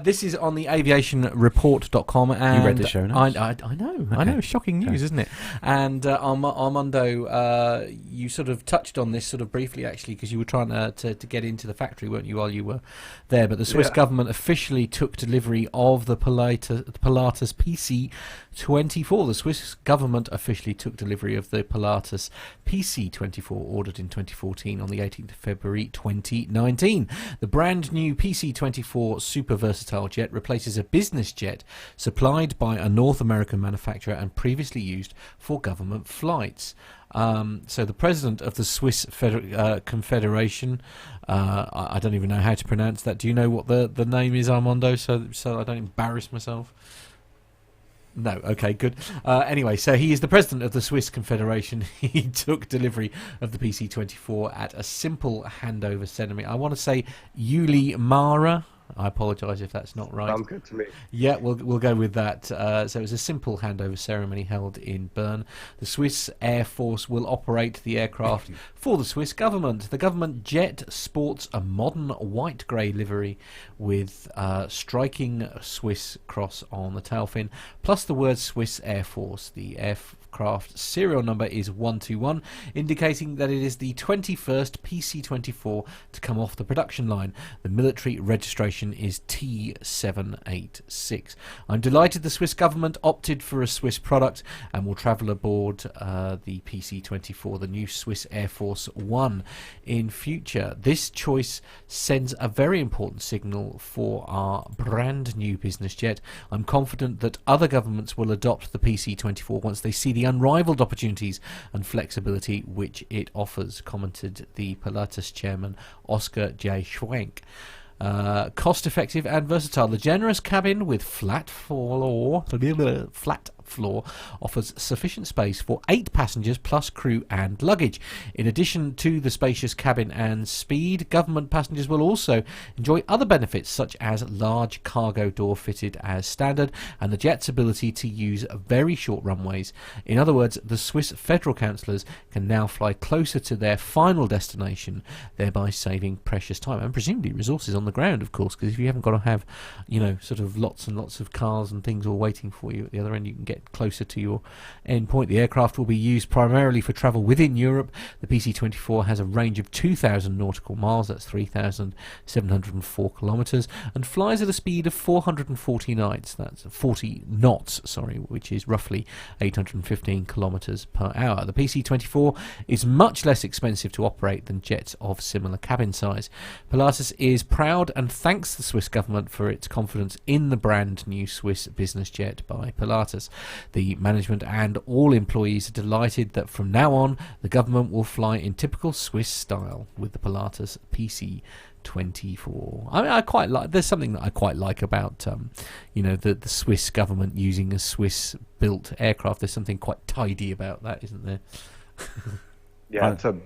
S3: this is on the aviationreport.com. And
S2: you read the show notes?
S3: I know. Okay. I know. Shocking news, isn't it? And Armando, you sort of touched on this sort of briefly, actually, because you were trying to get into the factory, weren't you, while you were there? But the Swiss government officially took delivery of the Pilatus PC-24. The Swiss government officially took delivery of the Pilatus PC-24, ordered in 2014 on the 18th of February 2019. The brand new PC-24 super versatile jet replaces a business jet supplied by a North American manufacturer and previously used for government flights. So the president of the Swiss Confederation, I don't even know how to pronounce that. Do you know what the name is, Armando, so I don't embarrass myself? No, okay, good. Anyway, so he is the president of the Swiss Confederation. He took delivery of the PC-24 at a simple handover ceremony. I want to say Uli Mara, I apologise if that's not right.
S5: Sounds good to me.
S3: Yeah, we'll go with that. So it was a simple handover ceremony held in Bern. The Swiss Air Force will operate the aircraft for the Swiss government. The government jet sports a modern white-grey livery with striking Swiss cross on the tail fin, plus the word Swiss Air Force. The aircraft serial number is 121, indicating that it is the 21st PC-24 to come off the production line. The military registration is T786. I'm delighted the Swiss government opted for a Swiss product and will travel aboard the PC-24, the new Swiss Air Force One, in future. This choice sends a very important signal for our brand new business jet. I'm confident that other governments will adopt the PC-24 once they see the unrivaled opportunities and flexibility which it offers, commented the Pilatus chairman Oscar J. Schwenk. Cost-effective and versatile. The generous cabin with flat floor offers sufficient space for 8 passengers plus crew and luggage. In addition to the spacious cabin and speed, government passengers will also enjoy other benefits such as large cargo door fitted as standard and the jet's ability to use very short runways. In other words, the Swiss federal councillors can now fly closer to their final destination, thereby saving precious time and presumably resources on the ground, of course, because if you haven't got to have, sort of lots and lots of cars and things all waiting for you at the other end, you can get closer to your end point. The aircraft will be used primarily for travel within Europe. The PC-24 has a range of 2,000 nautical miles, that's 3,704 kilometres, and flies at a speed of 440 knots, that's 40 knots, which is roughly 815 kilometres per hour. The PC-24 is much less expensive to operate than jets of similar cabin size. Pilatus is proud and thanks the Swiss government for its confidence in the brand new Swiss business jet by Pilatus. The management and all employees are delighted that from now on the government will fly in typical Swiss style with the Pilatus PC-24. I mean, I quite like. There's something that I quite like about the Swiss government using a Swiss-built aircraft. There's something quite tidy about that, isn't there?
S5: Yeah, it's a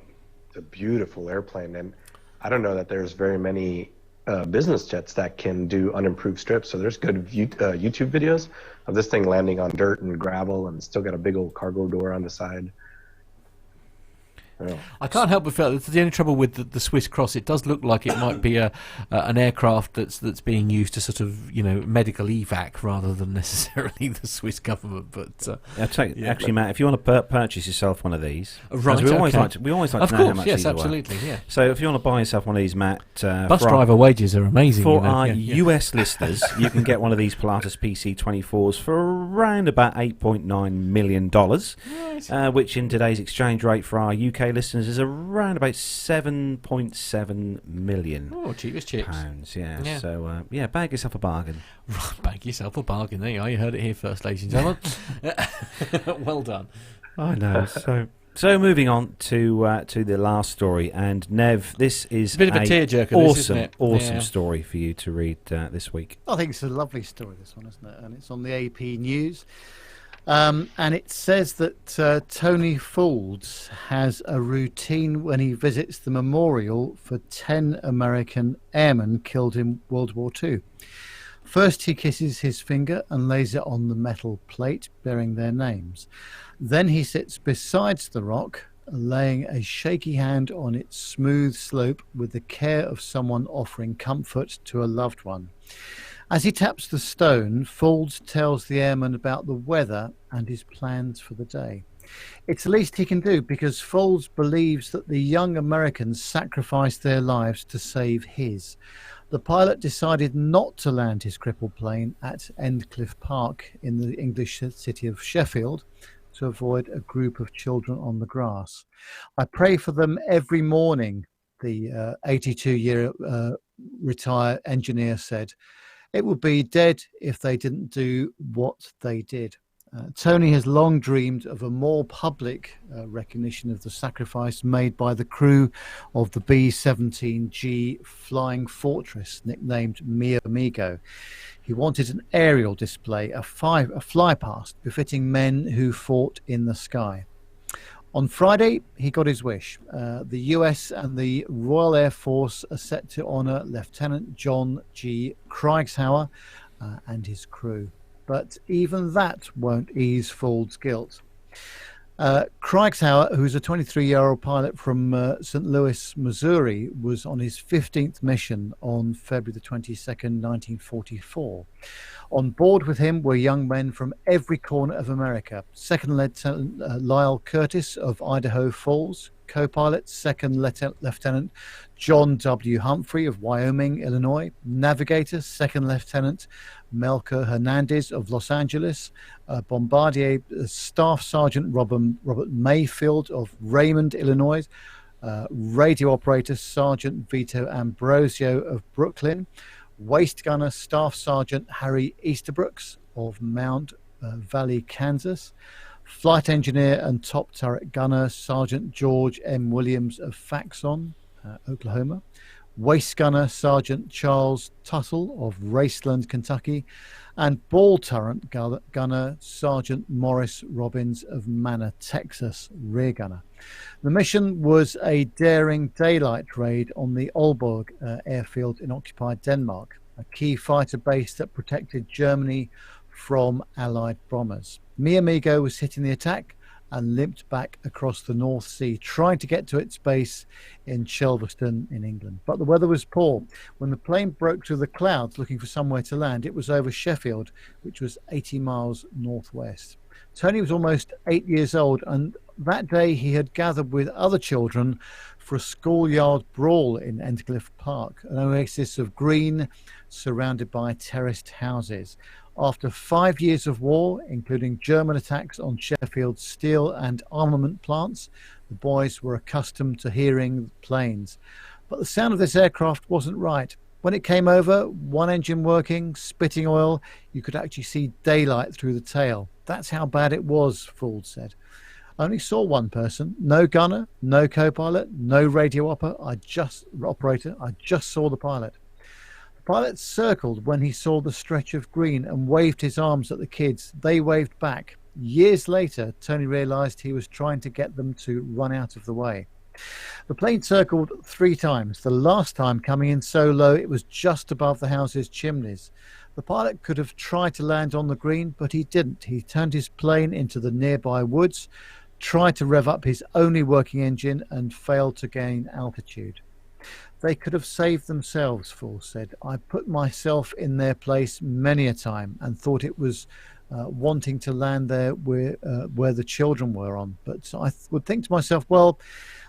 S5: beautiful airplane, and I don't know that there's very many business jets that can do unimproved strips. So there's good YouTube videos of this thing landing on dirt and gravel and still got a big old cargo door on the side.
S3: I can't help but feel that's the only trouble with the Swiss Cross. It does look like it might be an aircraft that's being used to sort of medical evac rather than necessarily the Swiss government. But
S2: actually, Matt, if you want to purchase yourself one of these,
S3: right?
S2: We always like to know how much these are worth.
S3: Absolutely, yeah.
S2: So if you want to buy yourself one of these, Matt,
S3: bus driver wages are amazing.
S2: For our US listeners, you can get one of these Pilatus PC-24s for around about $8.9 million, which in today's exchange rate for our UK listeners is around about 7.7 million.
S3: Oh, cheap as chips.
S2: Pounds, yeah. So, bag yourself a bargain.
S3: Right, bag yourself a bargain. There you are. You heard it here first, ladies and gentlemen. Well done.
S2: I know. So moving on to the last story, and Nev, this is
S3: a bit of a tearjerker.
S2: Awesome story for you to read this week.
S4: I think it's a lovely story, this one, isn't it? And it's on the AP News. And it says that Tony Faulds has a routine when he visits the memorial for 10 American airmen killed in World War II. First, he kisses his finger and lays it on the metal plate bearing their names. Then he sits beside the rock, laying a shaky hand on its smooth slope with the care of someone offering comfort to a loved one. As he taps the stone, Faulds tells the airman about the weather and his plans for the day. It's the least he can do because Faulds believes that the young Americans sacrificed their lives to save his. The pilot decided not to land his crippled plane at Endcliffe Park in the English city of Sheffield to avoid a group of children on the grass. I pray for them every morning, the 82-year retired engineer said. It would be dead if they didn't do what they did. Tony has long dreamed of a more public recognition of the sacrifice made by the crew of the B-17G Flying Fortress, nicknamed Mi Amigo. He wanted an aerial display, a flypast befitting men who fought in the sky. On Friday, he got his wish. The US and the Royal Air Force are set to honour Lieutenant John G. Krigshauer and his crew. But even that won't ease Fould's guilt. Krigshauer, who's a 23-year-old pilot from St. Louis, Missouri, was on his 15th mission on February the 22nd, 1944. On board with him were young men from every corner of America. Second Lieutenant Lyle Curtis of Idaho Falls, co-pilot Second Lieutenant John W. Humphrey of Wyoming, Illinois, navigator Second Lieutenant Melker Hernandez of Los Angeles, bombardier Staff Sergeant Robert Mayfield of Raymond, Illinois, radio operator Sergeant Vito Ambrosio of Brooklyn, waist gunner Staff Sergeant Harry Easterbrooks of Mount Valley, Kansas, flight engineer and top turret gunner Sergeant George M. Williams of Faxon, Oklahoma, waist gunner Sergeant Charles Tuttle of Raceland, Kentucky, and ball turret gunner Sergeant Morris Robbins of Manor, Texas, rear gunner. The mission was a daring daylight raid on the Aalborg airfield in occupied Denmark, a key fighter base that protected Germany from Allied bombers. Mi Amigo was hit in the attack and limped back across the North Sea, trying to get to its base in Shelverston in England. But the weather was poor. When the plane broke through the clouds looking for somewhere to land, it was over Sheffield, which was 80 miles northwest. Tony was almost 8 years old, and that day he had gathered with other children for a schoolyard brawl in Endcliffe Park, an oasis of green surrounded by terraced houses. After 5 years of war, including German attacks on Sheffield's steel and armament plants, the boys were accustomed to hearing planes. But the sound of this aircraft wasn't right. When it came over, one engine working, spitting oil, you could actually see daylight through the tail. That's how bad it was, Fould said. I only saw one person, no gunner, no co-pilot, no radio operator. I just saw the pilot. The pilot circled when he saw the stretch of green and waved his arms at the kids. They waved back. Years later, Tony realized he was trying to get them to run out of the way. The plane circled 3 times, the last time coming in so low it was just above the house's chimneys. The pilot could have tried to land on the green, but he didn't. He turned his plane into the nearby woods, tried to rev up his only working engine, and failed to gain altitude. They could have saved themselves, Fould said. I put myself in their place many a time and thought it was wanting to land there where the children were on. But I would think to myself, well,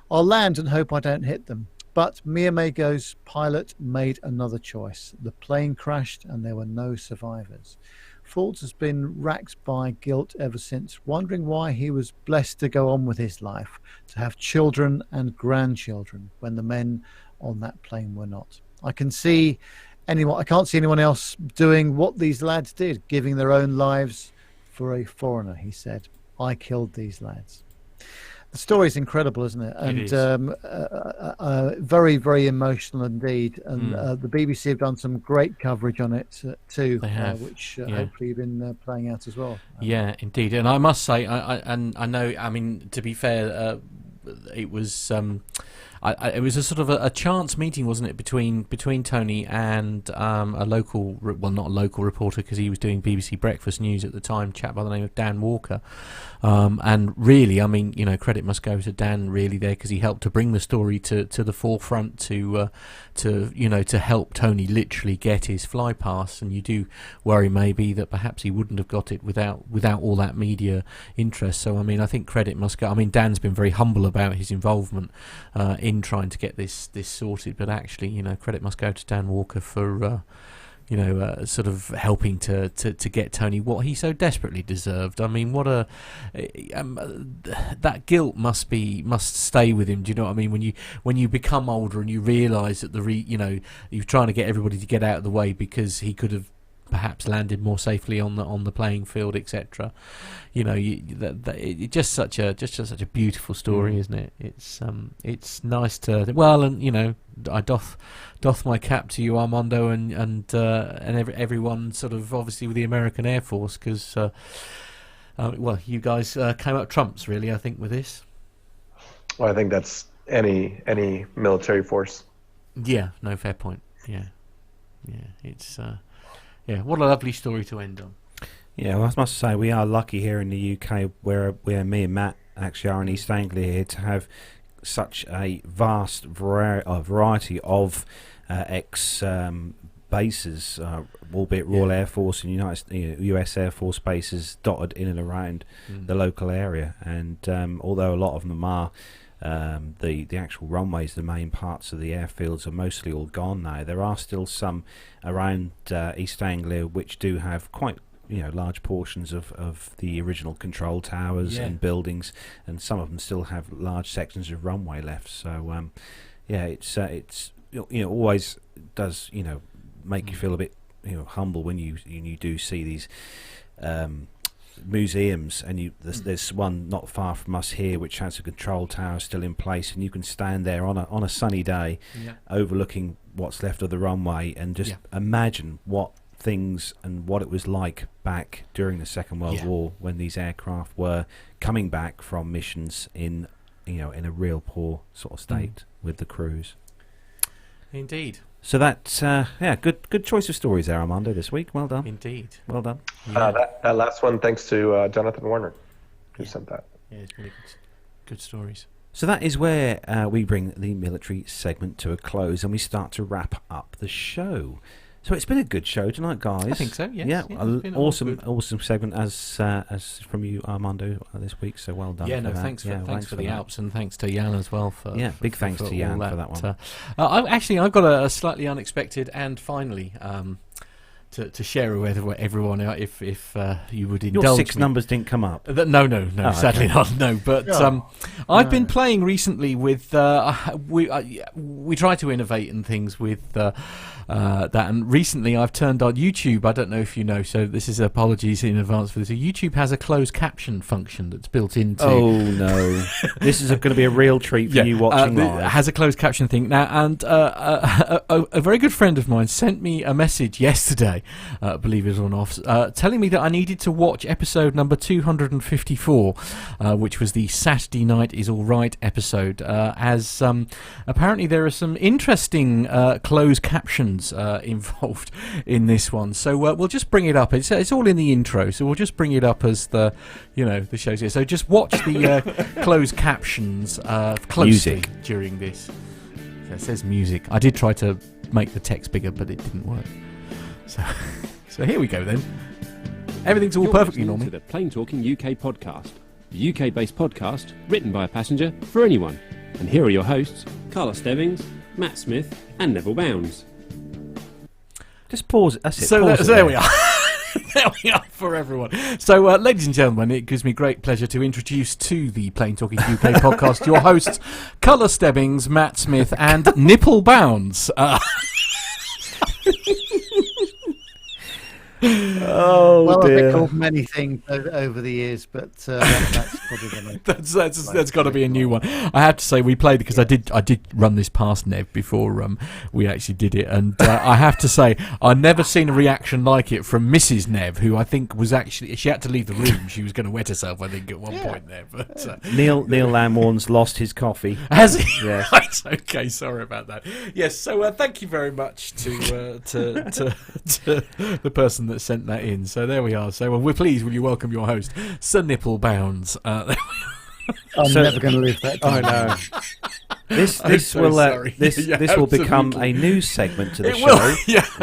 S4: I'll land and hope I don't hit them. But Mi Amigo's pilot made another choice. The plane crashed and there were no survivors. Fould has been racked by guilt ever since, wondering why he was blessed to go on with his life, to have children and grandchildren when the men on that plane were not. I can't see anyone else doing what these lads did, giving their own lives for a foreigner, he said. I killed these lads. The story is incredible, isn't it? And
S3: It is.
S4: Very, very emotional indeed. And the BBC have done some great coverage on it too,
S3: They have.
S4: which hopefully have been playing out as well.
S3: Yeah, indeed. And I must say, I know. I mean, to be fair, it was. It was a sort of a chance meeting, wasn't it, between Tony and a local, well, not a local reporter because he was doing BBC Breakfast News at the time, a chap by the name of Dan Walker. And really, I mean, you know, credit must go to Dan really there because he helped to bring the story to the forefront to help Tony literally get his fly pass. And you do worry maybe that perhaps he wouldn't have got it without all that media interest. So I mean, I think credit must go. I mean, Dan's been very humble about his involvement in trying to get this sorted, but actually, you know, credit must go to Dan Walker for sort of helping to get Tony what he so desperately deserved. I mean, what that guilt must stay with him. Do you know what I mean? When you become older and you realise that you're trying to get everybody to get out of the way because he could have perhaps landed more safely on the playing field, etc. You know, it's just such a beautiful story, isn't it? It's nice to and you know, I doth my cap to you, Armando, and everyone sort of obviously with the American Air Force because you guys came up trumps really, I think, with this.
S5: Well, I think that's any military force.
S3: Yeah, no, fair point. Yeah, it's what a lovely story to end on.
S2: Yeah, well, I must say we are lucky here in the UK, where me and Matt actually are in East Anglia here, to have such a vast variety of ex bases, albeit Royal Air Force and US Air Force bases dotted in and around the local area. And although a lot of them are the actual runways, the main parts of the airfields are mostly all gone now, there are still some around East Anglia which do have quite large portions of the original control towers and buildings, and some of them still have large sections of runway left. So it's always does make you feel a bit humble when you do see these museums, and there's one not far from us here which has a control tower still in place, and you can stand there on a sunny day overlooking what's left of the runway and just imagine what things and what it was like back during the Second World War, when these aircraft were coming back from missions in a real poor sort of state with the crews.
S3: Indeed.
S2: So that's good choice of stories there, Armando, this week. Well done.
S3: Indeed.
S2: Well done.
S5: That last one, thanks to Jonathan Warner, who sent that.
S3: Yeah, it's really good stories.
S2: So that is where we bring the military segment to a close, and we start to wrap up the show. So it's been a good show tonight, guys.
S3: I think so. Yes.
S2: Yeah,
S3: awesome
S2: segment as from you, Armando, this week. So well done.
S3: Yeah,
S2: for that.
S3: thanks for the
S2: that.
S3: Alps, and thanks to Jan as well for.
S2: Yeah, big thanks to Jan for that one.
S3: I've got a slightly unexpected and finally. To share with everyone, if you would indulge
S2: Your 6
S3: me.
S2: numbers didn't come up.
S3: No, sadly not. No, but I've been playing recently with. We try to innovate and things with that, and recently I've turned on YouTube. I don't know if you know, so this is apologies in advance for this. YouTube has a closed caption function that's built into.
S2: Oh no, this is going to be a real treat for you watching live.
S3: It has a closed caption thing now, and a very good friend of mine sent me a message yesterday. Believe it or not, telling me that I needed to watch episode number 254, which was the Saturday Night Is Alright episode, as apparently there are some interesting closed captions involved in this one. So we'll just bring it up. It's all in the intro, so we'll just bring it up as the show's here. So just watch the closed captions closely during this. So it says music. I did try to make the text bigger, but it didn't work. So here we go then. Everything's all perfectly normal.
S1: To the Plane Talking UK podcast, the UK-based podcast written by a passenger for anyone. And here are your hosts, Carla Stebbings, Matt Smith, and Neville Bounds.
S2: Just pause it. That's it.
S3: So there we are. There we are for everyone. So, ladies and gentlemen, it gives me great pleasure to introduce to the Plane Talking UK podcast your hosts, Carla Stebbings, Matt Smith, and Nipple Bounds.
S4: Well, I've been called many things over the years, but that's probably the most.
S3: That's got to be a new one. I have to say we played because I did run this past Nev before we actually did it, and I have to say I've never seen a reaction like it from Mrs. Nev, who I think was actually she had to leave the room. She was going to wet herself, I think, at one point there. But
S2: Neil Lamorne's lost his coffee.
S3: Has he?
S2: Yes.
S3: Right, okay, sorry about that. Yes, so thank you very much to the person that sent that in. So there we are. So we're pleased. Will you welcome your host, Sir Nipple Bounds?
S4: I'm never going to live that down.
S2: I know. This will become a new segment to the show,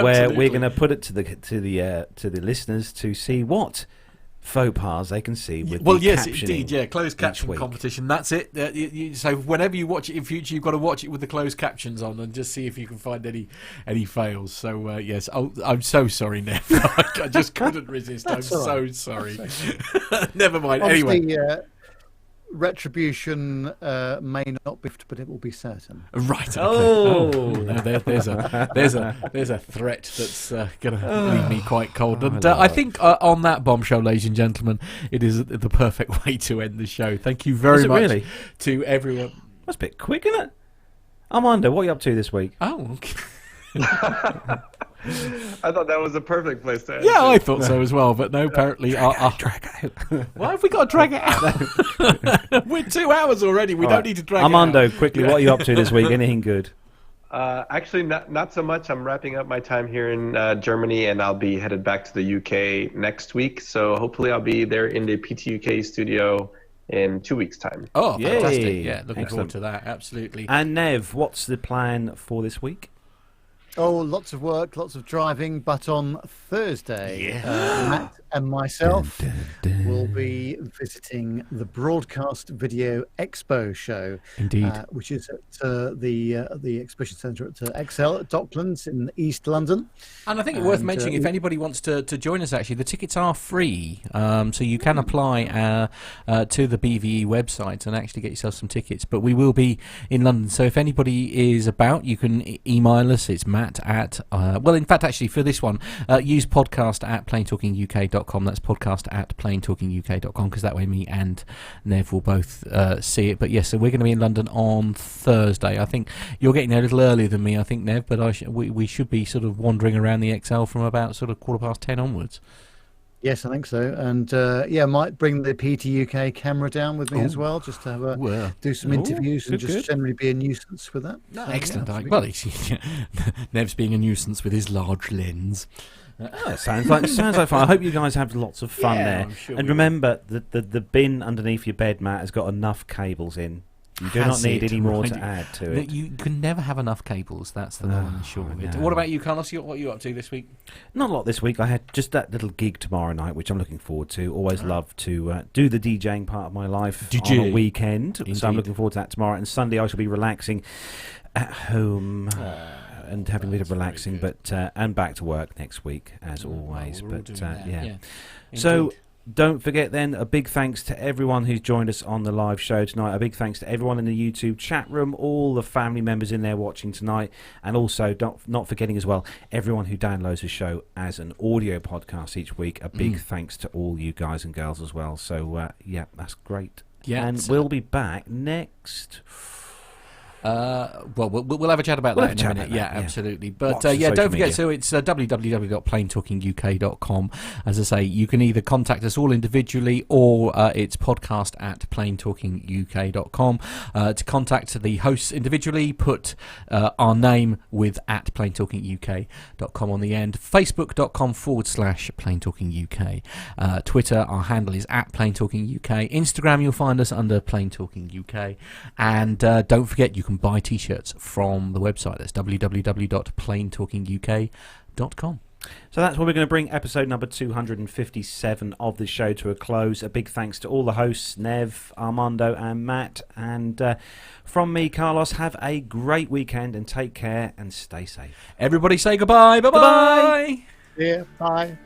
S2: where we're going to put it to the listeners to see what faux pas they can see with the
S3: yes,
S2: captioning.
S3: indeed, closed caption competition. That's it. So whenever you watch it in future, you've got to watch it with the closed captions on and just see if you can find any fails. So yes, I'm so sorry, Nev. I just couldn't resist. I'm so sorry. Never mind.
S4: Obviously,
S3: anyway.
S4: Retribution may not be, but it will be certain.
S3: Right. Okay. Oh, no, there's a threat that's going to leave me quite cold. And I think on that bombshell, ladies and gentlemen, it is the perfect way to end the show. Thank you very much to everyone.
S2: That's a bit quick, isn't it? Armando, what are you up to this week?
S3: Oh, okay.
S5: I thought that was a perfect place to end.
S3: Yeah, I thought so as well, but no, apparently...
S2: Drag out.
S3: Why have we got to drag it out? We're 2 hours already. We don't need to drag
S2: Armando,
S3: it out.
S2: quickly, what are you up to this week? Anything good?
S5: Actually, not so much. I'm wrapping up my time here in Germany, and I'll be headed back to the UK next week. So hopefully I'll be there in the PTUK studio in 2 weeks' time.
S3: Oh,
S2: Yay.
S3: fantastic. Yeah, looking
S2: Excellent.
S3: forward to that, absolutely.
S2: And Nev, what's the plan for this week?
S4: Oh, lots of work, lots of driving, but on Thursday, Matt and myself will be visiting the Broadcast Video Expo show.
S3: Indeed.
S4: Which is at the exhibition centre at XL at Docklands in East London.
S3: And I think it's worth mentioning, if anybody wants to join us, actually, the tickets are free. So you can apply to the BVE website and actually get yourself some tickets. But we will be in London. So if anybody is about, you can email us. It's Matt at... well, in fact, actually, for this one, use podcast at planetalkinguk.com. That's podcast at planetalkinguk.com, because that way me and Nev will both see it. But yes, so we're going to be in London on Thursday. I think you're getting there a little earlier than me, I think, Nev, but we should be sort of wandering around the XL from about sort of 10:15 onwards.
S4: Yes, I think so. And might bring the PTUK camera down with me as well, just to have do some interviews and just generally be a nuisance with that.
S3: No, excellent. Well, Nev's being a nuisance with his large lens.
S2: Sounds like fun. I hope you guys have lots of fun there.
S3: Sure
S2: and remember, the bin underneath your bed, Matt, has got enough cables in. You do not need any more to add to it.
S3: You can never have enough cables. That's the long sure of it. What about you, Carlos? What are you up to this week?
S2: Not a lot this week. I had just that little gig tomorrow night, which I'm looking forward to. Always love to do the DJing part of my life on a weekend. Indeed. So I'm looking forward to that tomorrow. And Sunday I shall be relaxing at home. And having a bit of relaxing, but and back to work next week as always. But yeah. So don't forget then, a big thanks to everyone who's joined us on the live show tonight. A big thanks to everyone in the YouTube chat room, all the family members in there watching tonight, and also not forgetting as well everyone who downloads the show as an audio podcast each week. A big thanks to all you guys and girls as well. So yeah, that's great. Yeah, and we'll be back next.
S3: Well, we'll have a chat about that in a minute. Yeah, absolutely. But don't forget, so it's www.planetalkinguk.com. As I say, you can either contact us all individually, or it's podcast at planetalkinguk.com. To contact the hosts individually, put our name with at planetalkinguk.com on the end. Facebook.com/planetalkinguk. Twitter, our handle is at planetalkinguk. Instagram, you'll find us under planetalkinguk. And don't forget, you can buy t-shirts from the website. That's www.planetalkinguk.com.
S2: So that's where we're going to bring episode number 257 of the show to a close. A big thanks to all the hosts, Nev, Armando and Matt. And from me, Carlos, have a great weekend and take care and stay safe.
S3: Everybody say goodbye. Bye-bye.
S4: Yeah, bye.